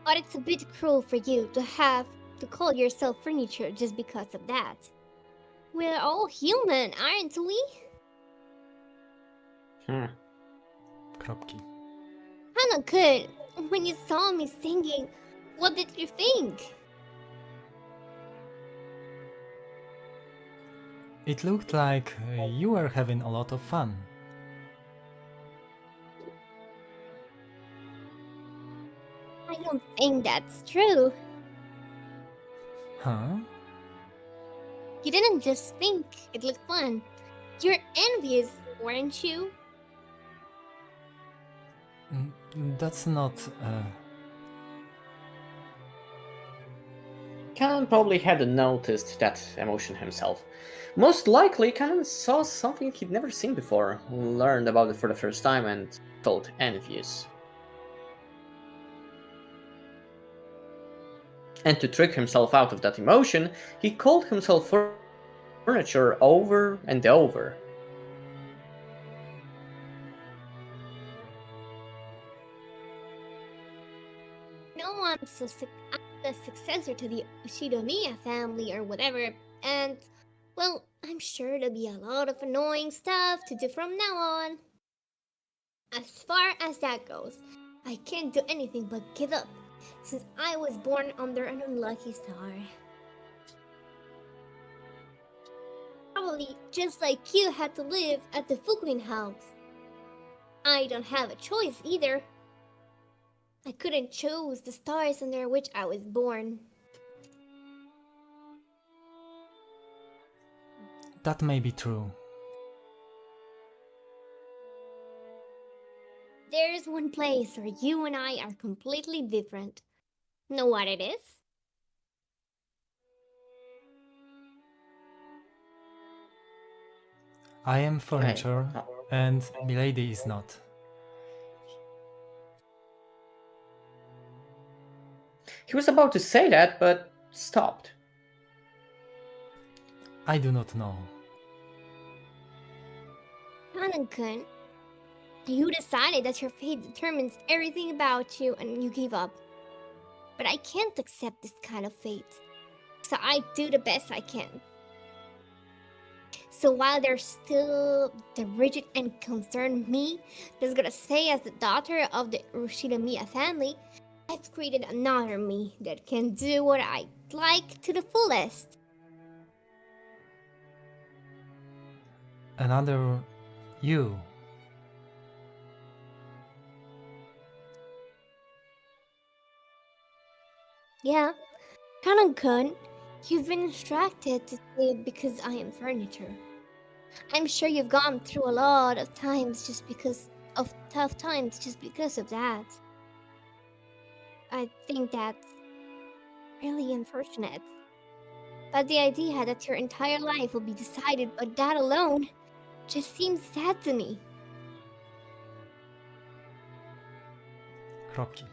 But it's a bit cruel for you to have to call yourself furniture just because of that. We're all human, aren't we? Kropki. Hana-kun, when you saw me singing, what did you think? It looked like you were having a lot of fun. I don't think that's true. Huh? You didn't just think it looked fun. You're envious, weren't you? That's not... Canon probably hadn't noticed that emotion himself. Most likely, Canon saw something he'd never seen before, learned about it for the first time, and felt envious. And to trick himself out of that emotion, he called himself furniture over and over. No one's a successor to the Ushinomiya family or whatever, and, well, I'm sure there'll be a lot of annoying stuff to do from now on. As far as that goes, I can't do anything but give up, since I was born under an unlucky star. Probably just like you had to live at the Fukuin house. I don't have a choice either. I couldn't choose the stars under which I was born. That may be true. There's one place where you and I are completely different. Know what it is? I am furniture, and Milady is not. He was about to say that, but stopped. I do not know. Hanan-kun, you decided that your fate determines everything about you and you gave up. But I can't accept this kind of fate, so I do the best I can. So while there's still the rigid and concerned me that's gonna say as the daughter of the Ushidamiya family, I've created another me that can do what I like to the fullest. Another you. Yeah, Hanan-kun, you've been instructed to say it because I am furniture. I'm sure you've gone through a lot of times just because of tough times just because of that. I think that's really unfortunate. But the idea that your entire life will be decided by that alone just seems sad to me. Kropki.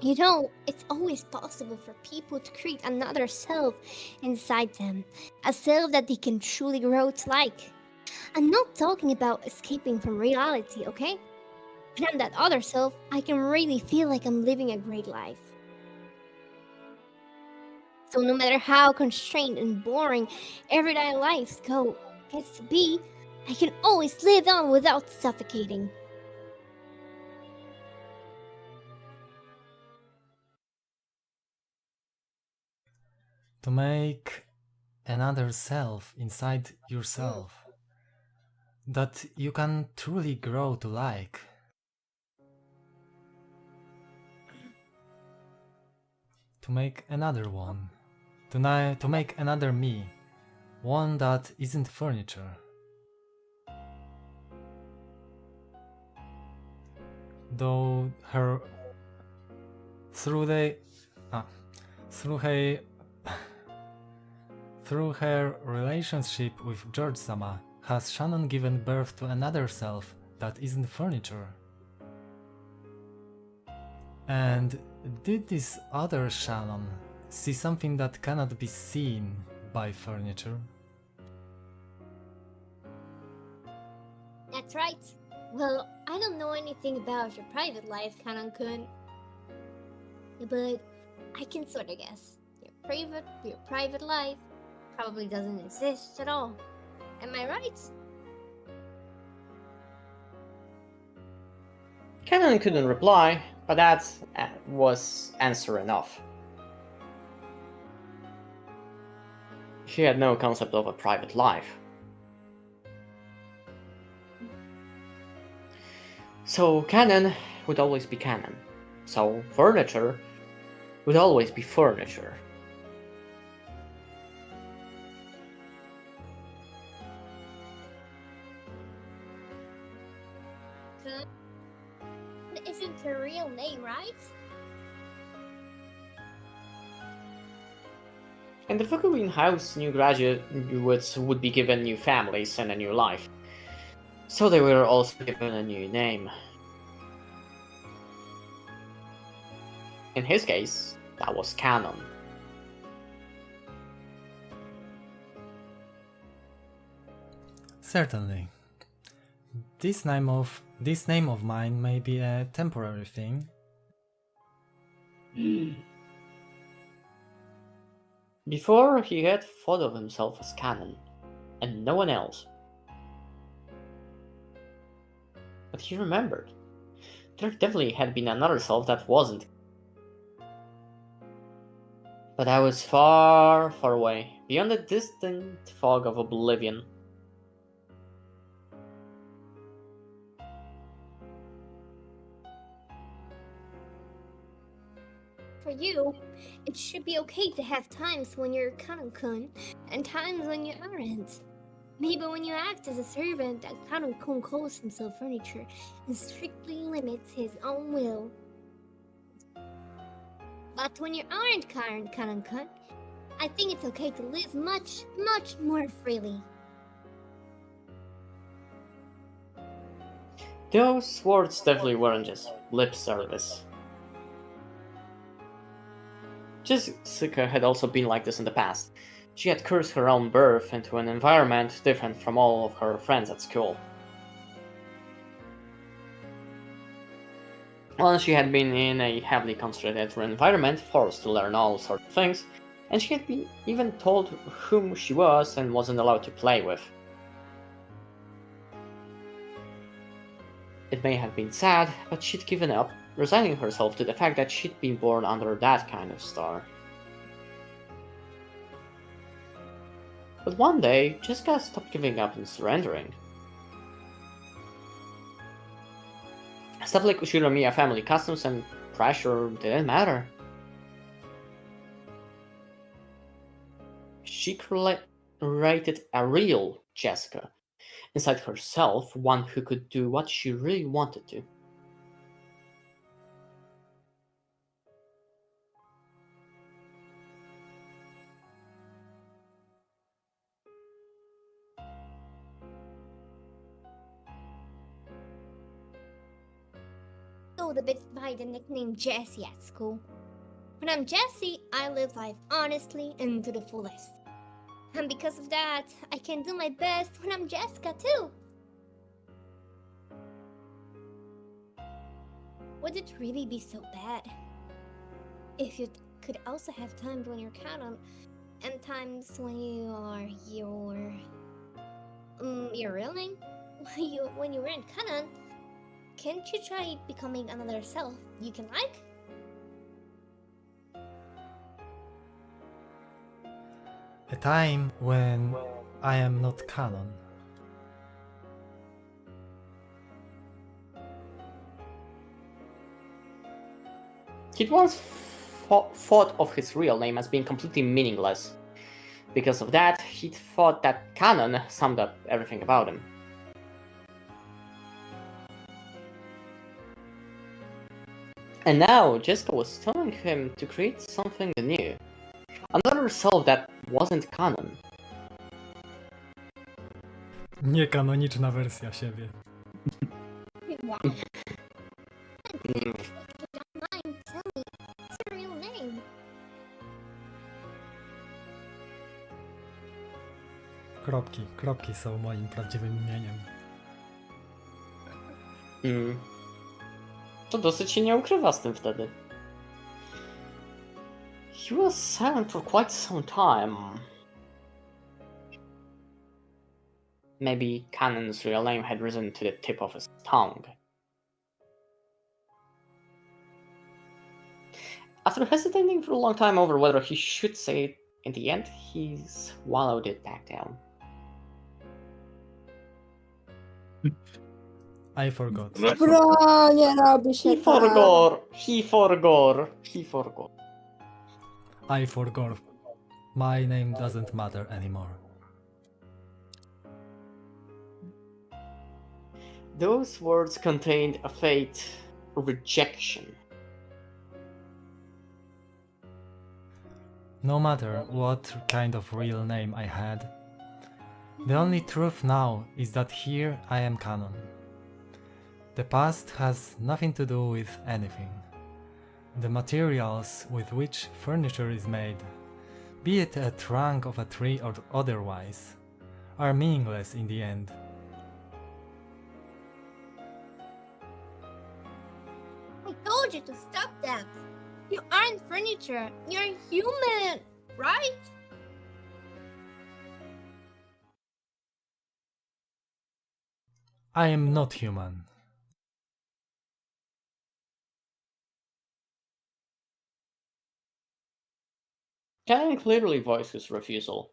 You know, it's always possible for people to create another self inside them, a self that they can truly grow to like. I'm not talking about escaping from reality, okay? But on that other self, I can really feel like I'm living a great life. So no matter how constrained and boring everyday life gets to be, I can always live on without suffocating. To make another self inside yourself that you can truly grow to like. To make another one. To make another me. One that isn't furniture. Though her... Through her relationship with George-sama, has Shannon given birth to another self that isn't furniture? And did this other Shannon see something that cannot be seen by furniture? That's right. Well, I don't know anything about your private life, Kanan-kun. But I can sort of guess. Your private life probably doesn't exist at all. Am I right? Canon couldn't reply, but that was answer enough. She had no concept of a private life. So canon would always be canon. So furniture would always be furniture. Kun isn't her real name, right? And the Fukuin House new graduates would be given new families and a new life. So they were also given a new name. In his case, that was canon. Certainly. This name of mine may be a temporary thing. Before, he had thought of himself as canon, and no one else. But he remembered. There definitely had been another self that wasn't. But I was far, far away, beyond the distant fog of oblivion. For you, it should be okay to have times when you're Kanan-kun and times when you aren't. Maybe when you act as a servant, that Kanan-kun calls himself furniture and strictly limits his own will. But when you aren't Kanan-kun, I think it's okay to live much, much more freely. Those words definitely weren't just lip service. Jessica had also been like this in the past. She had cursed her own birth into an environment different from all of her friends at school. Once she had been in a heavily concentrated environment, forced to learn all sorts of things, and she had been even told whom she was and wasn't allowed to play with. It may have been sad, but she'd given up, resigning herself to the fact that she'd been born under that kind of star. But one day, Jessica stopped giving up and surrendering. Stuff like Ushiromiya family customs and pressure didn't matter. She created a real Jessica, inside herself, one who could do what she really wanted to. Told a bit by the nickname Jessie at school. When I'm Jessie, I live life honestly and to the fullest. And because of that, I can do my best when I'm Jessica too. Would it really be so bad if you could also have times when you're canon and times when you are your real name? When you weren't canon, can't you try becoming another self you can like? A time when I am not canon. He'd once thought of his real name as being completely meaningless. Because of that, he'd thought that canon summed up everything about him. And now Jessica was telling him to create something new. Another self that wasn't canon. Niekanoniczna wersja siebie. Wow. If you don't mind, tell me, what's your real name? Kropki są moim prawdziwym imieniem. To dosyć się nie ukrywa z tym wtedy. He was silent for quite some time. Maybe Cannon's real name had risen to the tip of his tongue. After hesitating for a long time over whether he should say it in the end, he swallowed it back down. I forgot. Bro, nie robi się He tak. forgot. I forgot. My name doesn't matter anymore. Those words contained a faint rejection. No matter what kind of real name I had, the only truth now is that here I am Canon. The past has nothing to do with anything. The materials with which furniture is made, be it a trunk of a tree or otherwise, are meaningless in the end. I told you to stop that. You aren't furniture. You're human, right? I am not human. Cannon clearly voiced his refusal.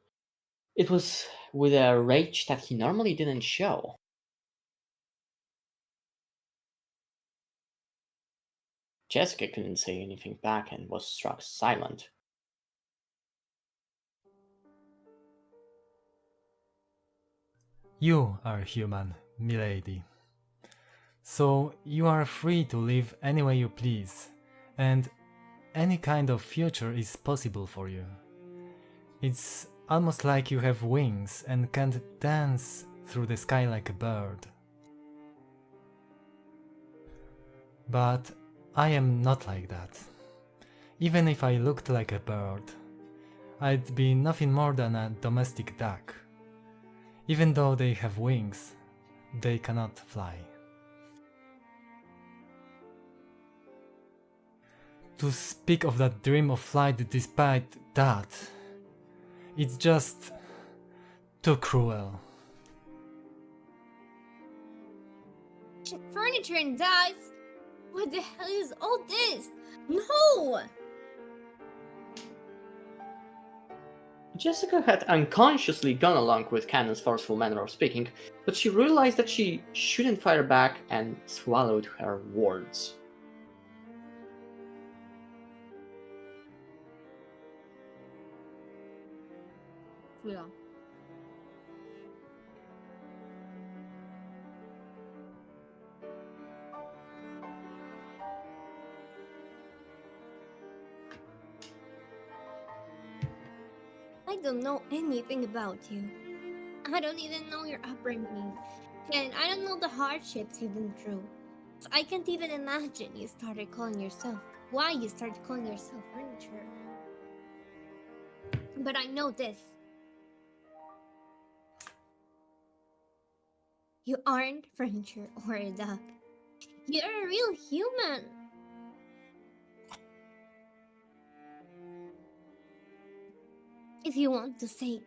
It was with a rage that he normally didn't show. Jessica couldn't say anything back and was struck silent. You are human, milady. So you are free to live any way you please, and any kind of future is possible for you. It's almost like you have wings and can dance through the sky like a bird. But I am not like that. Even if I looked like a bird, I'd be nothing more than a domestic duck. Even though they have wings, they cannot fly. To speak of that dream of flight despite that, it's just too cruel. Furniture and dice? What the hell is all this? No! Jessica had unconsciously gone along with Cannon's forceful manner of speaking, but she realized that she shouldn't fire back and swallowed her words. Chwila. I don't know anything about you. I don't even know your upbringing. And I don't know the hardships you've been through. So I can't even imagine why you started calling yourself furniture. But I know this. You aren't furniture or a duck. You're a real human. If you want to say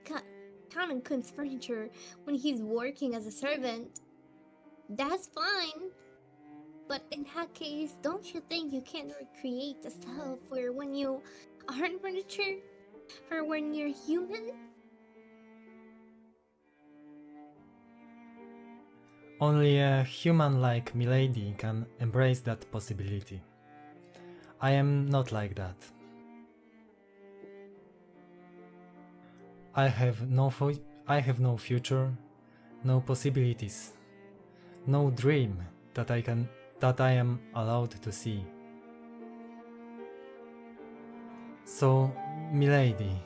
Canon cooks furniture when he's working as a servant, that's fine. But in that case, don't you think you can recreate the self where when you aren't furniture? Or when you're human? Only a human like Milady can embrace that possibility. I am not like that. I have no future, no possibilities, no dream that I am allowed to see. So, milady,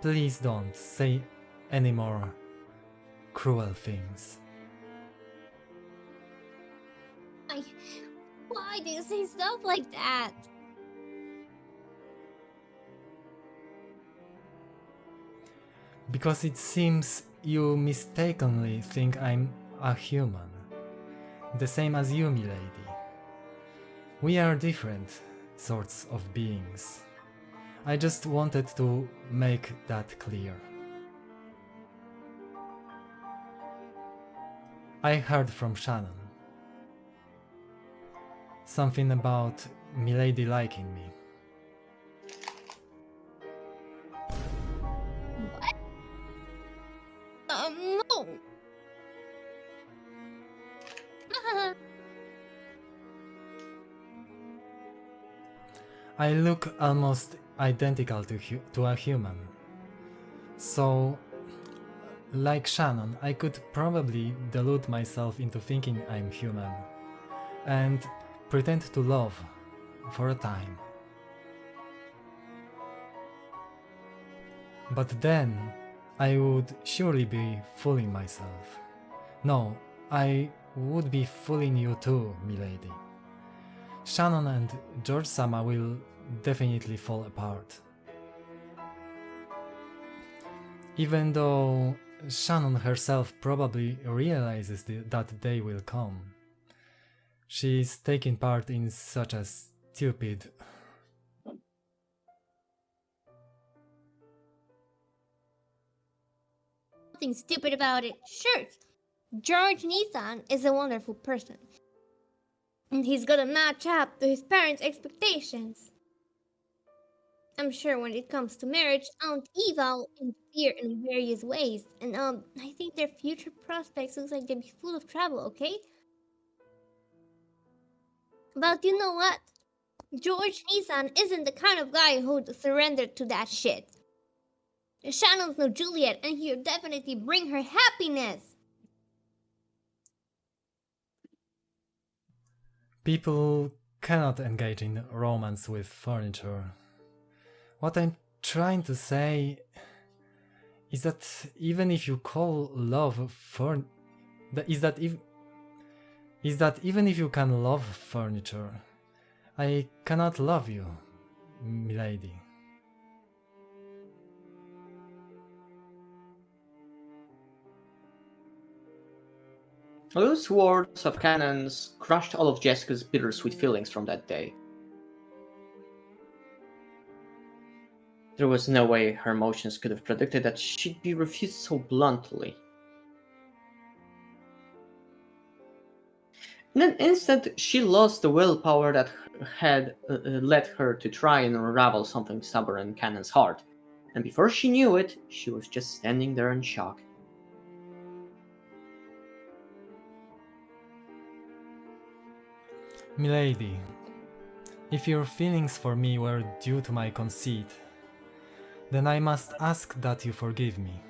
please don't say any more cruel things. Why do you say stuff like that? Because it seems you mistakenly think I'm a human. the same as you, milady. We are different sorts of beings. I just wanted to make that clear. I heard from Shannon. Something about milady liking me. What? No. I look almost identical to a human. So, like Shannon, I could probably delude myself into thinking I'm human and pretend to love for a time. But then I would surely be fooling myself. No, I would be fooling you too, milady. Shannon and George-sama will definitely fall apart. Even though Shannon herself probably realizes that day will come. She's taking part in such a stupid... Nothing stupid about it. Sure, George Nissan is a wonderful person. And he's gonna match up to his parents' expectations. I'm sure when it comes to marriage, Aunt Eva will interfere in various ways. And I think their future prospects looks like they'll be full of trouble, okay? But you know what? George Nissan isn't the kind of guy who'd surrender to that shit. Shannon's no Juliet, and he'll definitely bring her happiness. People cannot engage in romance with furniture. What I'm trying to say is that even if you call love even if you can love furniture, I cannot love you, milady. Those words of Cannon's crushed all of Jessica's bittersweet feelings from that day. There was no way her emotions could have predicted that she'd be refused so bluntly. In an instant, she lost the willpower that had led her to try and unravel something stubborn in Cannon's heart, and before she knew it, she was just standing there in shock. Milady, if your feelings for me were due to my conceit, then I must ask that you forgive me.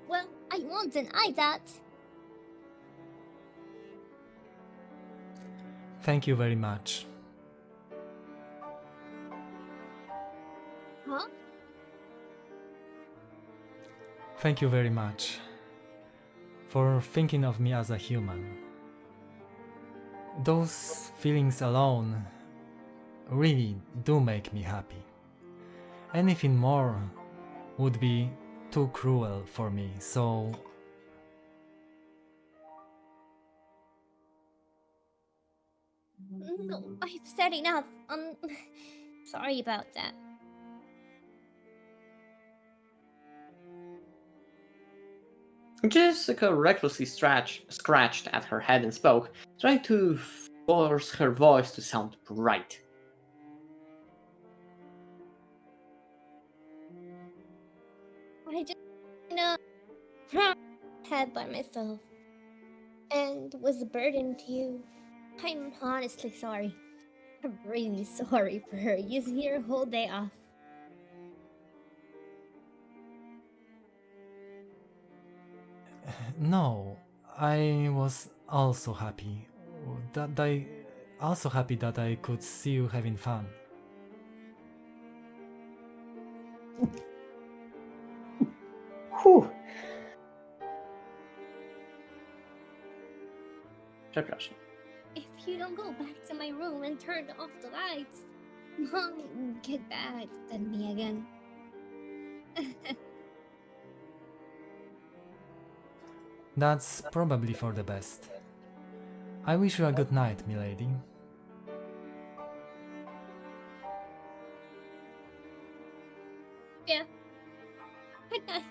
Well, I won't deny that. Thank you very much. Huh? Thank you very much for thinking of me as a human. Those feelings alone really do make me happy. Anything more would be too cruel for me, so... No, I've said enough. Sorry about that. Jessica recklessly scratched at her head and spoke, trying to force her voice to sound bright. I just, head by myself and was a burden to you. I'm honestly sorry. I'm really sorry for her using your whole day off. No, I was also happy. That I could see you having fun. Whew. Przepraszam. If you don't go back to my room and turn off the lights, Mom will get back at me again. That's probably for the best. I wish you a good night, milady. Yeah. Good night.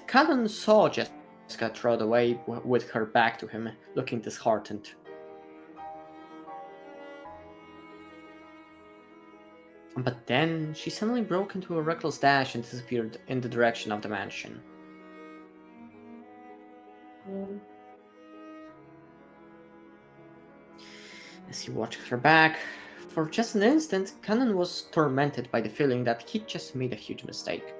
Callan saw Jessica trot away with her back to him, looking disheartened. But then she suddenly broke into a reckless dash and disappeared in the direction of the mansion. As he watched her back, for just an instant, Cannon was tormented by the feeling that he'd just made a huge mistake.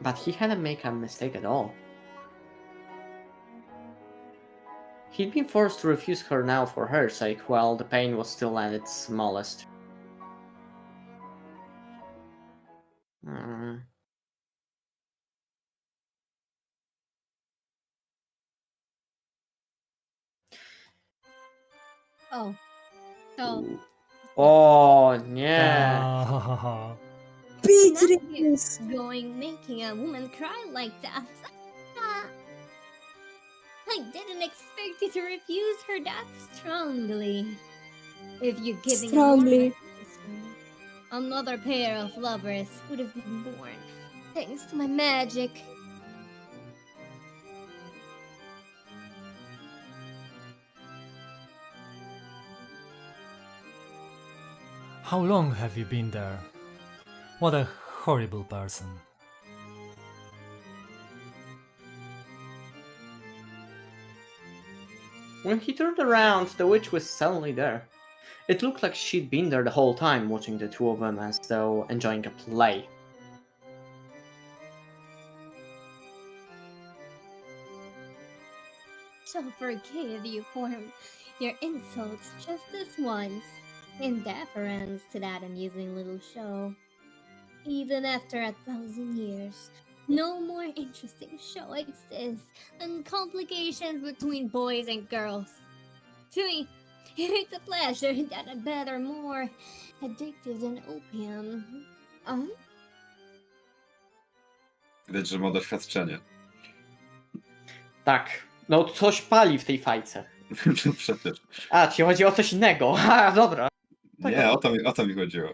But he hadn't made a mistake at all. He'd been forced to refuse her now for her sake, while the pain was still at its smallest. Oh. So, O nie! Ah, Beatrice! Going making a woman cry like that. I didn't expect you to refuse her that strongly. If you're giving Strongly. another pair of lovers would have been born, thanks to my magic. how long have you been there? What a horrible person. When he turned around, the witch was suddenly there. It looked like she'd been there the whole time, watching the two of them as though enjoying a play. Shall forgive you for your insults just this once, in deference to that amusing little show. Even after 1,000 years, no more interesting show exists than complications between boys and girls. To me, it's a pleasure that a better, more addictive than opium. Widać, że ma doświadczenie. Tak, no coś pali w tej fajce. Przecież. A, ci chodzi o coś innego. A, dobra. Nie, o to mi chodziło.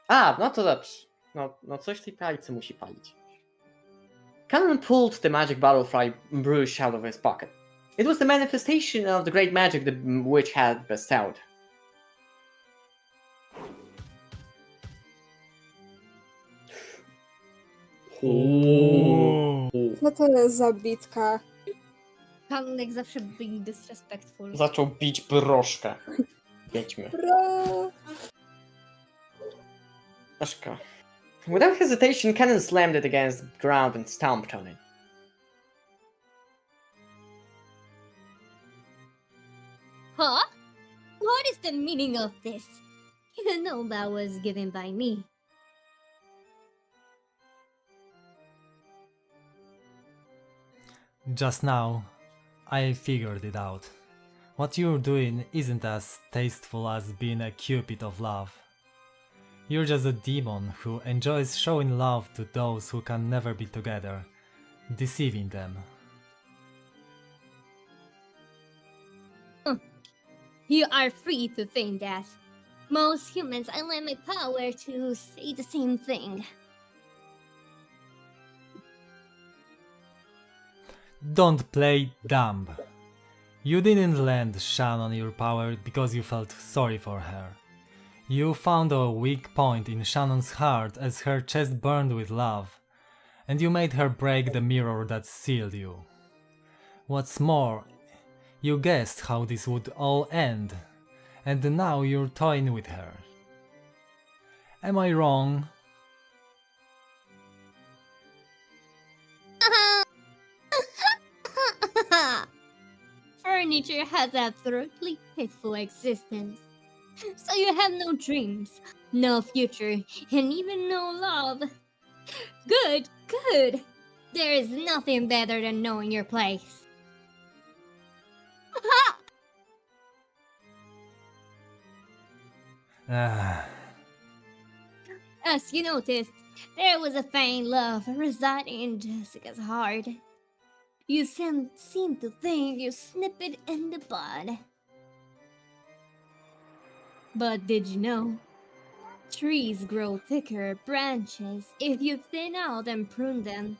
A, no to dobrze. No coś w tej fajce musi palić. Cannon pulled the magic butterfly brush out of his pocket. It was the manifestation of the great magic the witch had bestowed. Ooh. Co to jest za bitka? Kanek zawsze being disrespectful. Zaczął bić broszkę. Wiedźmy. Bro! Broszka. Without hesitation, Cannon slammed it against the ground and stomped on it. Huh? What is the meaning of this? You know that was given by me. Just now, I figured it out. What you're doing isn't as tasteful as being a cupid of love. You're just a demon who enjoys showing love to those who can never be together, deceiving them. You are free to think that. Most humans, I lend my power to say the same thing. Don't play dumb. You didn't lend Shannon your power because you felt sorry for her. You found a weak point in Shannon's heart as her chest burned with love, and you made her break the mirror that sealed you. What's more, you guessed how this would all end, and now you're toying with her. Am I wrong? Furniture has a thoroughly peaceful existence. So you have no dreams, no future, and even no love. Good, good. There is nothing better than knowing your place. Ah, As you noticed, there was a faint love residing in Jessica's heart. You seem to think you snip it in the bud. But did you know? Trees grow thicker branches if you thin out and prune them.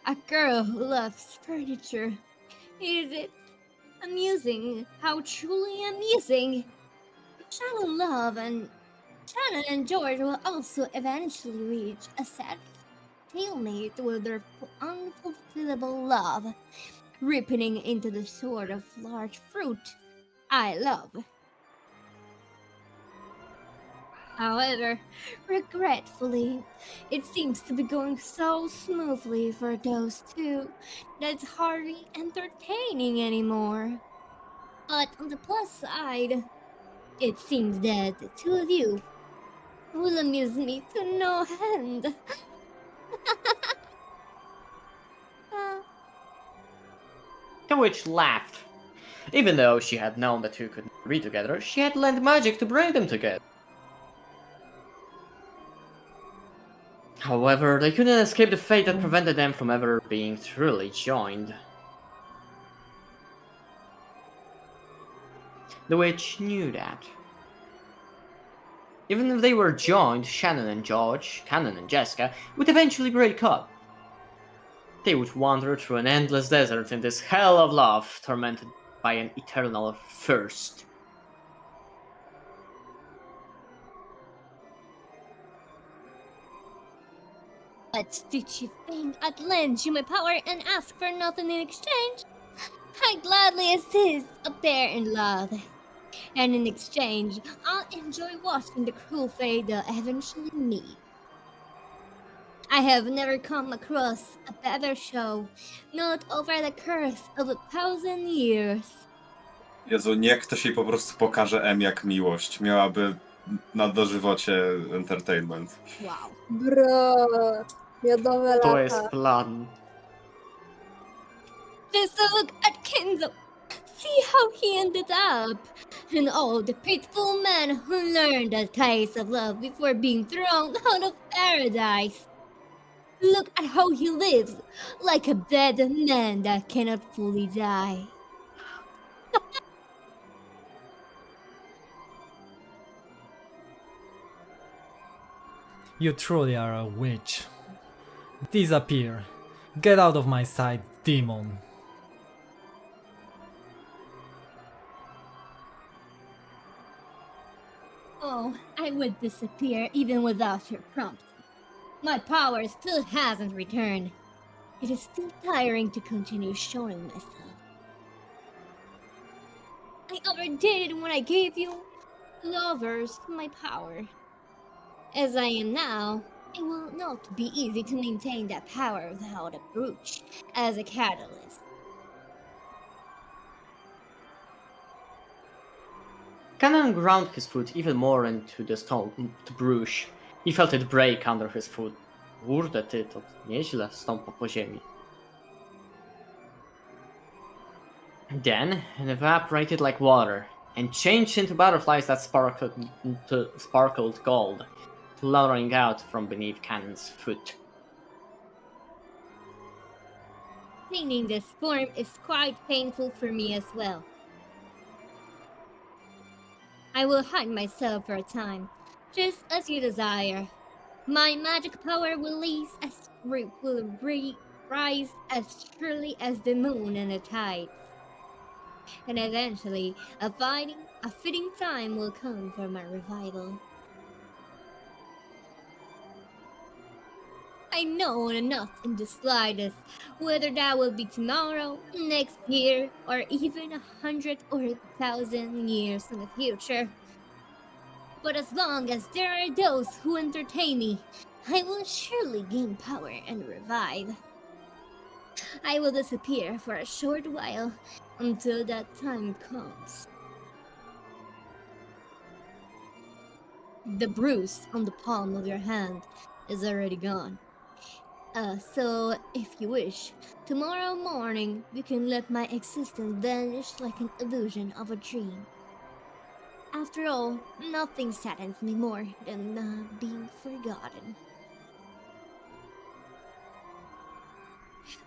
A girl who loves furniture. Is it amusing? How truly amusing! Shannon and George will also eventually reach a sad stalemate with their unfulfillable love, ripening into the sort of large fruit I love. However, regretfully, it seems to be going so smoothly for those two that it's hardly entertaining anymore. But on the plus side, it seems that the two of you will amuse me to no end. The witch laughed. Even though she had known the two could not be together, she had learned magic to bring them together. However, they couldn't escape the fate that prevented them from ever being truly joined. The witch knew that. Even if they were joined, Shannon and George, Cannon and Jessica, would eventually break up. They would wander through an endless desert in this hell of love, tormented by an eternal thirst. But did you think I'd lend you my power and ask for nothing in exchange? I'd gladly assist a pair in love. And in exchange, I'll enjoy watching the cruel fate they'll eventually meet. I have never come across a better show, not over the curse of 1,000 years. Jezu, niech ktoś jej po prostu pokaże M jak miłość. Miałaby na dożywocie entertainment. Wow. Bro, miodowe To lata. jest plan. Just a look at Kenzo. See how he ended up. And all the faithful men who learned the taste of love before being thrown out of paradise. Look at how he lives, like a dead man that cannot fully die. you truly are a witch. Disappear. Get out of my sight, demon. Oh, I would disappear even without your prompt. My power still hasn't returned. It is still tiring to continue showing myself. I overdid it when I gave you lovers my power. As I am now, it will not be easy to maintain that power without a brooch as a catalyst. Cannon ground his foot even more into the stone to bruise. He felt it break under his foot. Kurde ty, to nieźle stąpa po ziemi. Then it evaporated like water and changed into butterflies that sparkled gold, fluttering out from beneath Cannon's foot. Attaining this form is quite painful for me as well. I will hide myself for a time, just as you desire. My magic power will rise as surely as the moon and the tides. And eventually, a fitting time will come for my revival. I know not in the slightest whether that will be tomorrow, next year, or even 100 or 1,000 years in the future. But as long as there are those who entertain me, I will surely gain power and revive. I will disappear for a short while until that time comes. The bruise on the palm of your hand is already gone. So, if you wish, tomorrow morning we can let my existence vanish like an illusion of a dream. After all, nothing saddens me more than being forgotten.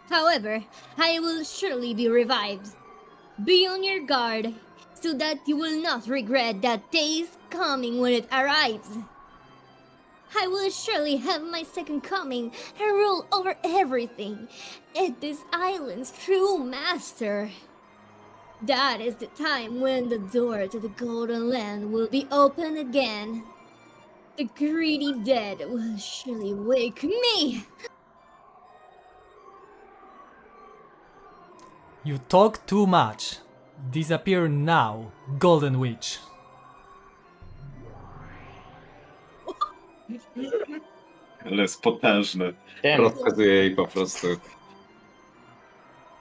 However, I will surely be revived. Be on your guard, so that you will not regret that day is coming when it arrives. I will surely have my second coming and rule over everything. It this island's true master. That is the time when the door to the Golden Land will be open again. The greedy dead will surely wake me. You talk too much. Disappear now, Golden Witch. Ale jest potężny. Damn. Rozkazuje jej po prostu.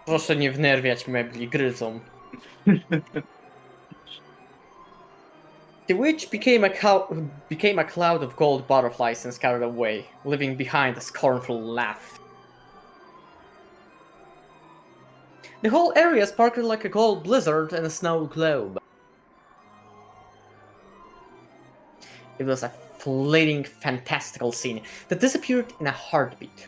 Proszę nie wnerwiać mebli, gryzą. The witch became a cloud of gold butterflies and scattered away, leaving behind a scornful laugh. The whole area sparkled like a gold blizzard in a snow globe. It was a fleeting, fantastical scene that disappeared in a heartbeat.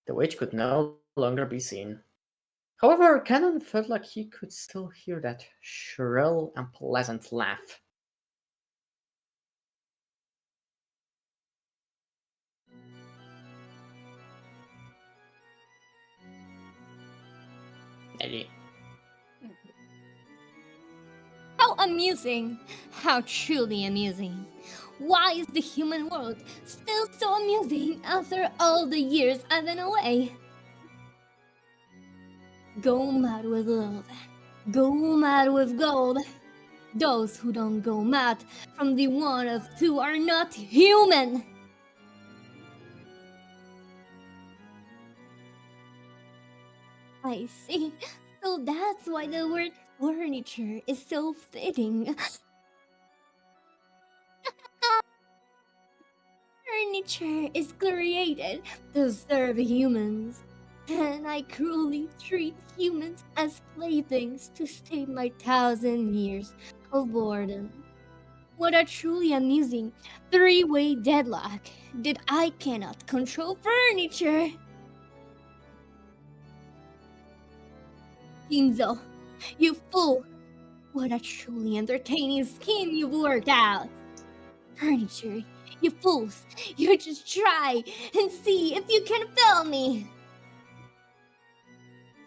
The witch could no longer be seen. However, Cannon felt like he could still hear that shrill and pleasant laugh. Eddie. How amusing! How truly amusing! Why is the human world still so amusing after all the years I've been away? Go mad with love, go mad with gold. Those who don't go mad from the one of two are not human. I see. So that's why the word furniture is so fitting. Furniture is created to serve humans, and I cruelly treat humans as playthings to stay my 1,000 years of boredom. What a truly amusing three-way deadlock that I cannot control furniture. Kinzo, you fool! What a truly entertaining scheme you've worked out! Furniture, you fools! You just try and see if you can fail me!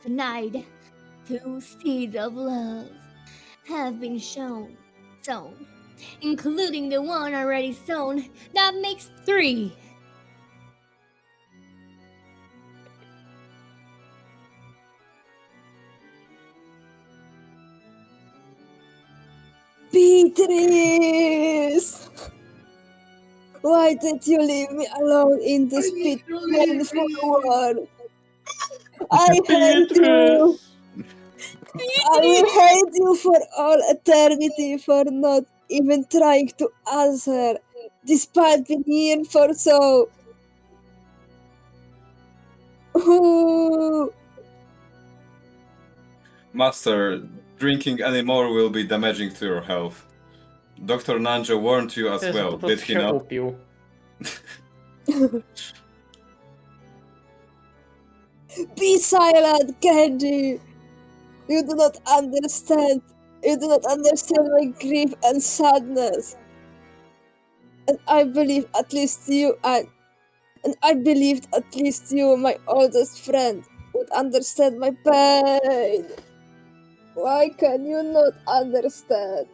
Tonight, 2 seeds of love have been sown, including the one already sown. That makes 3. Beatrice! Why did you leave me alone in this painful world? I hate you! I will hate you for all eternity for not even trying to answer, despite being here for so. Ooh. Master, drinking anymore will be damaging to your health. Dr. Nanjo warned you as Też well, po did prostu he się not? upił. Be silent, Kenji! You do not understand. You do not understand my grief and sadness. And I believe at least you and I believed at least you, my oldest friend, would understand my pain. Why can you not understand?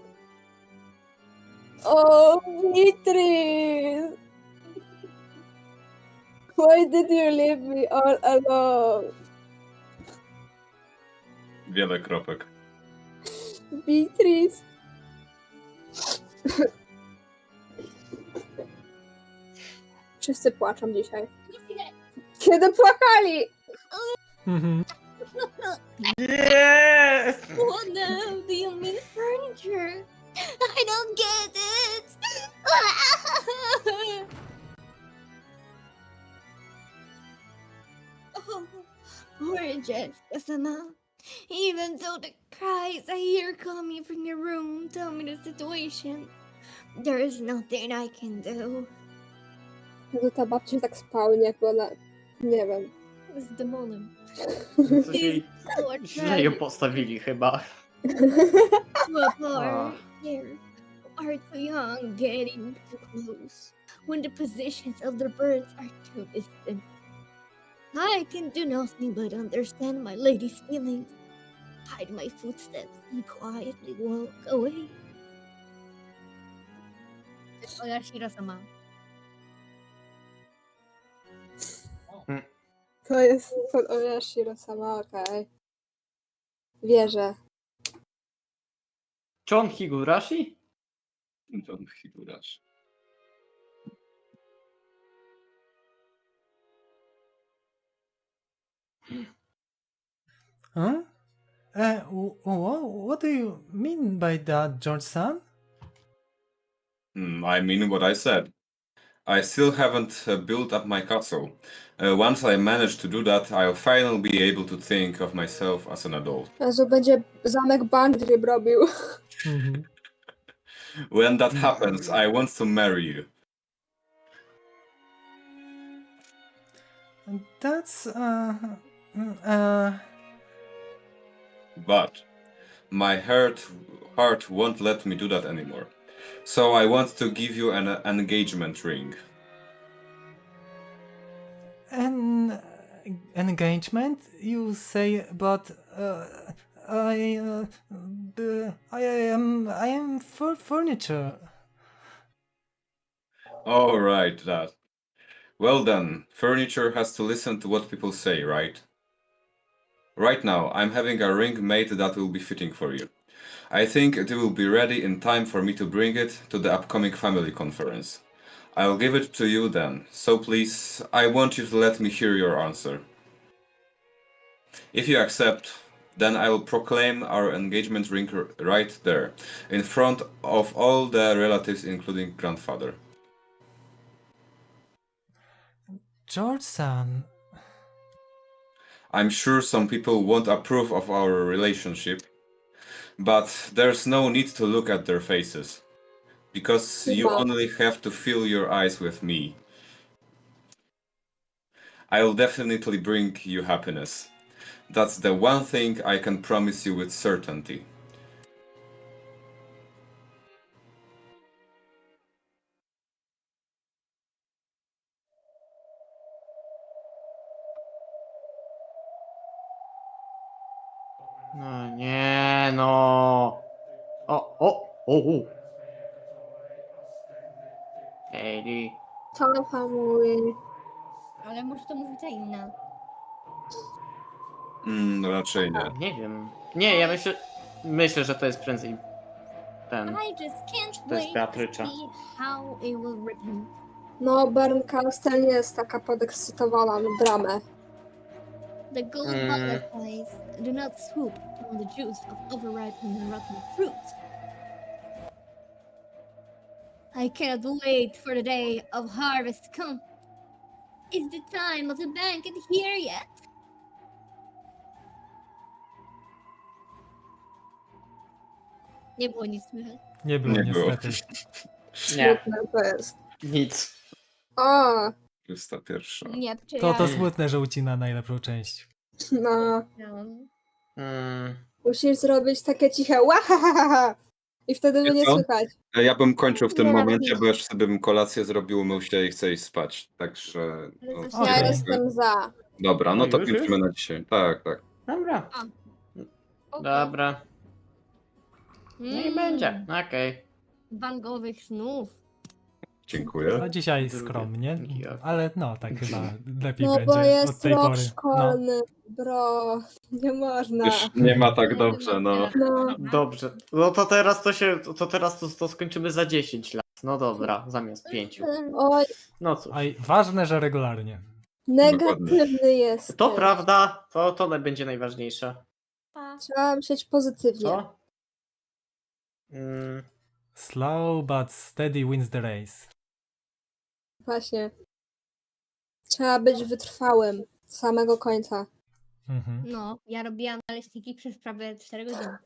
Oh, Beatrice! Why did you leave me all alone? Wiele kropek. Beatrice. Wszyscy płaczą dzisiaj. Kiedy płakali? Mhm. Yes! Oh no, do you mean furniture. I don't get it. Oh, poor Jessica-sama. Even though the cries I hear coming from your room tell me the situation, there is nothing I can do. No ta babcia się tak spałnie, jak ona... Nie wiem. Z demonem. Coś jej źle ją postawili chyba. To a poor Ah. here who are too young getting too close when the positions of their births are too distant. I can do nothing but understand my lady's feelings, hide my footsteps, and quietly walk away. Oya Shiro-sama. To jest Oyashiro-sama, okej. Wierzę. Czy on Higurashi? John Higurashi. Huh? What do you mean by that, George-san? I mean what I said. I still haven't built up my castle. Once I manage to do that, I'll finally be able to think of myself as an adult. Jezu, będzie zamek Bandrib robił. Mhm. When that happens, I want to marry you. That's But my heart won't let me do that anymore. So I want to give you an engagement ring. an engagement, you say, but I am for furniture. Oh, right, that. Well then, furniture has to listen to what people say, right? Right now, I'm having a ring made that will be fitting for you. I think it will be ready in time for me to bring it to the upcoming family conference. I'll give it to you then, so please, I want you to let me hear your answer. If you accept, then I will proclaim our engagement ring right there, in front of all the relatives, including grandfather. George-san, I'm sure some people won't approve of our relationship, but there's no need to look at their faces, because you Wow. only have to fill your eyes with me. I'll definitely bring you happiness. That's the one thing I can promise you with certainty. No nie, no. O. Ej, To hamuj. Ale może to mówić inna. Raczej nie. nie wiem. Nie, ja myślę, że to jest prędzej ten. I just can't To jest wait to Beatrycza. see how it will rip. No, Bern Castle nie jest taka podekscytowana na dramę. The gold butterflies do not swoop on the juice of overripened and rotten fruits. I cannot wait for the day of harvest to come. Is the time of the banquet here yet? Nie było nic słychać. nie było Nie było. niestety. Nie, Smutne to jest. nic. O, 21. Nie, czy To ja smutne, że ucina najlepszą część. no. miałam. Musisz zrobić takie ciche łahahaha. I wtedy Wiesz będzie co? słychać. Ja bym kończył w tym Nie. momencie, bo już sobie bym kolację zrobił, umył się i chcę iść spać. Także. Ale coś Okej. Ja Okay. jestem za. Dobra, no O, to już? kończymy na dzisiaj. Tak. Dobra. Oko. Dobra. No i będzie. Okej. Van Gogh'owych snów. Dziękuję. No dzisiaj Drugie. skromnie, Drugie. ale no tak chyba lepiej No będzie bo jest od tej rok pory. No. szkolny, bro. Nie można. Już nie ma tak dobrze, no. No. Dobrze. No to teraz to skończymy za 10 lat. No dobra, zamiast 5. Oj, No cóż. A i ważne, że regularnie. negatywny jest. To prawda, to będzie najważniejsze. Pa. Trzeba myśleć pozytywnie. Co? Slow but steady wins the race. Właśnie. Trzeba być wytrwałym do samego końca. Mhm. No, ja robiłam naleśniki przez prawie 4 godziny.